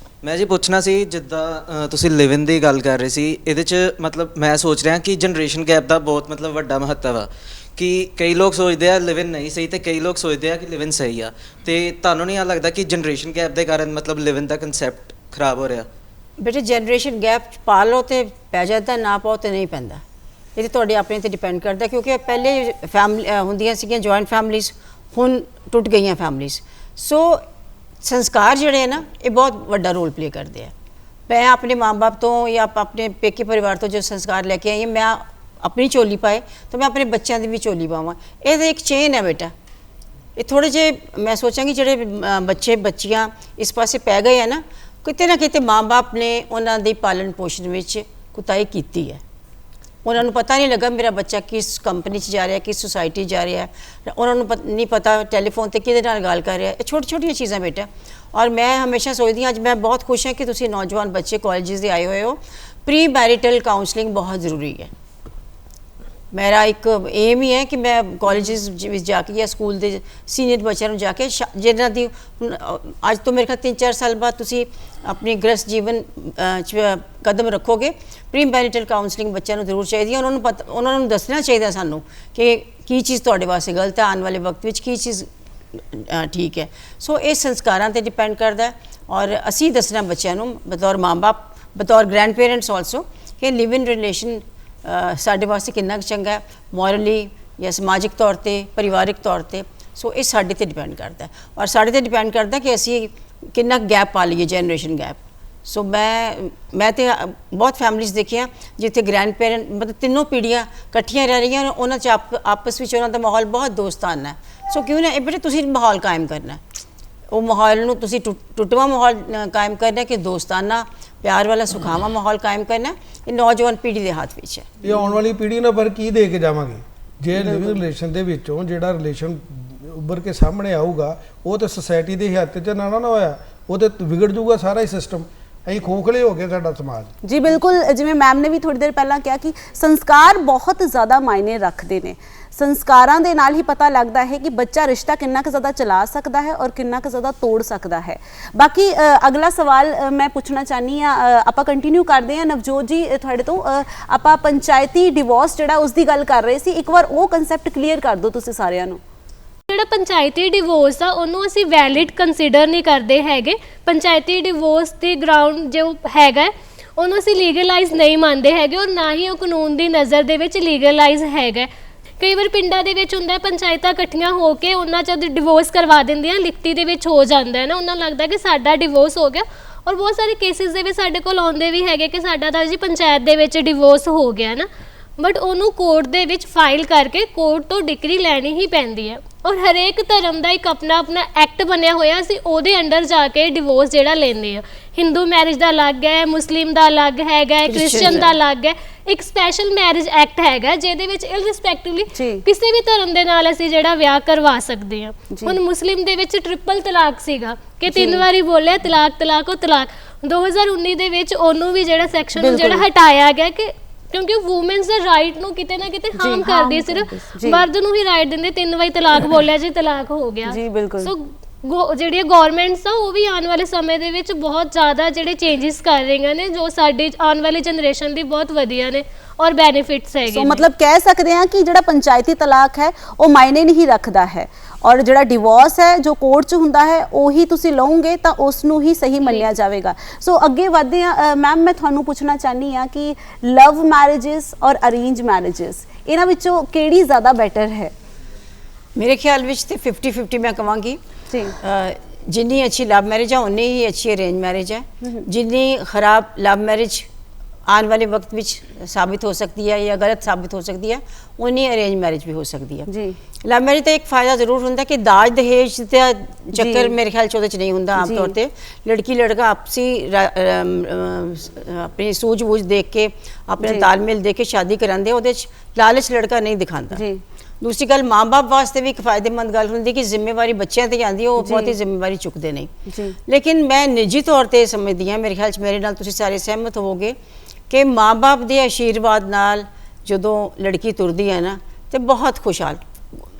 ਮੈਂ ਜੀ ਪੁੱਛਣਾ ਸੀ, ਜਿੱਦਾਂ ਤੁਸੀਂ ਲਿਵ ਇਨ ਦੀ ਗੱਲ ਕਰ ਰਹੇ ਸੀ, ਇਹਦੇ 'ਚ ਮਤਲਬ ਮੈਂ ਸੋਚ ਰਿਹਾ ਕਿ ਜਨਰੇਸ਼ਨ ਗੈਪ ਦਾ ਬਹੁਤ ਮਤਲਬ ਵੱਡਾ ਮਹੱਤਵ ਆ ਕਿ ਕਈ ਲੋਕ ਸੋਚਦੇ ਆ ਲਿਵ ਇਨ ਨਹੀਂ ਸਹੀ ਤੇ ਕਈ ਲੋਕ ਸੋਚਦੇ ਆ ਕਿ ਲਿਵ ਇਨ ਸਹੀ ਆ। ਤੇ ਤੁਹਾਨੂੰ ਨਹੀਂ ਆ ਲੱਗਦਾ ਕਿ ਜਨਰੇਸ਼ਨ ਗੈਪ ਦੇ ਕਾਰਨ ਮਤਲਬ ਲਿਵ ਇਨ ਦਾ ਕਨਸੈਪਟ ਖਰਾਬ ਹੋ ਰਿਹਾ? ਬੇਟੇ ਜਨਰੇਸ਼ਨ ਗੈਪ ਪਾ ਲਓ ਤੇ ਪੈ ਜਾਂਦਾ, ਨਾ ਪਾਓ ਤੇ ਨਹੀਂ ਪੈਂਦਾ। ਇਹ ਤਾਂ ਤੁਹਾਡੇ ਆਪਣੇ ਤੇ ਡਿਪੈਂਡ ਕਰਦਾ, ਕਿਉਂਕਿ ਪਹਿਲੇ ਫੈਮਿਲੀ ਹੁੰਦੀਆਂ ਸੀਗੀਆਂ ਜੁਆਇੰਟ ਫੈਮਿਲੀਜ਼, ਹੁਣ ਟੁੱਟ ਗਈਆਂ ਫੈਮਿਲੀਜ਼। ਸੋ ਸੰਸਕਾਰ ਜਿਹੜੇ ਹੈ ਨਾ, ਇਹ ਬਹੁਤ ਵੱਡਾ ਰੋਲ ਪਲੇ ਕਰਦੇ ਆ। ਮੈਂ ਆਪਣੇ ਮਾਂ-ਬਾਪ ਤੋਂ ਜਾਂ ਆਪਣੇ ਪੇਕੇ ਪਰਿਵਾਰ ਤੋਂ ਜੋ ਸੰਸਕਾਰ ਲੈ ਕੇ ਆਈ ਹਾਂ, ਮੈਂ ਆਪਣੀ ਝੋਲੀ ਪਾਏ ਤਾਂ ਮੈਂ ਆਪਣੇ ਬੱਚਿਆਂ ਦੀ ਵੀ ਝੋਲੀ ਪਾਵਾਂ। ਇਹ ਤਾਂ ਇੱਕ ਚੇਨ ਹੈ ਬੇਟਾ। ਇਹ ਥੋੜ੍ਹੇ ਜਿਹੇ ਮੈਂ ਸੋਚਾਂਗੀ ਜਿਹੜੇ ਬੱਚੇ ਬੱਚੀਆਂ ਇਸ ਪਾਸੇ ਪੈ ਗਏ ਆ ਨਾ, ਕਿਤੇ ਨਾ ਕਿਤੇ ਮਾਂ-ਬਾਪ ਨੇ ਉਹਨਾਂ ਦੀ ਪਾਲਣ ਪੋਸ਼ਣ ਵਿੱਚ ਕੁਤਾਹੀ ਕੀਤੀ ਹੈ। ਉਹਨਾਂ ਨੂੰ ਪਤਾ ਨਹੀਂ ਲੱਗਾ ਮੇਰਾ ਬੱਚਾ ਕਿਸ ਕੰਪਨੀ 'ਚ ਜਾ ਰਿਹਾ, ਕਿਸ ਸੁਸਾਇਟੀ ਜਾ ਰਿਹਾ ਹੈ। ਉਹਨਾਂ ਨੂੰ ਨਹੀਂ ਪਤਾ ਟੈਲੀਫੋਨ ਤੇ ਕਿਹਦੇ ਨਾਲ ਗੱਲ ਕਰ ਰਿਹਾ। ਇਹ ਛੋਟੀ ਛੋਟੀਆਂ ਚੀਜ਼ਾਂ ਬੇਟਾ। ਔਰ ਮੈਂ ਹਮੇਸ਼ਾ ਸੋਚਦੀ ਹਾਂ, ਅੱਜ ਮੈਂ ਬਹੁਤ ਖੁਸ਼ ਹਾਂ ਕਿ ਤੁਸੀਂ ਨੌਜਵਾਨ ਬੱਚੇ ਕਾਲਜਿਸ ਦੇ ਆਏ ਹੋਏ ਹੋ। ਪ੍ਰੀ ਮੈਰਿਟਲ ਕਾਉਂਸਲਿੰਗ ਬਹੁਤ ਜ਼ਰੂਰੀ ਹੈ। ਮੇਰਾ ਇੱਕ ਏਮ ਹੀ ਹੈ ਕਿ ਮੈਂ ਕਾਲਜਿਸ ਵਿੱਚ ਜਾ ਕੇ ਜਾਂ ਸਕੂਲ ਦੇ ਸੀਨੀਅਰ ਬੱਚਿਆਂ ਨੂੰ ਜਾ ਕੇ ਜਿਹਨਾਂ ਦੀ ਅੱਜ ਤੋਂ ਮੇਰੇ ਖਿਆਲ 3-4 ਸਾਲ ਬਾਅਦ ਤੁਸੀਂ ਆਪਣੀ ਗ੍ਰਸਤ ਜੀਵਨ 'ਚ ਕਦਮ ਰੱਖੋਗੇ, ਪ੍ਰੀ ਮੈਰਿਟਲ ਕਾਉਂਸਲਿੰਗ ਬੱਚਿਆਂ ਨੂੰ ਜ਼ਰੂਰ ਚਾਹੀਦੀ ਹੈ। ਉਹਨਾਂ ਨੂੰ ਦੱਸਣਾ ਚਾਹੀਦਾ ਸਾਨੂੰ ਕਿ ਕੀ ਚੀਜ਼ ਤੁਹਾਡੇ ਵਾਸਤੇ ਗਲਤ ਹੈ, ਆਉਣ ਵਾਲੇ ਵਕਤ ਵਿੱਚ ਕੀ ਚੀਜ਼ ਠੀਕ ਹੈ। ਸੋ ਇਹ ਸੰਸਕਾਰਾਂ 'ਤੇ ਡਿਪੈਂਡ ਕਰਦਾ। ਔਰ ਅਸੀਂ ਦੱਸਣਾ ਬੱਚਿਆਂ ਨੂੰ ਬਤੌਰ ਮਾਂ-ਬਾਪ, ਬਤੌਰ ਗ੍ਰੈਂਡ ਪੇਰੈਂਟਸ ਆਲਸੋ, ਕਿ ਲਿਵ ਇਨ ਰਿਲੇਸ਼ਨ ਸਾਡੇ ਵਾਸਤੇ ਕਿੰਨਾ ਕੁ ਚੰਗਾ ਹੈ, ਮੋਰਲੀ ਜਾਂ ਸਮਾਜਿਕ ਤੌਰ 'ਤੇ, ਪਰਿਵਾਰਿਕ ਤੌਰ 'ਤੇ। ਸੋ ਇਹ ਸਾਡੇ 'ਤੇ ਡਿਪੈਂਡ ਕਰਦਾ ਔਰ ਸਾਡੇ 'ਤੇ ਡਿਪੈਂਡ ਕਰਦਾ ਕਿ ਅਸੀਂ ਕਿੰਨਾ ਗੈਪ ਪਾ ਲਈਏ, ਜਨਰੇਸ਼ਨ ਗੈਪ। ਸੋ ਮੈਂ ਤੇ ਬਹੁਤ ਫੈਮਿਲੀਜ਼ ਦੇਖੀਆਂ ਜਿੱਥੇ ਗ੍ਰੈਂਡ ਪੇਰੈਂਟ ਮਤਲਬ ਤਿੰਨੋਂ ਪੀੜ੍ਹੀਆਂ ਇਕੱਠੀਆਂ ਰਹਿ ਰਹੀਆਂ, ਉਹਨਾਂ 'ਚ ਆਪਸ ਵਿੱਚ ਉਹਨਾਂ ਦਾ ਮਾਹੌਲ ਬਹੁਤ ਦੋਸਤਾਨਾ ਹੈ। ਸੋ ਕਿਉਂ ਨਾ ਇਹ ਬੇਟੇ ਤੁਸੀਂ ਮਾਹੌਲ ਕਾਇਮ ਕਰਨਾ, ਉਹ ਮਾਹੌਲ ਨੂੰ ਤੁਸੀਂ ਟੁੱਟਵਾਂ ਮਾਹੌਲ ਕਾਇਮ ਕਰਨਾ ਕਿ ਦੋਸਤਾਨਾ, ਪਿਆਰ ਵਾਲਾ, ਸੁਖਾਵਾਂ ਮਾਹੌਲ ਕਾਇਮ ਕਰਨਾ। ਇਹ ਨੌਜਵਾਨ ਪੀੜ੍ਹੀ ਦੇ ਹੱਥ ਵਿੱਚ ਹੈ। ਇਹ ਆਉਣ ਵਾਲੀ ਪੀੜ੍ਹੀ ਨੂੰ ਪਰ ਕੀ ਦੇ ਕੇ ਜਾਵਾਂਗੇ? ਜੇ ਲਿਵਿੰਗ ਰਿਲੇਸ਼ਨ ਦੇ ਵਿੱਚੋਂ ਜਿਹੜਾ ਰਿਲੇਸ਼ਨ ਉੱਭਰ ਕੇ ਸਾਹਮਣੇ ਆਊਗਾ, ਉਹ ਤਾਂ ਸੋਸਾਇਟੀ ਦੇ ਹੱਥ 'ਚ ਨਾ ਹੋਇਆ, ਉਹ ਤਾਂ ਵਿਗੜ ਜੂਗਾ ਸਾਰਾ ਹੀ ਸਿਸਟਮ। ਅਸੀਂ ਖੋਖਲੇ ਹੋ ਗਏ ਸਾਡਾ ਸਮਾਜ। ਜੀ ਬਿਲਕੁਲ, ਜਿਵੇਂ ਮੈਮ ਨੇ ਵੀ ਥੋੜੀ ਦੇਰ ਪਹਿਲਾਂ ਕਿਹਾ ਕਿ ਸੰਸਕਾਰ ਬਹੁਤ ਜ਼ਿਆਦਾ ਮਾਇਨੇ ਰੱਖਦੇ ਨੇ। ਸੰਸਕਾਰਾਂ ਦੇ ਨਾਲ ਹੀ ਪਤਾ ਲੱਗਦਾ ਹੈ ਕਿ ਬੱਚਾ ਰਿਸ਼ਤਾ ਕਿੰਨਾ ਕੁ ਜ਼ਿਆਦਾ ਚਲਾ ਸਕਦਾ ਹੈ ਔਰ ਕਿੰਨਾ ਕੁ ਜ਼ਿਆਦਾ ਤੋੜ ਸਕਦਾ ਹੈ। ਬਾਕੀ ਅਗਲਾ ਸਵਾਲ ਮੈਂ ਪੁੱਛਣਾ ਚਾਹਨੀ ਆ, ਆਪਾਂ ਕੰਟੀਨਿਊ ਕਰਦੇ ਹਾਂ। ਨਵਜੋਤ ਜੀ ਤੁਹਾਡੇ ਤੋਂ ਆਪਾਂ ਪੰਚਾਇਤੀ ਡਿਵੋਰਸ ਜਿਹੜਾ ਉਸ ਦੀ ਗੱਲ ਕਰ ਰਹੇ ਸੀ, ਇੱਕ ਵਾਰ ਉਹ ਕਨਸੈਪਟ ਕਲੀਅਰ ਕਰ ਦਿਓ ਤੁਸੀਂ ਸਾਰਿਆਂ ਨੂੰ। ਜਿਹੜਾ ਪੰਚਾਇਤੀ ਡਿਵੋਰਸ ਆ ਉਹਨੂੰ ਅਸੀਂ ਵੈਲਿਡ ਕੰਸੀਡਰ ਨਹੀਂ ਕਰਦੇ ਹੈਗੇ। ਪੰਚਾਇਤੀ ਡਿਵੋਰਸ ਦੀ ਗਰਾਊਂਡ ਜੋ ਹੈਗਾ ਉਹਨੂੰ ਅਸੀਂ ਲੀਗਲਾਈਜ਼ ਨਹੀਂ ਮੰਨਦੇ ਹੈਗੇ ਔਰ ਨਾ ਹੀ ਉਹ ਕਾਨੂੰਨ ਦੀ ਨਜ਼ਰ ਦੇ ਵਿੱਚ ਲੀਗਲਾਈਜ਼ ਹੈਗਾ। ਕਈ ਵਾਰ ਪਿੰਡਾਂ ਦੇ ਵਿੱਚ ਹੁੰਦਾ ਪੰਚਾਇਤਾਂ ਇਕੱਠੀਆਂ ਹੋ ਕੇ ਉਹਨਾਂ ਜਦ ਡਿਵੋਰਸ ਕਰਵਾ ਦਿੰਦੀਆਂ, ਲਿਖਤੀ ਦੇ ਵਿੱਚ ਹੋ ਜਾਂਦਾ ਹੈ ਨਾ, ਉਹਨਾਂ ਨੂੰ ਲੱਗਦਾ ਕਿ ਸਾਡਾ ਡਿਵੋਰਸ ਹੋ ਗਿਆ। ਔਰ ਬਹੁਤ ਸਾਰੇ ਕੇਸਿਸ ਦੇ ਵਿੱਚ ਸਾਡੇ ਕੋਲ ਆਉਂਦੇ ਵੀ ਹੈਗੇ ਕਿ ਸਾਡਾ ਤਾਂ ਜੀ ਪੰਚਾਇਤ ਦੇ ਵਿੱਚ ਡਿਵੋਰਸ ਹੋ ਗਿਆ ਨਾ, ਬਟ ਉਹਨੂੰ ਕੋਰਟ ਦੇ ਵਿੱਚ ਫਾਈਲ ਕਰਕੇ ਕੋਰਟ ਤੋਂ ਡਿਕਰੀ ਲੈਣੀ ਹੀ ਪੈਂਦੀ ਹੈ। ਔਰ ਹਰੇਕ ਧਰਮ ਦਾ ਇੱਕ ਆਪਣਾ ਐਕਟ ਬਣਿਆ ਹੋਇਆ, ਅਸੀਂ ਉਹਦੇ ਅੰਡਰ ਜਾ ਕੇ ਡਿਵੋਰਸ ਜਿਹੜਾ ਲੈਂਦੇ ਆ। ਹਿੰਦੂ ਮੈਰਿਜ ਦਾ ਅਲੱਗ ਹੈ, ਮੁਸਲਿਮ ਦਾ ਅਲੱਗ ਹੈਗਾ, ਕ੍ਰਿਸਚਨ ਦਾ ਅਲੱਗ ਹੈ। ਇੱਕ ਸਪੈਸ਼ਲ ਮੈਰਿਜ ਐਕਟ ਹੈਗਾ ਜਿਹਦੇ ਵਿੱਚ ਇਰਰਿਸਪੈਕਟਿਵਲੀ ਕਿਸੇ ਵੀ ਧਰਮ ਦੇ ਨਾਲ ਅਸੀਂ ਜਿਹੜਾ ਵਿਆਹ ਕਰਵਾ ਸਕਦੇ ਹਾਂ। ਹੁਣ ਮੁਸਲਿਮ ਦੇ ਵਿੱਚ ਟ੍ਰਿਪਲ ਤਲਾਕ ਸੀਗਾ ਕਿ 3 ਵਾਰੀ ਬੋਲਿਆ ਤਲਾਕ ਤਲਾਕ ਉਹ ਤਲਾਕ। 2019 ਦੇ ਵਿੱਚ ਉਹਨੂੰ ਵੀ ਜਿਹੜਾ ਸੈਕਸ਼ਨ ਨੂੰ ਜਿਹੜਾ ਹਟਾਇਆ ਗਿਆ ਕਿ ਕਿਉਂਕਿ ਵੂਮਨਸ ਦੇ ਰਾਈਟ ਨੂੰ ਕਿਤੇ ਨਾ ਕਿਤੇ ਹਾਰਮ ਕਰਦੀ, ਸਿਰਫ ਮਰਦ ਨੂੰ ਹੀ ਰਾਈਟ ਦਿੰਦੇ। 3 ਵਾਰੀ ਤਲਾਕ ਬੋਲਿਆ ਜੀ ਤਲਾਕ ਹੋ ਗਿਆ। ਸੋ ਜਿਹੜੀਆਂ ਗਵਰਨਮੈਂਟਸ ਆ ਉਹ ਵੀ ਆਉਣ ਵਾਲੇ ਸਮੇਂ ਦੇ ਵਿੱਚ ਬਹੁਤ ਜ਼ਿਆਦਾ ਜਿਹੜੇ ਚੇਂਜਸ ਕਰ ਰਹੀਆਂ ਨੇ ਜੋ ਸਾਡੀ ਆਉਣ ਵਾਲੀ ਜਨਰੇਸ਼ਨ ਦੀ ਬਹੁਤ ਵਧੀਆ ਨੇ ਔਰ ਬੈਨੀਫਿਟਸ ਹੈਗੇ। ਸੋ ਮਤਲਬ ਕਹਿ ਸਕਦੇ ਹਾਂ ਕਿ ਜਿਹੜਾ ਪੰਚਾਇਤੀ ਤਲਾਕ ਹੈ ਉਹ ਮਾਇਨੇ ਨਹੀਂ ਰੱਖਦਾ ਹੈ ਔਰ ਜਿਹੜਾ ਡਿਵੋਰਸ ਹੈ ਜੋ ਕੋਰਟ 'ਚ ਹੁੰਦਾ ਹੈ ਉਹੀ ਤੁਸੀਂ ਲਓਗੇ ਤਾਂ ਉਸ ਨੂੰ ਹੀ ਸਹੀ ਮੰਨਿਆ ਜਾਵੇਗਾ। ਸੋ ਅੱਗੇ ਵਧਦੇ ਹਾਂ। ਮੈਮ ਮੈਂ ਤੁਹਾਨੂੰ ਪੁੱਛਣਾ ਚਾਹਨੀ ਹਾਂ ਕਿ ਲਵ ਮੈਰਿਜਸ ਔਰ ਅਰੇਂਜ ਮੈਰਿਜਸ ਇਹਨਾਂ ਵਿੱਚੋਂ ਕਿਹੜੀ ਜ਼ਿਆਦਾ ਬੈਟਰ ਹੈ? ਮੇਰੇ ਖਿਆਲ ਵਿੱਚ ਤੇ 50-50 ਮੈਂ ਕਹਾਂਗੀ। ਜਿੰਨੀ ਅੱਛੀ ਲਵ ਮੈਰਿਜ ਹੈ ਉਨੀ ਹੀ ਅੱਛੀ ਅਰੇਂਜ ਮੈਰਿਜ ਹੈ। ਜਿੰਨੀ ਖਰਾਬ ਲਵ ਮੈਰਿਜ ਆਉਣ ਵਾਲੇ ਵਕਤ ਵਿੱਚ ਸਾਬਿਤ ਹੋ ਸਕਦੀ ਹੈ ਜਾਂ ਗਲਤ ਸਾਬਿਤ ਹੋ ਸਕਦੀ ਹੈ, ਉਨੀ ਅਰੇਂਜ ਮੈਰਿਜ ਵੀ ਹੋ ਸਕਦੀ ਹੈ ਜੀ। ਲਵ ਮੈਰਿਜ ਤਾਂ ਇੱਕ ਫਾਇਦਾ ਜ਼ਰੂਰ ਹੁੰਦਾ ਕਿ ਦਾਜ ਦਹੇਜ ਦਾ ਚੱਕਰ ਮੇਰੇ ਖਿਆਲ 'ਚ ਉਹਦੇ 'ਚ ਨਹੀਂ ਹੁੰਦਾ ਆਮ ਤੌਰ ਤੇ। ਲੜਕੀ ਲੜਕਾ ਆਪਸੀ ਆਪਣੀ ਸੂਝ-ਬੂਝ ਦੇਖ ਕੇ ਆਪਣੇ ਤਾਲਮੇਲ ਦੇਖ ਕੇ ਸ਼ਾਦੀ ਕਰਾਉਂਦੇ, ਉਹਦੇ 'ਚ ਲਾਲਚ ਲੜਕਾ ਨਹੀਂ ਦਿਖਾਉਂਦਾ। ਦੂਸਰੀ ਗੱਲ, ਮਾਂ-ਬਾਪ ਵਾਸਤੇ ਵੀ ਇੱਕ ਫਾਇਦੇਮੰਦ ਗੱਲ ਹੁੰਦੀ ਕਿ ਜ਼ਿੰਮੇਵਾਰੀ ਬੱਚਿਆਂ ਤੇ ਆਉਂਦੀ ਹੈ, ਉਹ ਬਹੁਤ ਹੀ ਜ਼ਿੰਮੇਵਾਰੀ ਚੁੱਕਦੇ ਨਹੀਂ। ਲੇਕਿਨ ਮੈਂ ਨਿੱਜੀ ਤੌਰ ਤੇ ਸਮਝਦੀ ਹਾਂ, ਮੇਰੇ ਖਿਆਲ 'ਚ ਮੇਰੇ ਨਾਲ ਤੁਸੀਂ ਸਾਰੇ ਸਹਿਮਤ ਹੋਵੋਗੇ ਕਿ ਮਾਂ-ਬਾਪ ਦੇ ਆਸ਼ੀਰਵਾਦ ਨਾਲ ਜਦੋਂ ਲੜਕੀ ਤੁਰਦੀ ਹੈ ਨਾ, ਤੇ ਬਹੁਤ ਖੁਸ਼ਹਾਲ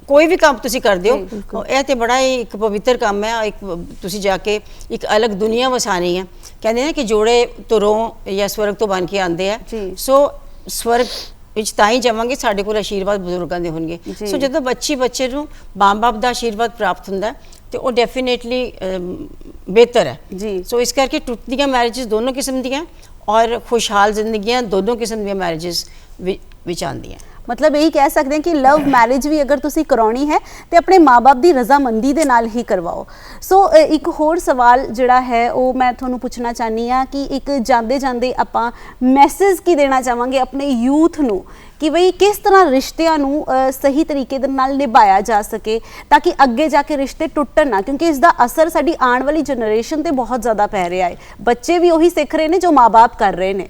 ਕੋਈ ਵੀ ਕੰਮ ਤੁਸੀਂ ਕਰਦੇ ਹੋ, ਇਹ ਤੇ ਬੜਾ ਹੀ ਇੱਕ ਪਵਿੱਤਰ ਕੰਮ ਹੈ। ਇੱਕ ਤੁਸੀਂ ਜਾ ਕੇ ਇੱਕ ਅਲੱਗ ਦੁਨੀਆ ਵਸਾਣੀ ਹੈ। ਕਹਿੰਦੇ ਨੇ ਕਿ ਜੋੜੇ ਤੁਰੋਂ ਜਾਂ ਸਵਰਗ ਤੋਂ ਬਣ ਕੇ ਆਉਂਦੇ ਆ। ਸੋ ਸਵਰਗ ਵਿੱਚ ਤਾਂ ਹੀ ਜਾਵਾਂਗੇ ਸਾਡੇ ਕੋਲ ਆਸ਼ੀਰਵਾਦ ਬਜ਼ੁਰਗਾਂ ਦੇ ਹੋਣਗੇ। ਸੋ ਜਦੋਂ ਬੱਚੇ ਨੂੰ ਮਾਂ-ਬਾਪ ਦਾ ਆਸ਼ੀਰਵਾਦ ਪ੍ਰਾਪਤ ਹੁੰਦਾ ਤੇ ਉਹ ਡੈਫੀਨੇਟਲੀ ਬਿਹਤਰ ਹੈ ਜੀ। ਸੋ ਇਸ ਕਰਕੇ ਟੁੱਟਦੀਆਂ ਮੈਰਿजेस ਦੋਨੋਂ ਕਿਸਮ ਦੀਆਂ ਔਰ ਖੁਸ਼ਹਾਲ ਜ਼ਿੰਦਗੀਆਂ ਦੋਨੋਂ ਕਿਸਮ ਦੀਆਂ ਮੈਰਿजेस ਵਿੱਚ ਆਉਂਦੀਆਂ। ਮਤਲਬ ਇਹੀ ਕਹਿ ਸਕਦੇ ਹਾਂ ਕਿ ਲਵ ਮੈਰਿਜ ਵੀ ਅਗਰ ਤੁਸੀਂ ਕਰਾਉਣੀ ਹੈ ਤੇ ਆਪਣੇ ਮਾਪੇ ਦੀ ਰਜ਼ਾਮੰਦੀ ਦੇ ਨਾਲ ਹੀ ਕਰਵਾਓ। ਸੋ ਇੱਕ ਹੋਰ ਸਵਾਲ ਜਿਹੜਾ ਹੈ ਉਹ ਮੈਂ ਤੁਹਾਨੂੰ ਪੁੱਛਣਾ ਚਾਹਨੀ ਆ ਕਿ ਇੱਕ ਜਾਂਦੇ ਜਾਂਦੇ ਆਪਾਂ ਮੈਸੇਜ ਕੀ ਦੇਣਾ ਚਾਹਾਂਗੇ ਆਪਣੇ ਯੂਥ ਨੂੰ ਕਿ ਬਈ ਕਿਸ ਤਰ੍ਹਾਂ ਰਿਸ਼ਤਿਆਂ ਨੂੰ ਸਹੀ ਤਰੀਕੇ ਦੇ ਨਾਲ ਨਿਭਾਇਆ ਜਾ ਸਕੇ ਤਾਂ ਕਿ ਅੱਗੇ ਜਾ ਕੇ ਰਿਸ਼ਤੇ ਟੁੱਟਣ ਨਾ, ਕਿਉਂਕਿ ਇਸ ਦਾ ਅਸਰ ਸਾਡੀ ਆਉਣ ਵਾਲੀ ਜਨਰੇਸ਼ਨ ਤੇ ਬਹੁਤ ਜ਼ਿਆਦਾ ਪੈ ਰਿਹਾ ਹੈ। ਬੱਚੇ ਵੀ ਉਹੀ ਸਿੱਖ ਰਹੇ ਨੇ ਜੋ ਮਾਪੇ ਕਰ ਰਹੇ ਨੇ।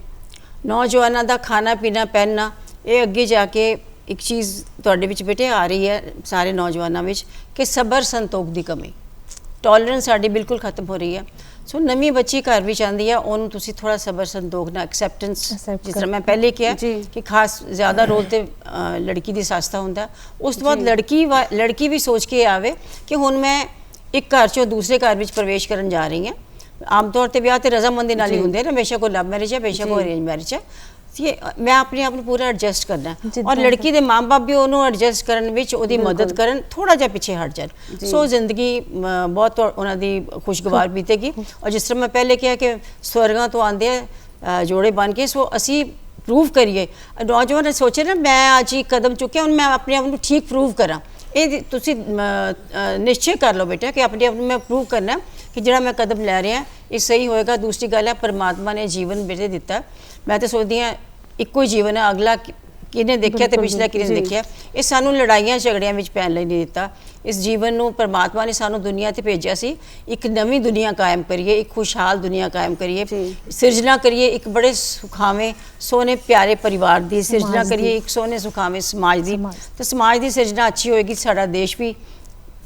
ਨੌਜਵਾਨਾਂ ਦਾ ਖਾਣਾ ਪੀਣਾ ਪਹਿਨਣਾ, ਇਹ ਅੱਗੇ ਜਾ ਕੇ ਇੱਕ ਚੀਜ਼ ਤੁਹਾਡੇ ਵਿੱਚ ਬੇਟੇ ਆ ਰਹੀ ਹੈ ਸਾਰੇ ਨੌਜਵਾਨਾਂ ਵਿੱਚ ਕਿ ਸਬਰ ਸੰਤੋਖ ਦੀ ਕਮੀ, ਟੋਲਰੈਂਸ ਸਾਡੀ ਬਿਲਕੁਲ ਖਤਮ ਹੋ ਰਹੀ ਹੈ। ਸੋ ਨਵੀਂ ਬੱਚੀ ਘਰ ਵਿੱਚ ਆਉਂਦੀ ਹੈ, ਉਹਨੂੰ ਤੁਸੀਂ ਥੋੜਾ ਸਬਰ ਸੰਤੋਖ ਨਾਲ ਐਕਸੈਪਟੈਂਸ, ਜਿਸ ਤਰ੍ਹਾਂ ਮੈਂ ਪਹਿਲੇ ਕਿਹਾ ਕਿ ਖਾਸ ਜ਼ਿਆਦਾ ਰੋਲ ਤੇ ਲੜਕੀ ਦੀ ਸੱਸ ਦਾ ਹੁੰਦਾ। ਉਸ ਤੋਂ ਬਾਅਦ ਲੜਕੀ ਵੀ ਸੋਚ ਕੇ ਆਵੇ ਕਿ ਹੁਣ ਮੈਂ ਇੱਕ ਘਰ ਚੋਂ ਦੂਸਰੇ ਘਰ ਵਿੱਚ ਪ੍ਰਵੇਸ਼ ਕਰਨ ਜਾ ਰਹੀ ਹਾਂ। ਆਮ ਤੌਰ ਤੇ ਵਿਆਹ ਤੇ ਰਜ਼ਾਮੰਦੀ ਨਾਲ ਹੀ ਹੁੰਦੇ ਨੇ, ਬੇਸ਼ੱਕ ਉਹ ਲਵ ਮੈਰਿਜ ਹੈ, ਬੇਸ਼ੱਕ ਉਹ ਅਰੇਂਜ ਮੈਰਿਜ ਹੈ। ਮੈਂ ਆਪਣੇ ਆਪ ਨੂੰ ਪੂਰਾ ਐਡਜਸਟ ਕਰਨਾ ਔਰ ਲੜਕੀ ਦੇ ਮਾਂ-ਬਾਪ ਵੀ ਉਹਨੂੰ ਐਡਜਸਟ ਕਰਨ ਵਿੱਚ ਉਹਦੀ ਮਦਦ ਕਰਨ, ਥੋੜਾ ਜਿਹਾ ਪਿੱਛੇ ਹਟ ਜਾਣ। ਸੋ ਜ਼ਿੰਦਗੀ ਬਹੁਤ ਉਹਨਾਂ ਦੀ ਖੁਸ਼ਗਵਾਰ ਬੀਤੇਗੀ। ਔਰ ਜਿਸ ਤਰ੍ਹਾਂ ਮੈਂ ਪਹਿਲੇ ਕਿਹਾ ਕਿ ਸਵਰਗਾਂ ਤੋਂ ਆਉਂਦੇ ਆ ਜੋੜੇ ਬਣ ਕੇ, ਸੋ ਅਸੀਂ ਪ੍ਰੂਵ ਕਰੀਏ। ਨੌਜਵਾਨ ਸੋਚੇ ਨਾ ਮੈਂ ਅੱਜ ਹੀ ਕਦਮ ਚੁੱਕਿਆ, ਹੁਣ ਮੈਂ ਆਪਣੇ ਆਪ ਨੂੰ ਠੀਕ ਪ੍ਰੂਵ ਕਰਾਂ। ਇਹ ਤੁਸੀਂ ਨਿਸ਼ਚੈ ਕਰ ਲਓ ਬੇਟਾ ਕਿ ਆਪਣੇ ਆਪ ਨੂੰ ਮੈਂ ਪ੍ਰੂਵ ਕਰਨਾ ਕਿ ਜਿਹੜਾ ਮੈਂ ਕਦਮ ਲੈ ਰਿਹਾ ਇਹ ਸਹੀ ਹੋਏਗਾ। ਦੂਸਰੀ ਗੱਲ ਹੈ, ਪਰਮਾਤਮਾ ਨੇ ਜੀਵਨ ਬੇਟੇ ਦਿੱਤਾ। ਮੈਂ ਤਾਂ ਸੋਚਦੀ ਹਾਂ ਇੱਕੋ ਹੀ ਜੀਵਨ ਹੈ, ਅਗਲਾ ਕਿਹਨੇ ਦੇਖਿਆ ਤੇ ਪਿਛਲਾ ਕਿਹਨੇ ਦੇਖਿਆ। ਇਹ ਸਾਨੂੰ ਲੜਾਈਆਂ ਝਗੜਿਆਂ ਵਿੱਚ ਪੈਣ ਲਈ ਨਹੀਂ ਦਿੱਤਾ। ਇਸ ਜੀਵਨ ਨੂੰ ਪਰਮਾਤਮਾ ਨੇ ਸਾਨੂੰ ਦੁਨੀਆ ਤੇ ਭੇਜਿਆ ਸੀ ਇੱਕ ਨਵੀਂ ਦੁਨੀਆ ਕਾਇਮ ਕਰੀਏ, ਇੱਕ ਖੁਸ਼ਹਾਲ ਦੁਨੀਆ ਕਾਇਮ ਕਰੀਏ, ਸਿਰਜਣਾ ਕਰੀਏ ਇੱਕ ਬੜੇ ਸੁਖਾਵੇਂ ਸੋਹਣੇ ਪਿਆਰੇ ਪਰਿਵਾਰ ਦੀ ਸਿਰਜਣਾ ਕਰੀਏ, ਇੱਕ ਸੋਹਣੇ ਸੁਖਾਵੇਂ ਸਮਾਜ ਦੀ। ਤੇ ਸਮਾਜ ਦੀ ਸਿਰਜਣਾ ਅੱਛੀ ਹੋਏਗੀ, ਸਾਡਾ ਦੇਸ਼ ਵੀ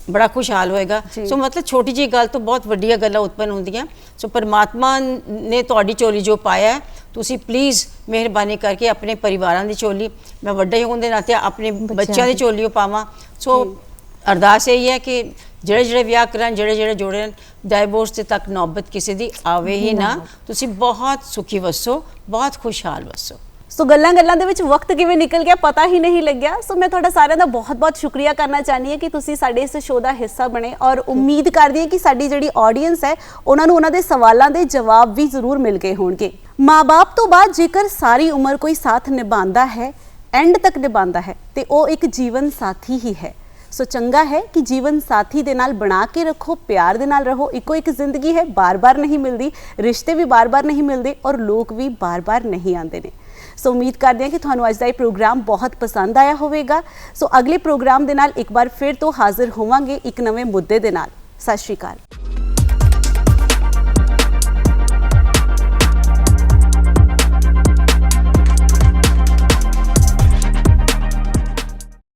ਬੜਾ ਖੁਸ਼ਹਾਲ ਹੋਏਗਾ। ਸੋ ਮਤਲਬ ਛੋਟੀ ਜਿਹੀ ਗੱਲ ਤੋਂ ਬਹੁਤ ਵੱਡੀਆਂ ਗੱਲਾਂ ਉਤਪੰਨ ਹੁੰਦੀਆਂ। ਸੋ ਪਰਮਾਤਮਾ ਨੇ ਤੁਹਾਡੀ ਝੋਲੀ ਜੋ ਪਾਇਆ, ਤੁਸੀਂ ਪਲੀਜ਼ ਮਿਹਰਬਾਨੀ ਕਰਕੇ ਆਪਣੇ ਪਰਿਵਾਰਾਂ ਦੀ ਝੋਲੀ, ਮੈਂ ਵੱਡੇ ਹੋਣ ਦੇ ਨਾਤੇ ਆਪਣੇ ਬੱਚਿਆਂ ਦੀ ਝੋਲੀ ਪਾਵਾਂ। ਸੋ ਅਰਦਾਸ ਇਹ ਹੈ ਕਿ ਜਿਹੜੇ ਵਿਆਹ ਕਰਨ, ਜਿਹੜੇ ਜੋੜੇ ਡਾਈਵੋਰਸ ਤੇ ਤੱਕ ਨੌਬਤ ਕਿਸੇ ਦੀ ਆਵੇ ਹੀ ਨਾ। ਤੁਸੀਂ ਬਹੁਤ ਸੁਖੀ ਵਸੋ, ਬਹੁਤ ਖੁਸ਼ਹਾਲ ਵਸੋ। ਸੋ ਗੱਲਾਂ ਦੇ ਵਿੱਚ ਵਕਤ ਕਿਵੇਂ ਨਿਕਲ ਗਿਆ ਪਤਾ ਹੀ ਨਹੀਂ ਲੱਗਿਆ। ਸੋ ਮੈਂ ਤੁਹਾਡਾ ਸਾਰਿਆਂ ਦਾ ਬਹੁਤ ਸ਼ੁਕਰੀਆ ਕਰਨਾ ਚਾਹਨੀ ਹਾਂ ਕਿ ਤੁਸੀਂ ਸਾਡੇ ਇਸ ਸ਼ੋਅ ਦਾ ਹਿੱਸਾ ਬਣੇ ਔਰ ਉਮੀਦ ਕਰਦੀ ਹਾਂ ਕਿ ਸਾਡੀ ਜਿਹੜੀ ਆਡੀਅנס ਹੈ ਉਹਨਾਂ ਨੂੰ ਉਹਨਾਂ ਦੇ ਸਵਾਲਾਂ ਦੇ ਜਵਾਬ ਵੀ ਜ਼ਰੂਰ ਮਿਲ ਗਏ ਹੋਣਗੇ। ਮਾਂ-ਬਾਪ ਤੋਂ ਬਾਅਦ ਜੇਕਰ ਸਾਰੀ ਉਮਰ ਕੋਈ ਸਾਥ ਨਿਭਾਉਂਦਾ ਹੈ, ਐਂਡ ਤੱਕ ਨਿਭਾਉਂਦਾ ਹੈ, ਤੇ ਉਹ ਇੱਕ ਜੀਵਨ ਸਾਥੀ ਹੀ ਹੈ। ਸੋ ਚੰਗਾ ਹੈ ਕਿ ਜੀਵਨ ਸਾਥੀ ਦੇ ਨਾਲ ਬਣਾ ਕੇ ਰੱਖੋ, ਪਿਆਰ ਦੇ ਨਾਲ ਰਹੋ। ਇੱਕੋ ਇੱਕ ਜ਼ਿੰਦਗੀ ਹੈ, ਬਾਰ-ਬਾਰ ਨਹੀਂ ਮਿਲਦੀ, ਰਿਸ਼ਤੇ ਵੀ ਬਾਰ-ਬਾਰ ਨਹੀਂ ਮਿਲਦੇ ਔਰ ਲੋਕ ਵੀ ਬਾਰ-ਬਾਰ ਨਹੀਂ ਆਉਂਦੇ ਨੇ। ਸੋ ਉਮੀਦ ਕਰਦੇ ਹਾਂ ਕਿ ਤੁਹਾਨੂੰ ਅੱਜ ਦਾ ਇਹ ਪ੍ਰੋਗਰਾਮ ਬਹੁਤ ਪਸੰਦ ਆਇਆ ਹੋਵੇਗਾ। ਸੋ ਅਗਲੇ ਪ੍ਰੋਗਰਾਮ ਦੇ ਨਾਲ ਇੱਕ ਵਾਰ ਫਿਰ ਤੋਂ ਹਾਜ਼ਰ ਹੋਵਾਂਗੇ ਇੱਕ ਨਵੇਂ ਮੁੱਦੇ ਦੇ ਨਾਲ। ਸਤਿ ਸ਼੍ਰੀ ਅਕਾਲ।